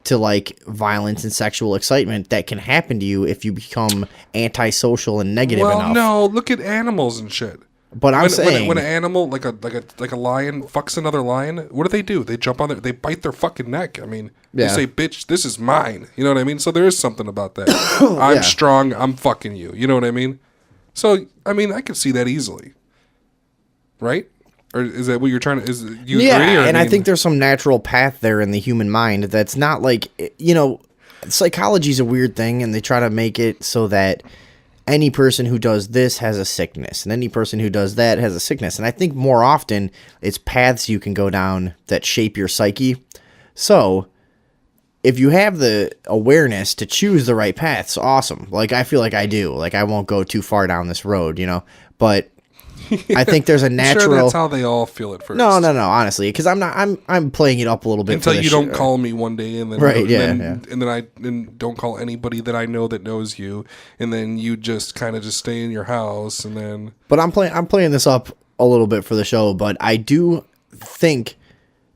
to like violence and sexual excitement that can happen to you if you become antisocial and negative enough. Well, no, look at animals and shit. But I'm saying when an animal like a lion fucks another lion, what do? They jump on they bite their fucking neck. I mean, they say, "Bitch, this is mine." You know what I mean? So there is something about that. I'm strong. I'm fucking you. You know what I mean? So I mean, I could see that easily, right? Or is that what you're trying to? Is you agree? Or, and I think there's some natural path there in the human mind that's not like, you know, psychology's a weird thing, and they try to make it so that any person who does this has a sickness, and any person who does that has a sickness. And I think more often it's paths you can go down that shape your psyche. So if you have the awareness to choose the right paths, awesome. Like, I feel like I do. Like, I won't go too far down this road, you know, but I think there's a natural. Sure, that's how they all feel at first. No, honestly, because I'm playing it up a little bit until you don't call me one day, and then and then I don't call anybody that I know that knows you, and then you just kind of just stay in your house, and then. But I'm playing this up a little bit for the show, but I do think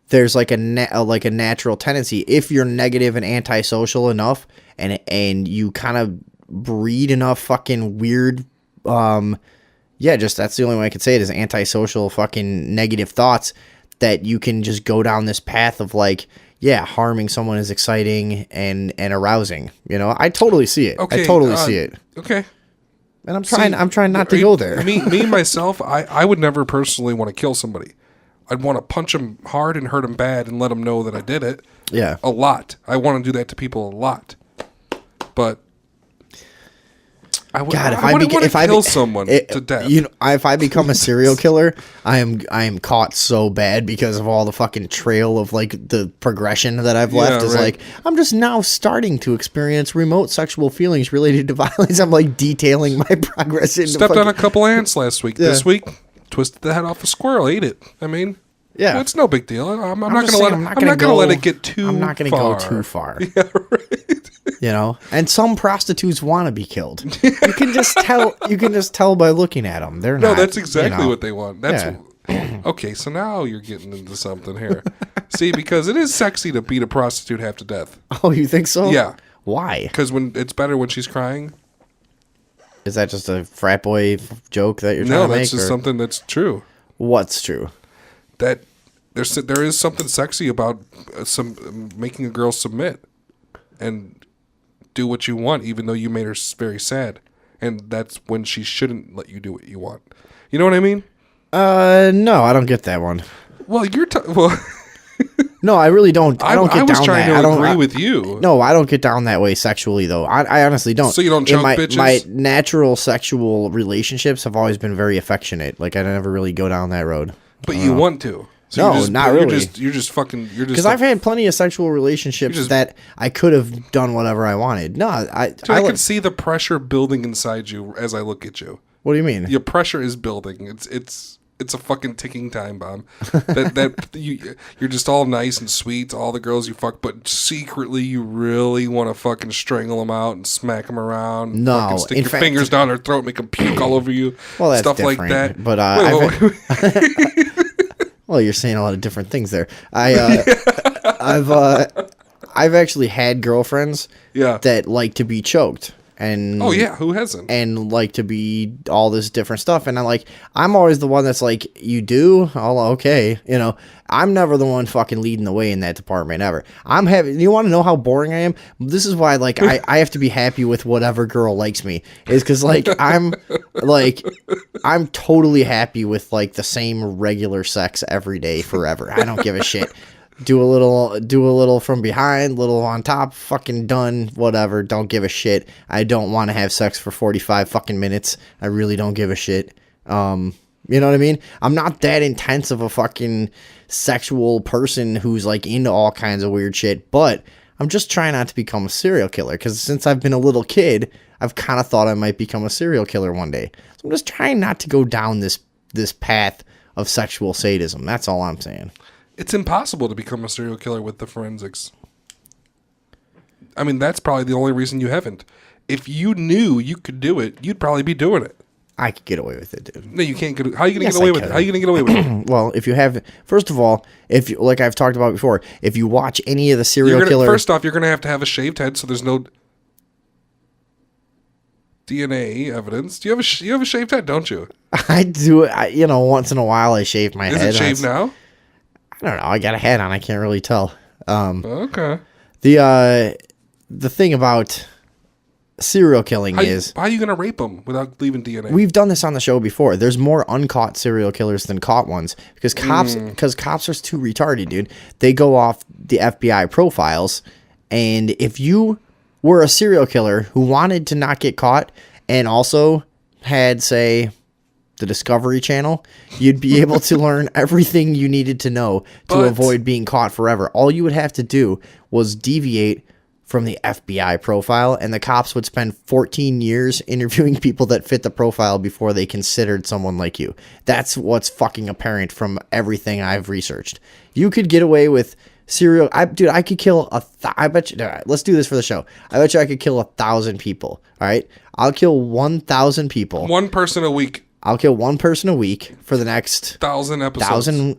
there's like a natural tendency if you're negative and antisocial enough, and you kind of breed enough fucking weird. Yeah, just that's the only way I could say it is antisocial fucking negative thoughts that you can just go down this path of like, yeah, harming someone is exciting and arousing. You know, I totally see it. Okay, I totally see it. Okay. And I'm trying not to go there. Me myself, I would never personally want to kill somebody. I'd want to punch them hard and hurt them bad and let them know that I did it. Yeah. A lot. I want to do that to people a lot. But if I kill someone to death. You know, if I become a serial killer, I am caught so bad because of all the fucking trail of like the progression that I've left. Is like I'm just now starting to experience remote sexual feelings related to violence. I'm like detailing my progress into stepped on a couple ants last week. Yeah. This week, twisted the head off a squirrel, ate it. I mean, Yeah. Well, it's no big deal. I'm not just gonna saying, let. I'm not gonna let it get too. I'm not gonna far. go too far. Yeah, right. You know, and some prostitutes want to be killed. You can just tell. You can just tell by looking at them. They're No, not. that's exactly you know. what they want. That's okay. So now you're getting into something here. See, because it is sexy to beat a prostitute half to death. Oh, you think so? Yeah. Why? Because when it's better when she's crying. Is that just a frat boy joke that you're trying No, to make? that's just something that's true. What's true? That there is something sexy about some making a girl submit and do what you want, even though you made her very sad, and that's when she shouldn't let you do what you want. You know what I mean? No, I don't get that one. Well, well. No, I really don't. I don't get I was down trying that. to I don't agree with you. No, I don't get down that way sexually, though. I honestly don't. So you don't choke my, bitches? My natural sexual relationships have always been very affectionate. Like I never really go down that road. But you want to. So No, you're just, not really. You're just fucking. You're just. Because I've had plenty of sexual relationships that I could have done whatever I wanted. No, I can see the pressure building inside you as I look at you. What do you mean? Your pressure is building. It's a fucking ticking time bomb. that you're just all nice and sweet to all the girls you fuck, but secretly you really want to fucking strangle them out and smack them around. And No, fucking stick in your fact- fingers down their throat, make them puke all over you. Well, that's stuff like different, that. but, well, you're saying a lot of different things there. I've actually had girlfriends that like to be choked. And oh yeah, who hasn't? And like to be all this different stuff, and I'm always the one that's like, you do? Oh, okay, you know. I'm never the one fucking leading the way in that department ever. You want to know how boring I am? This is why I have to be happy with whatever girl likes me, is because I'm totally happy with the same regular sex every day forever. I don't give a shit. Do a little from behind, little on top, fucking done, whatever, don't give a shit. I don't want to have sex for 45 fucking minutes. I really don't give a shit. You know what I mean? I'm not that intense of a fucking sexual person who's into all kinds of weird shit, but I'm just trying not to become a serial killer, because since I've been a little kid, I've kind of thought I might become a serial killer one day. So I'm just trying not to go down this path of sexual sadism. That's all I'm saying. It's impossible to become a serial killer with the forensics. I mean, that's probably the only reason you haven't. If you knew you could do it, you'd probably be doing it. I could get away with it, dude. No, you can't get. How are you going to get away with it? How are you going to get away with it? Well, if you have, first of all, if you, like I've talked about before, if you watch any of the serial killers, first off, you're going to have a shaved head, so there's no DNA evidence. You have a shaved head, don't you? I do. Once in a while, I shave my head. Is it shaved now? I don't know. I got a hat on. I can't really tell. Okay. The thing about serial killing is, how are you going to rape them without leaving DNA? We've done this on the show before. There's more uncaught serial killers than caught ones, because cops are too retarded, dude. They go off the FBI profiles, and if you were a serial killer who wanted to not get caught and also had, say, the Discovery Channel, you'd be able to learn everything you needed to know to avoid being caught forever. All you would have to do was deviate from the FBI profile, and the cops would spend 14 years interviewing people that fit the profile before they considered someone like you. That's what's fucking apparent from everything I've researched. You could get away with I could kill I bet you, let's do this for the show. I bet you I could kill 1,000 people. All right. I'll kill 1,000 people. One person a week. I'll kill one person a week for the next 1,000 episodes.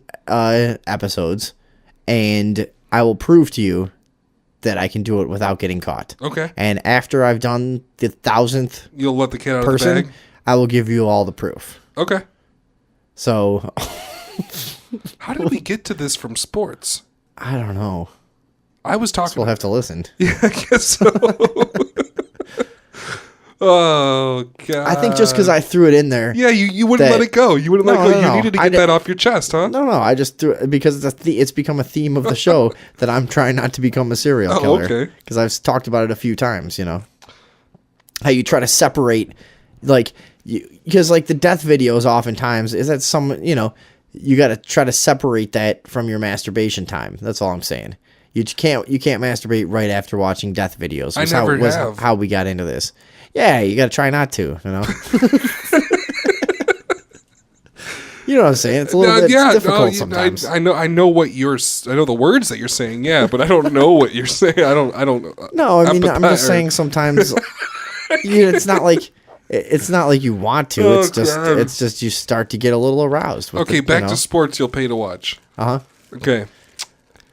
Episodes, and I will prove to you that I can do it without getting caught. Okay. And after I've done the 1,000th, you'll let the cat out person, of the bag. I will give you all the proof. Okay. So, how did we get to this from sports? I don't know. I was talking. We'll have to listen. Yeah, I guess so. Oh God! I think just because I threw it in there. Yeah, you wouldn't let it go. You wouldn't let it go. You needed to get that off your chest, huh? No, I just threw it because it's become a theme of the show that I'm trying not to become a serial killer. Okay. Because I've talked about it a few times. How you try to separate, because the death videos oftentimes is that you got to try to separate that from your masturbation time. That's all I'm saying. You can't masturbate right after watching death videos. I never have. How we got into this. Yeah, you got to try not to, You know what I'm saying? It's a little bit difficult sometimes. I know what I know the words that you're saying, yeah, but I don't know what you're saying. I don't. No, I mean, I'm just saying sometimes. It's not like you want to. It's just you start to get a little aroused. With okay, back to sports. You'll pay to watch. Okay.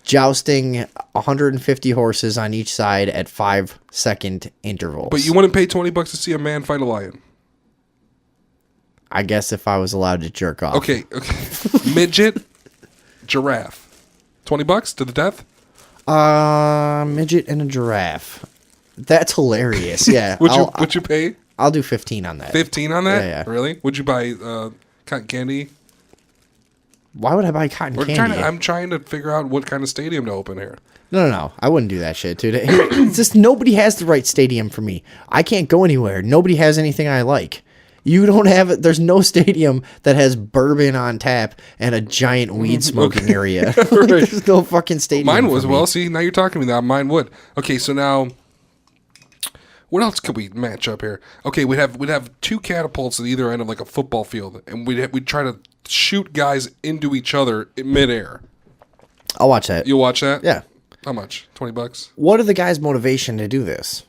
Jousting, 150 horses on each side at 5-second intervals. But you wouldn't pay $20 to see a man fight a lion. I guess if I was allowed to jerk off. Okay. Midget, giraffe, $20 to the death. Midget and a giraffe. That's hilarious. Yeah. Would you pay? I'll do 15 on that. 15 on that? Yeah. Really? Would you buy cotton candy? Why would I buy cotton candy? I'm trying to figure out what kind of stadium to open here. No. I wouldn't do that shit, dude. It's just nobody has the right stadium for me. I can't go anywhere. Nobody has anything I like. You don't have it. There's no stadium that has bourbon on tap and a giant weed smoking area. Right. There's no fucking stadium. Mine was, well, see, now you're talking to me now. Mine would. Okay, so now, what else could we match up here? Okay, we'd have two catapults at either end of like a football field, and we'd try to shoot guys into each other in midair. I'll watch that. You'll watch that? Yeah. How much? $20? What are the guys' motivation to do this?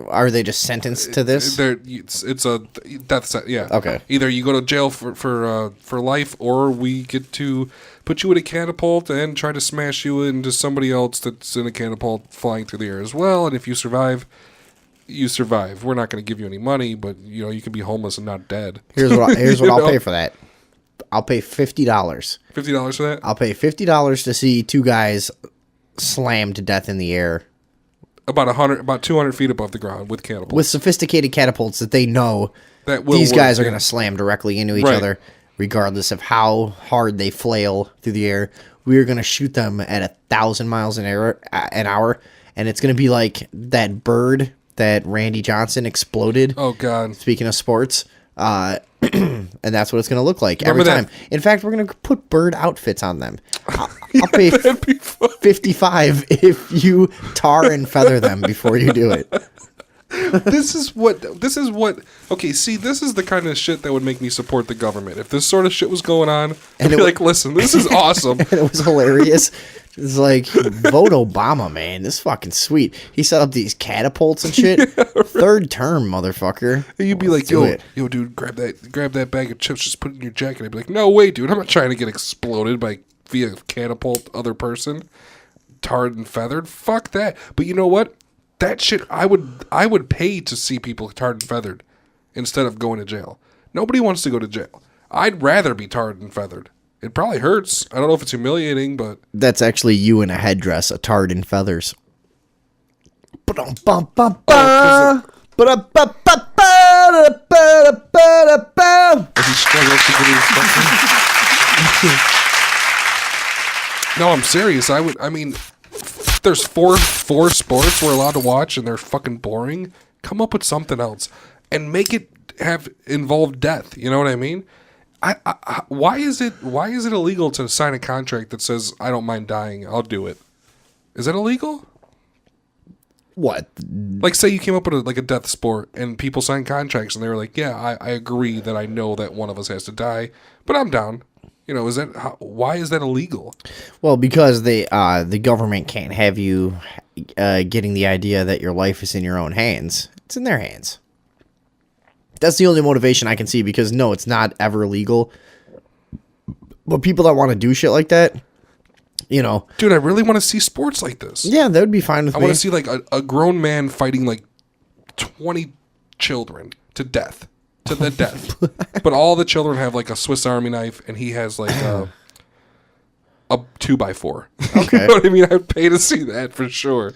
Are they just sentenced to this? It's a death sentence. Yeah. Okay. Either you go to jail for life, or we get to put you in a catapult and try to smash you into somebody else that's in a catapult flying through the air as well. And if you survive, you survive. We're not going to give you any money, but you can be homeless and not dead. Here's what I'll pay for that. I'll pay $50. $50 for that? I'll pay $50 to see two guys slammed to death in the air. About 200 feet above the ground with catapults. With sophisticated catapults that they know these guys are going to slam directly into each other, regardless of how hard they flail through the air. We are going to shoot them at 1,000 miles an hour, and it's going to be like that bird that Randy Johnson exploded. Oh, God. Speaking of sports. And that's what it's going to look like Remember every time. In fact, we're going to put bird outfits on them. I'll pay $55 if you tar and feather them before you do it. This is what okay, see, this is the kind of shit that would make me support the government. If this sort of shit was going on, I'd be like, listen, this is awesome. And it was hilarious. It's like, vote Obama, man. This is fucking sweet. He set up these catapults and shit. Yeah, right. Third term, motherfucker. And you'd be like, yo, dude, grab that bag of chips, just put it in your jacket. I'd be like, no way, dude. I'm not trying to get exploded via catapult other person. Tarred and feathered. Fuck that. But you know what? That shit, I would pay to see people tarred and feathered instead of going to jail. Nobody wants to go to jail. I'd rather be tarred and feathered. It probably hurts. I don't know if it's humiliating, but... That's actually you in a headdress, a tarred in feathers. No, I'm serious. I mean, there's four sports we're allowed to watch, and they're fucking boring. Come up with something else, and make it involve death. You know what I mean? Why is it illegal to sign a contract that says I don't mind dying, I'll do it? Is that illegal? What? Like, say you came up with a death sport, and people signed contracts, and they were like, yeah, I agree that I know that one of us has to die, but I'm down. Why is that illegal? Well, because the government can't have you getting the idea that your life is in your own hands. It's in their hands. That's the only motivation I can see, because no, it's not ever legal. But people that want to do shit like that, dude, I really want to see sports like this. Yeah, that would be fine with me. I want to see like a grown man fighting like 20 children to death. To the death. But all the children have like a Swiss Army knife, and he has like a 2x4. Okay. You know what I mean? I'd pay to see that for sure.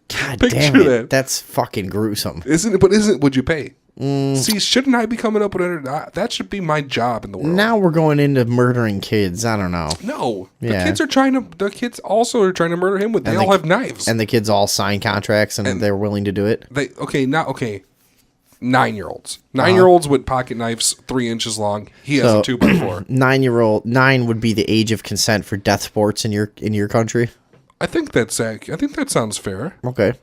God damn it. That. That's fucking gruesome. Would you pay? See, shouldn't I be coming up with it? That should be my job in the world. Now we're going into murdering kids. I don't know. No. Yeah. The kids also are trying to murder him they all have knives. And the kids all sign contracts and they're willing to do it. 9-year-olds. 9-year-olds with pocket knives 3 inches long. He has a 2x4. 9 would be the age of consent for death sports in your country. I think that sounds fair. Okay.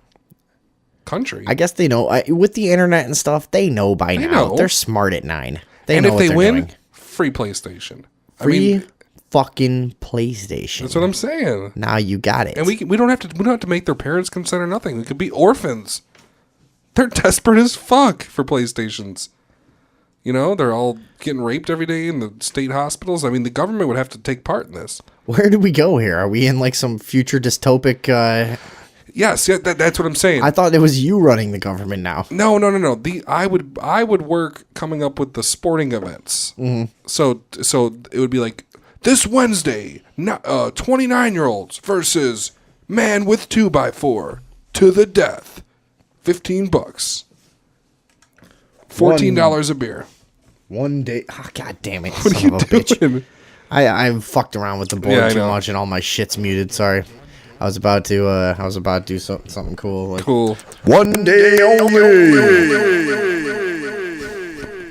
Country. I guess they know with the internet and stuff. They know by now. They're smart at 9. They and know if what they they're win, doing. free PlayStation. Free fucking PlayStation. That's what I'm saying. Now you got it. And we don't have to make their parents consider nothing. We could be orphans. They're desperate as fuck for PlayStations. You know, they're all getting raped every day in the state hospitals. I mean, the government would have to take part in this. Where did we go here? Are we in like some future dystopic? Yes, yeah, that's what I'm saying. I thought it was you running the government now. No. I would work coming up with the sporting events. Mm-hmm. So it would be like this Wednesday, 29-year-olds versus man with 2x4 to the death, $15, $14 a beer. One day, oh, god damn it! What son are of a you bitch. doing? I fucked around with the board Yeah, I too know. much, and all my shit's muted. Sorry. I was about to do something cool. Like Cool. One day only.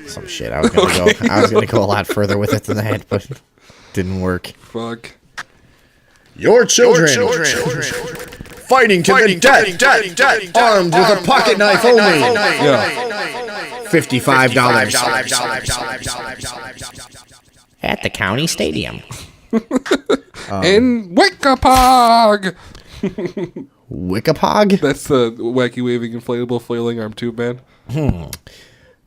Some shit. I was gonna go a lot further with it than that, but didn't work. Fuck. Your children. Fighting to the death, armed with a pocket knife only. Yeah. $55 at the county stadium. In Wickapog. Wickapog? That's the wacky waving inflatable flailing arm tube man.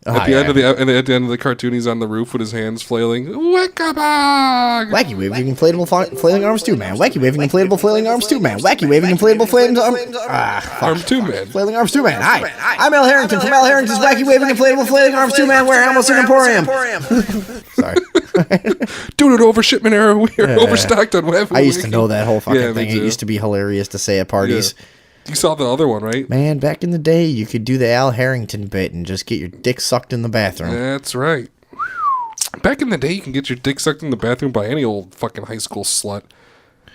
At the end of the cartoon, he's on the roof with his hands flailing. Wickapog! Wacky waving inflatable flailing arms tube man. Wacky waving inflatable flailing arms tube man. Wacky waving inflatable flailing arm tube man. Flailing arms tube man. Hi, I'm Al Harrington from Al Harrington's Wacky waving inflatable flailing arms tube man warehouse and emporium. Sorry. Dude, at overshipment era, we are overstocked on web. I used to know that whole fucking Yeah, me thing. It too. used to be hilarious to say at parties. Yeah. You saw the other one, right? Man, back in the day, you could do the Al Harrington bit and just get your dick sucked in the bathroom. That's right. Back in the day, you can get your dick sucked in the bathroom by any old fucking high school slut.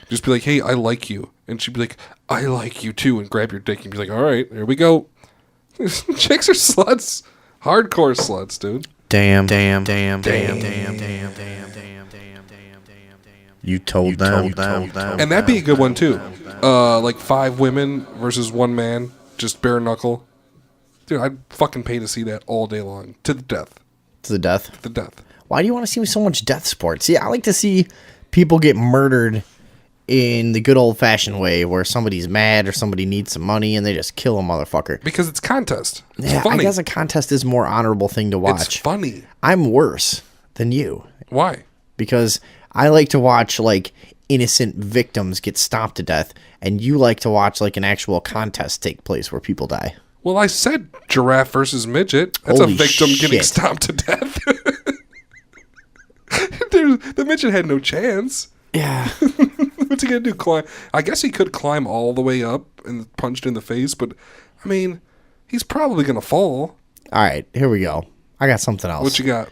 Just be like, hey, I like you. And she'd be like, I like you too. And grab your dick and be like, all right, here we go. Chicks are sluts. Hardcore sluts, dude. Damn. You told them. And that'd be a good one too. Like 5 women versus 1 man, just bare knuckle. Dude, I'd fucking pay to see that all day long. To the death. To the death? The death. Why do you want to see so much death sports? See, I like to see people get murdered in the good old-fashioned way where somebody's mad or somebody needs some money and they just kill a motherfucker. Because it's contest. It's yeah, funny. I guess a contest is a more honorable thing to watch. It's funny. I'm worse than you. Why? Because I like to watch, like, innocent victims get stomped to death, and you like to watch, like, an actual contest take place where people die. Well, I said giraffe versus midget. That's Holy a victim getting shit. stomped to death. The midget had no chance. Yeah. What's he gonna do? Climb? I guess he could climb all the way up and punched in the face, but I mean, he's probably gonna fall. All right, here we go. I got something else. What you got?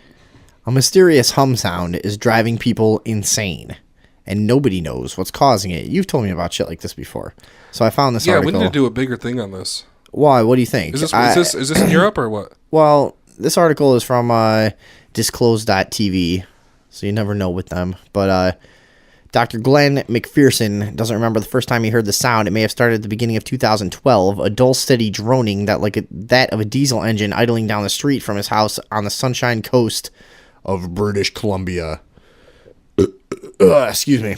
A mysterious hum sound is driving people insane, and nobody knows what's causing it. You've told me about shit like this before, so I found this article. Yeah, we need to do a bigger thing on this. Why? What do you think? Is this in Europe or what? Well, this article is from disclose.tv, so you never know with them. But Dr. Glenn McPherson doesn't remember the first time he heard the sound. It may have started at the beginning of 2012, a dull, steady droning that of a diesel engine idling down the street from his house on the Sunshine Coast of British Columbia. Excuse me.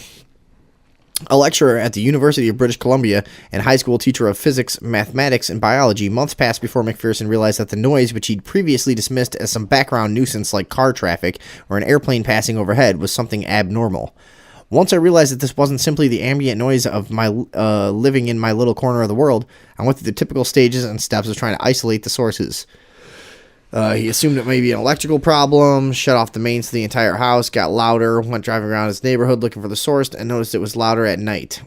A lecturer at the University of British Columbia and high school teacher of physics, mathematics, and biology, months passed before McPherson realized that the noise, which he'd previously dismissed as some background nuisance like car traffic or an airplane passing overhead, was something abnormal. Once I realized that this wasn't simply the ambient noise of my living in my little corner of the world, I went through the typical stages and steps of trying to isolate the sources. He assumed it may be an electrical problem, shut off the mains to the entire house, got louder, went driving around his neighborhood looking for the source, and noticed it was louder at night.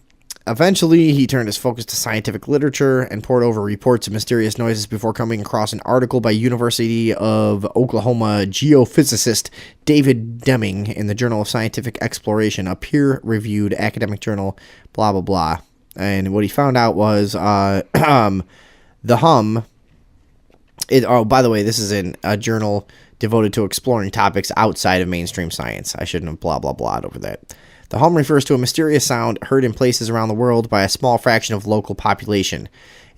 Eventually, he turned his focus to scientific literature and pored over reports of mysterious noises before coming across an article by University of Oklahoma geophysicist David Deming in the Journal of Scientific Exploration, a peer-reviewed academic journal, blah, blah, blah. And what he found out was the hum... by the way, this is in a journal devoted to exploring topics outside of mainstream science. I shouldn't have blah, blah, blah over that. The hum refers to a mysterious sound heard in places around the world by a small fraction of local population.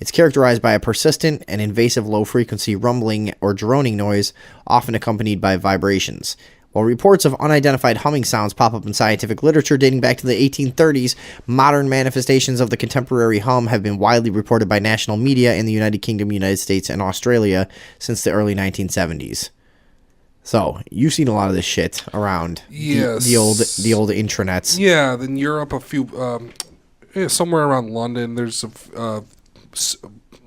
It's characterized by a persistent and invasive low-frequency rumbling or droning noise, often accompanied by vibrations. While reports of unidentified humming sounds pop up in scientific literature dating back to the 1830s, modern manifestations of the contemporary hum have been widely reported by national media in the United Kingdom, United States, and Australia since the early 1970s. So, you've seen a lot of this shit around the old intranets. Yeah, in Europe, a few, somewhere around London, there's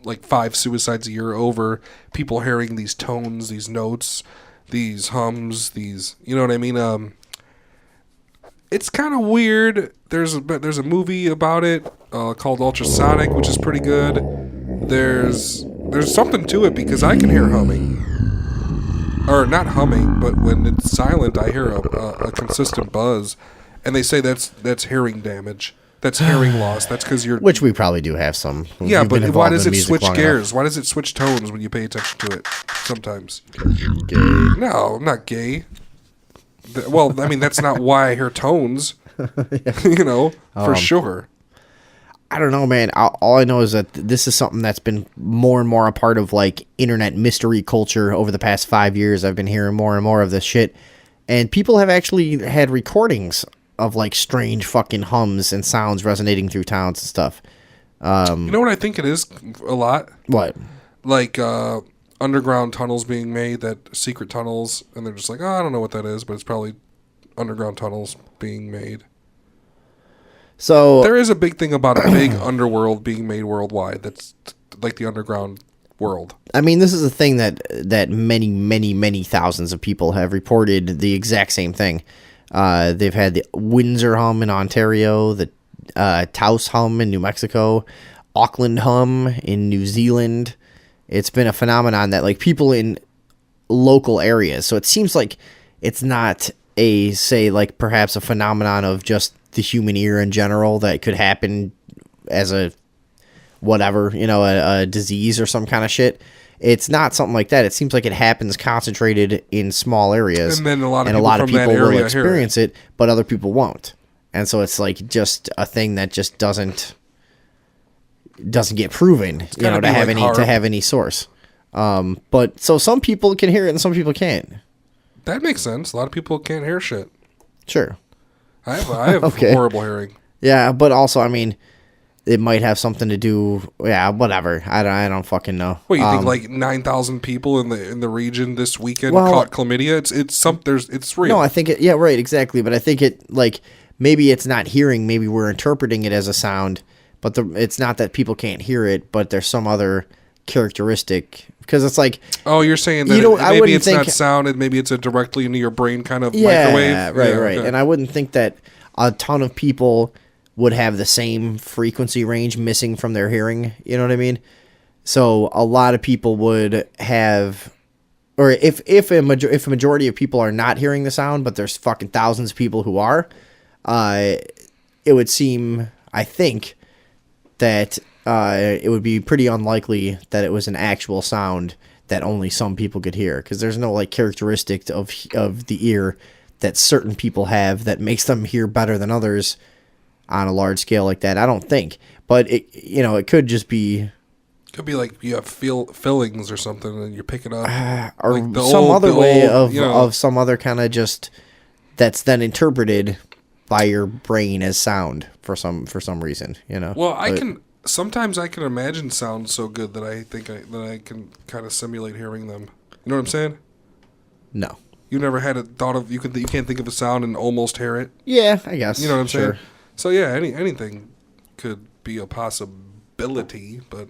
like 5 suicides a year over people hearing these tones, these notes, these hums, these, you know what I mean? It's kind of weird. There's a movie about it called Ultrasonic, which is pretty good. There's something to it because I can hear humming. Or not humming, but when it's silent, I hear a consistent buzz. And they say that's hearing damage. That's hearing loss. That's because you're... Which we probably do have some. Yeah, but why does it switch gears? Why does it switch tones when you pay attention to it sometimes? Gay. No, I'm not gay. Well, I mean, that's not why I hear tones. You know, for sure. I don't know, man. All I know is that this is something that's been more and more a part of, like, internet mystery culture over the past 5 years. I've been hearing more and more of this shit. And people have actually had recordings of, like, strange fucking hums and sounds resonating through towns and stuff. You know what I think it is a lot? What? Like, underground tunnels being made, that secret tunnels, and they're just like, oh, I don't know what that is, but it's probably underground tunnels being made. So there is a big thing about a big underworld being made worldwide. That's like the underground world. I mean, this is a thing that many, many, many thousands of people have reported the exact same thing. They've had the Windsor hum in Ontario, the Taos hum in New Mexico, Auckland hum in New Zealand. It's been a phenomenon that, like, people in local areas. So it seems like it's not a, say, like, perhaps a phenomenon of just the human ear in general that could happen as a whatever, you know, a disease or some kind of shit. It's not something like that. It seems like it happens concentrated in small areas. And then a lot of people will experience it, but other people won't. And so it's like just a thing that just doesn't get proven, you know, to have any source. But so some people can hear it and some people can't. That makes sense. A lot of people can't hear shit. Sure. I have Okay. horrible hearing. Yeah, but also, I mean, it might have something to do. Yeah, whatever. I don't fucking know. What you think? Like 9,000 people in the region this weekend caught chlamydia. It's real. No, I think it. Yeah, right, exactly. But I think it, like, maybe it's not hearing. Maybe we're interpreting it as a sound, but it's not that people can't hear it. But there's some other characteristic, because it's like, oh, you're saying that maybe it's not sound, and maybe it's a directly into your brain kind of microwave. Right. Okay. And I wouldn't think that a ton of people would have the same frequency range missing from their hearing. You know what I mean? So a lot of people would have, or if a majority of people are not hearing the sound, but there's fucking thousands of people who are, it would seem, I think, that it would be pretty unlikely that it was an actual sound that only some people could hear, because there's no, like, characteristic of the ear that certain people have that makes them hear better than others on a large scale like that. I don't think, but it could just be. Could be like you have fillings or something, and you're picking up, or like some other way of some other kind of just that's then interpreted by your brain as sound for some reason. You know. Well, sometimes I can imagine sounds so good that I think that I can kind of simulate hearing them. You know what I'm saying? No. You never had a thought of you can't think of a sound and almost hear it? Yeah, I guess. You know what I'm saying? So yeah, anything could be a possibility, but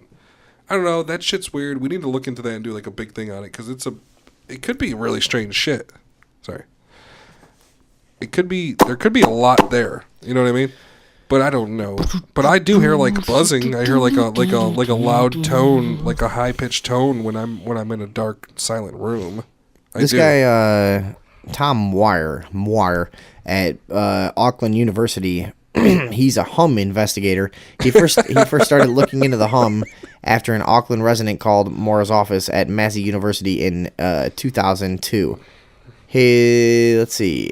I don't know. That shit's weird. We need to look into that and do like a big thing on it, because it could be really strange shit. Sorry. There could be a lot there. You know what I mean? But I don't know. But I do hear like buzzing. I hear like a loud tone, like a high pitched tone when I'm in a dark, silent room. This guy, Tom Moir at Auckland University, he's a hum investigator. He first started looking into the hum after an Auckland resident called Moir's office at Massey University in 2002. Let's see.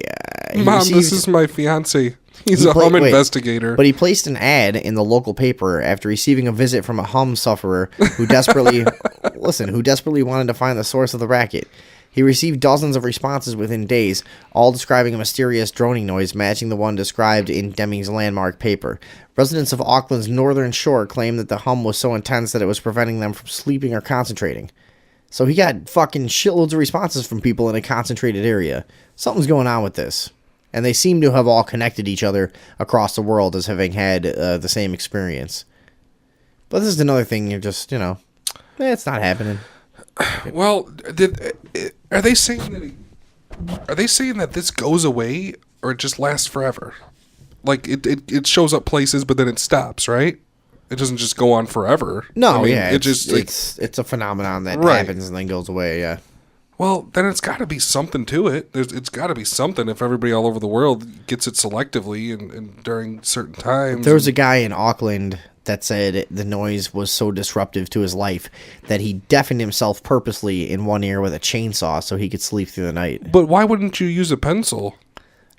Mom, this is my fiance. He's a hum investigator. But he placed an ad in the local paper after receiving a visit from a hum sufferer who desperately wanted to find the source of the racket. He received dozens of responses within days, all describing a mysterious droning noise matching the one described in Deming's landmark paper. Residents of Auckland's northern shore claimed that the hum was so intense that it was preventing them from sleeping or concentrating. So he got fucking shitloads of responses from people in a concentrated area. Something's going on with this. And they seem to have all connected each other across the world as having had the same experience. But this is another thing you're just, it's not happening. Well, are they saying that this goes away or it just lasts forever? Like it shows up places, but then it stops, right? It doesn't just go on forever. No, it's a phenomenon that happens and then goes away. Yeah. Well, then it's got to be something to it. It's got to be something if everybody all over the world gets it selectively and during certain times. There was a guy in Auckland that said the noise was so disruptive to his life that he deafened himself purposely in one ear with a chainsaw so he could sleep through the night. But why wouldn't you use a pencil?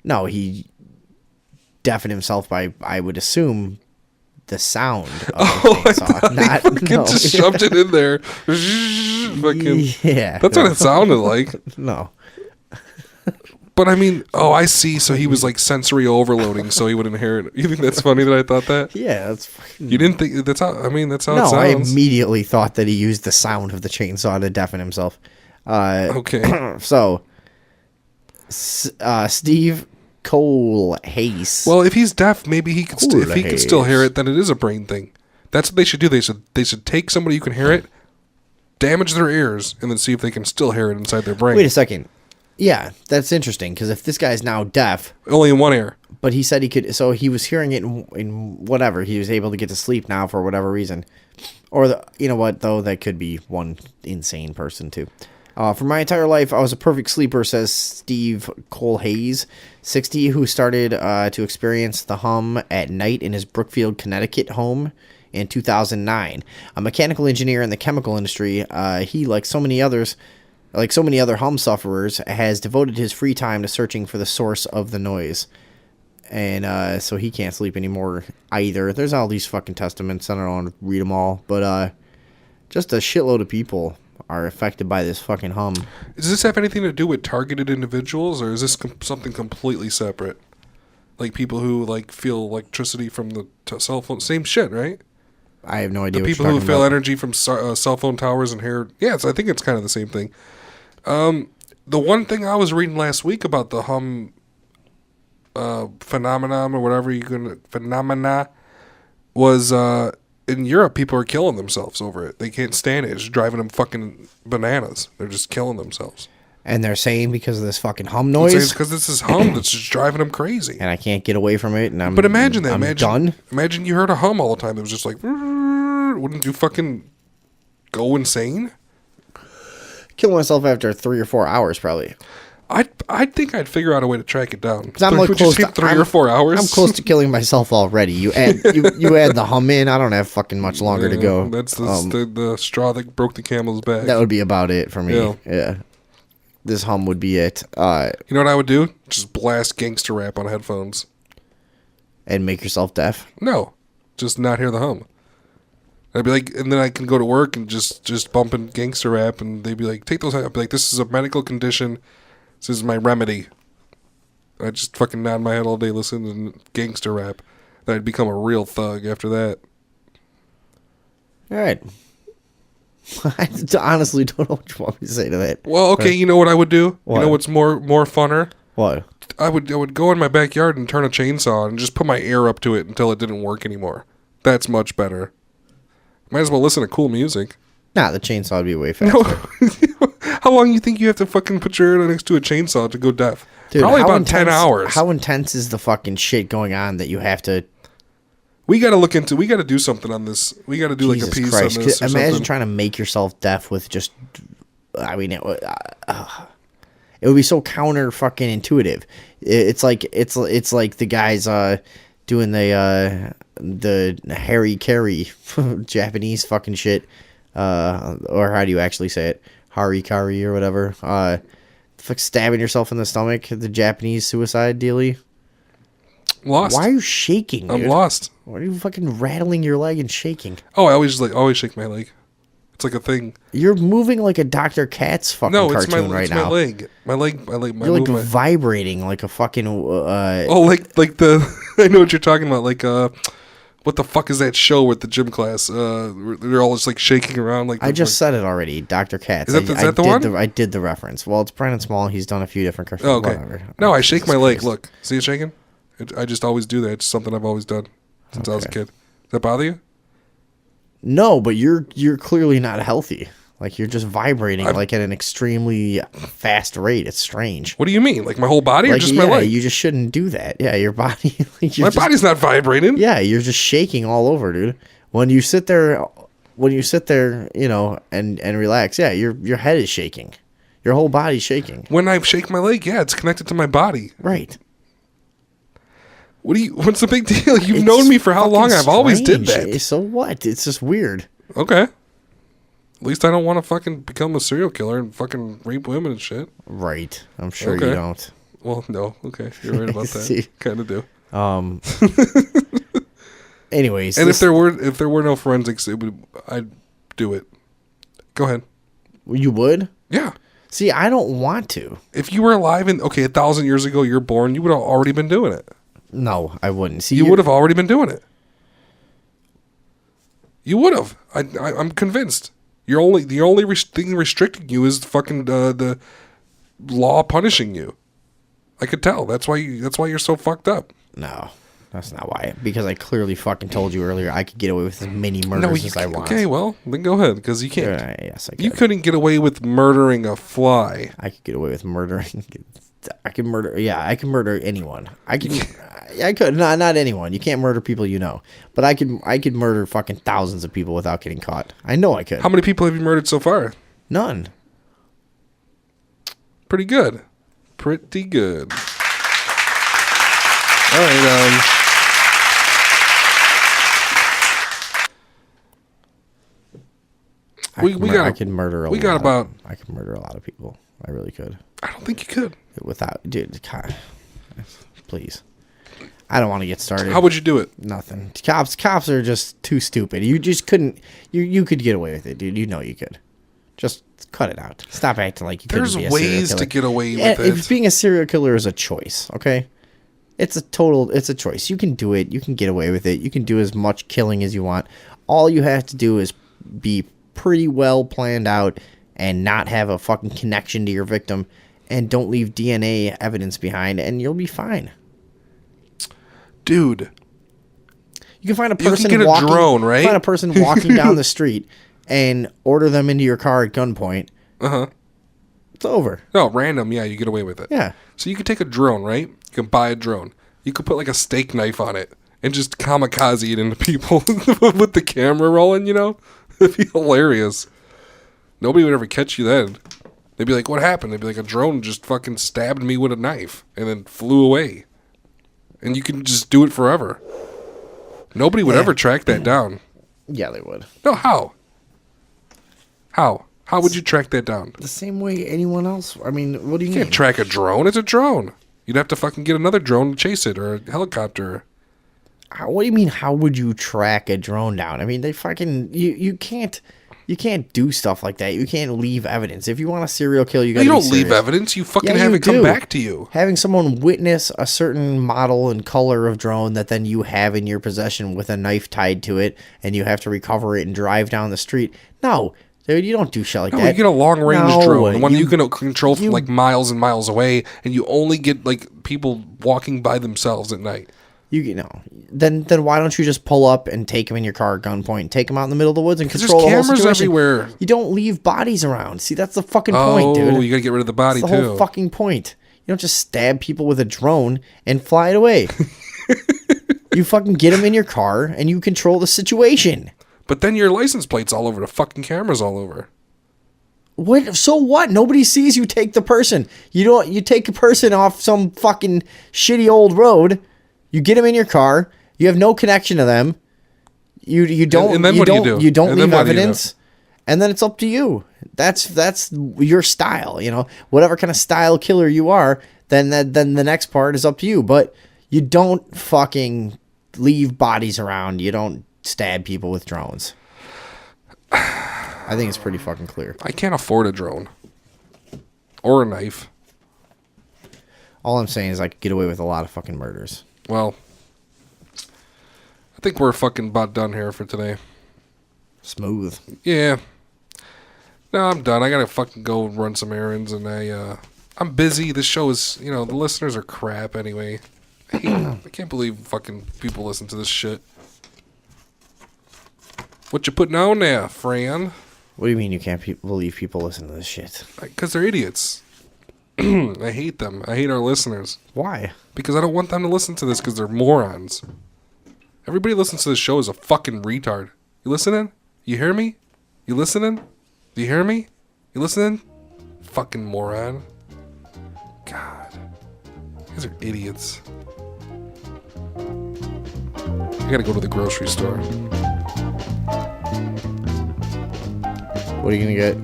No, he deafened himself by, I would assume, the sound of the chainsaw. Just shoved it in there. Yeah. That's what it sounded like. No. But I mean, I see. So he was like sensory overloading, so he wouldn't hear it. You think that's funny that I thought that? Yeah, that's fucking... You didn't think that's how? I mean, that's how it sounds. No, I immediately thought that he used the sound of the chainsaw to deafen himself. Okay. So, Steve Cole Hayes. Well, if he's deaf, maybe he could. If he can still hear it, then it is a brain thing. That's what they should do. They should take somebody who can hear it, damage their ears, and then see if they can still hear it inside their brain. Wait a second. Yeah, that's interesting, because if this guy's now deaf... Only in one ear. But he said he could... So he was hearing it in whatever. He was able to get to sleep now for whatever reason. Or, you know what, though? That could be one insane person, too. For my entire life, I was a perfect sleeper, says Steve Cole Hayes, 60, who started to experience the hum at night in his Brookfield, Connecticut home in 2009. A mechanical engineer in the chemical industry, he, like so many other hum sufferers, has devoted his free time to searching for the source of the noise. And so he can't sleep anymore either. There's all these fucking testaments. I don't want to read them all. But just a shitload of people are affected by this fucking hum. Does this have anything to do with targeted individuals, or is this something completely separate? Like people who feel electricity from the cell phone? Same shit, right? I have no idea the what people you're who talking feel about. energy from cell phone towers and hair. Yes, I think it's kind of the same thing. The one thing I was reading last week about the hum phenomenon or whatever phenomena was in Europe, people are killing themselves over it. They can't stand it. It's driving them fucking bananas. They're just killing themselves. And they're saying because of this fucking hum noise? It's because it's this hum that's just driving them crazy. And I can't get away from it. But imagine that. I'm done. Imagine you heard a hum all the time. It was just like, wouldn't you fucking go insane? Kill myself after 3 or 4 hours, probably. I think I'd figure out a way to track it down. I'm like close to 3 or 4 hours. I'm close to killing myself already. You add you add the hum in. I don't have fucking much longer to go. That's the straw that broke the camel's back. That would be about it for me. Yeah. This hum would be it. You know what I would do? Just blast gangster rap on headphones. And make yourself deaf? No, just not hear the hum. I'd be like, and then I can go to work and just bump in gangster rap, and they'd be like, take those. I'd be like, this is a medical condition. This is my remedy. I just fucking nod my head all day listening to gangster rap. Then I'd become a real thug after that. All right. I honestly don't know what you want me to say to that. Well, okay, you know what I would do? What? You know what's more funner? What? I would go in my backyard and turn a chainsaw and just put my ear up to it until it didn't work anymore. That's much better. Might as well listen to cool music. Nah, the chainsaw would be way faster. No. How long do you think you have to fucking put your ear next to a chainsaw to go deaf? Dude, probably about 10 hours. How intense is the fucking shit going on that you have to... We got to do something on this. We got to do Jesus like a piece Christ. on this or Imagine something. trying to make yourself deaf with just... I mean, it would be so counter fucking intuitive. It's like the guys doing the Harry Carey Japanese fucking shit. Or how do you actually say it? Harikari or whatever. Stabbing yourself in the stomach, the Japanese suicide dealy. Lost. Why are you shaking, dude? I'm lost. Why are you fucking rattling your leg and shaking? Oh, I always shake my leg. It's like a thing. You're moving like a Dr. Katz fucking cartoon right now. My leg. My You're like vibrating like a fucking. Like the. I know what you're talking about. Like what the fuck is that show with the gym class? They're all just like shaking around like. I just said it already, Dr. Katz. Is that the one? I did the reference. Well, it's Brandon Small. He's done a few different cartoons. Oh, okay. Whatever. No, I shake my leg. Look, see it shaking? I just always do that. It's something I've always done since I was a kid. Does that bother you? No, but you're clearly not healthy. Like you're just vibrating like at an extremely fast rate. It's strange. What do you mean? Like my whole body or just my leg? You just shouldn't do that. Yeah, your body. My body's not vibrating. Yeah, you're just shaking all over, dude. When you sit there, you know, and relax. Yeah, your head is shaking. Your whole body's shaking. When I shake my leg, yeah, it's connected to my body. Right. What's the big deal? You've known me for how long? I've always did that. So what? It's just weird. Okay. At least I don't want to fucking become a serial killer and fucking rape women and shit. Right. I'm sure you don't. Well, no. Okay. You're right about that. Kind of do. Anyways. And if there were no forensics, I'd do it. Go ahead. You would? Yeah. See, I don't want to. If you were alive 1,000 years ago, you're born, you would have already been doing it. No, I wouldn't. See, you would have already been doing it. You would have. I'm convinced. The only thing restricting you is fucking the law punishing you. I could tell. That's why you're so fucked up. No, that's not why. Because I clearly fucking told you earlier I could get away with as many murders as I want. Okay, well, then go ahead, because you can't. Yes, I could. You couldn't get away with murdering a fly. I could get away with murdering. I can murder. Yeah, I can murder anyone. I could. Not anyone. You can't murder people you know. But I could murder fucking thousands of people without getting caught. I know I could. How many people have you murdered so far? None. Pretty good. Pretty good. All right. I could murder a lot. I could murder a lot of people. I really could. I don't think you could. Dude, please. I don't want to get started. How would you do it? Nothing. Cops are just too stupid. You just couldn't. You could get away with it, dude. You know you could. Just cut it out. Stop acting like you couldn't be a serial killer. There's ways to get away with it. If being a serial killer is a choice, okay? It's a choice. You can do it. You can get away with it. You can do as much killing as you want. All you have to do is be pretty well planned out and not have a fucking connection to your victim, and don't leave DNA evidence behind, and you'll be fine. Dude, you can find a person you can get a drone, right? Find a person walking down the street and order them into your car at gunpoint. It's over. No, random. Yeah, you get away with it. Yeah. So you could take a drone, right? You can buy a drone. You could put like a steak knife on it and just kamikaze it into people with the camera rolling. You know, it'd be hilarious. Nobody would ever catch you then. They'd be like, "What happened?" They'd be like, "A drone just fucking stabbed me with a knife and then flew away." And you can just do it forever. Nobody would ever track that down. Yeah, they would. No, how? How would you track that down? The same way anyone else. I mean, what do you mean? You can't track a drone. It's a drone. You'd have to fucking get another drone to chase it, or a helicopter. What do you mean? How would you track a drone down? I mean, they fucking you can't do stuff like that. You can't leave evidence. If you want a serial kill, you don't leave evidence. You fucking have it come back to you. Having someone witness a certain model and color of drone that then you have in your possession with a knife tied to it, and you have to recover it and drive down the street. No. Dude, you don't do shit like that. You get a long-range drone, one you can control from like miles and miles away, and you only get like people walking by themselves at night. Then why don't you just pull up and take them in your car at gunpoint, take them out in the middle of the woods and control the whole situation? There's cameras everywhere. You don't leave bodies around. See, that's the fucking point, dude. Oh, you gotta get rid of the body that's the whole fucking point. You don't just stab people with a drone and fly it away. You fucking get them in your car and you control the situation. But then your license plate's all over, the fucking cameras all over. What? So what? Nobody sees you take the person. You take a person off some fucking shitty old road. You get them in your car. You have no connection to them. You don't. And then what do you do? You don't leave evidence. And then it's up to you. That's your style. You know, whatever kind of style killer you are. Then the next part is up to you. But You don't fucking leave bodies around. You don't stab people with drones. I think it's pretty fucking clear. I can't afford a drone. Or a knife. All I'm saying is I could get away with a lot of fucking murders. Well, I think we're fucking about done here for today. Smooth. Yeah. No, I'm done. I gotta fucking go run some errands, and I'm busy. This show is, the listeners are crap anyway. I can't believe fucking people listen to this shit. What you putting on there, Fran? What do you mean you can't believe people listen to this shit? Because they're idiots. I hate them. I hate our listeners. Why? Because I don't want them to listen to this because they're morons. Everybody listens to this show is a fucking retard. You listening? You hear me? You listening? Do you hear me? You listening? Fucking moron. God. You guys are idiots. I gotta go to the grocery store. What are you gonna get?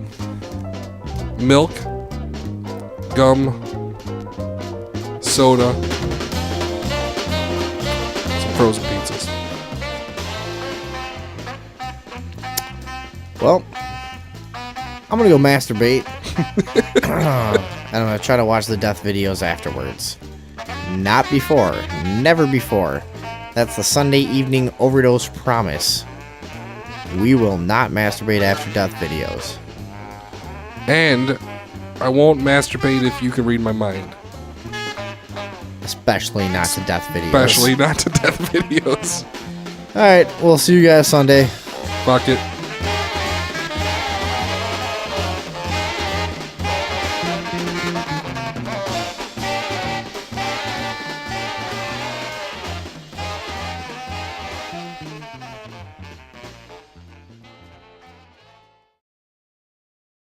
Milk, gum, soda, some frozen pizzas. Well, I'm gonna go masturbate. And I'm gonna try to watch the death videos afterwards. Not before. Never before. That's the Sunday evening overdose promise. We will not masturbate after death videos. And I won't masturbate if you can read my mind. Especially not to death videos. Especially not to death videos. Alright, we'll see you guys Sunday. Fuck it.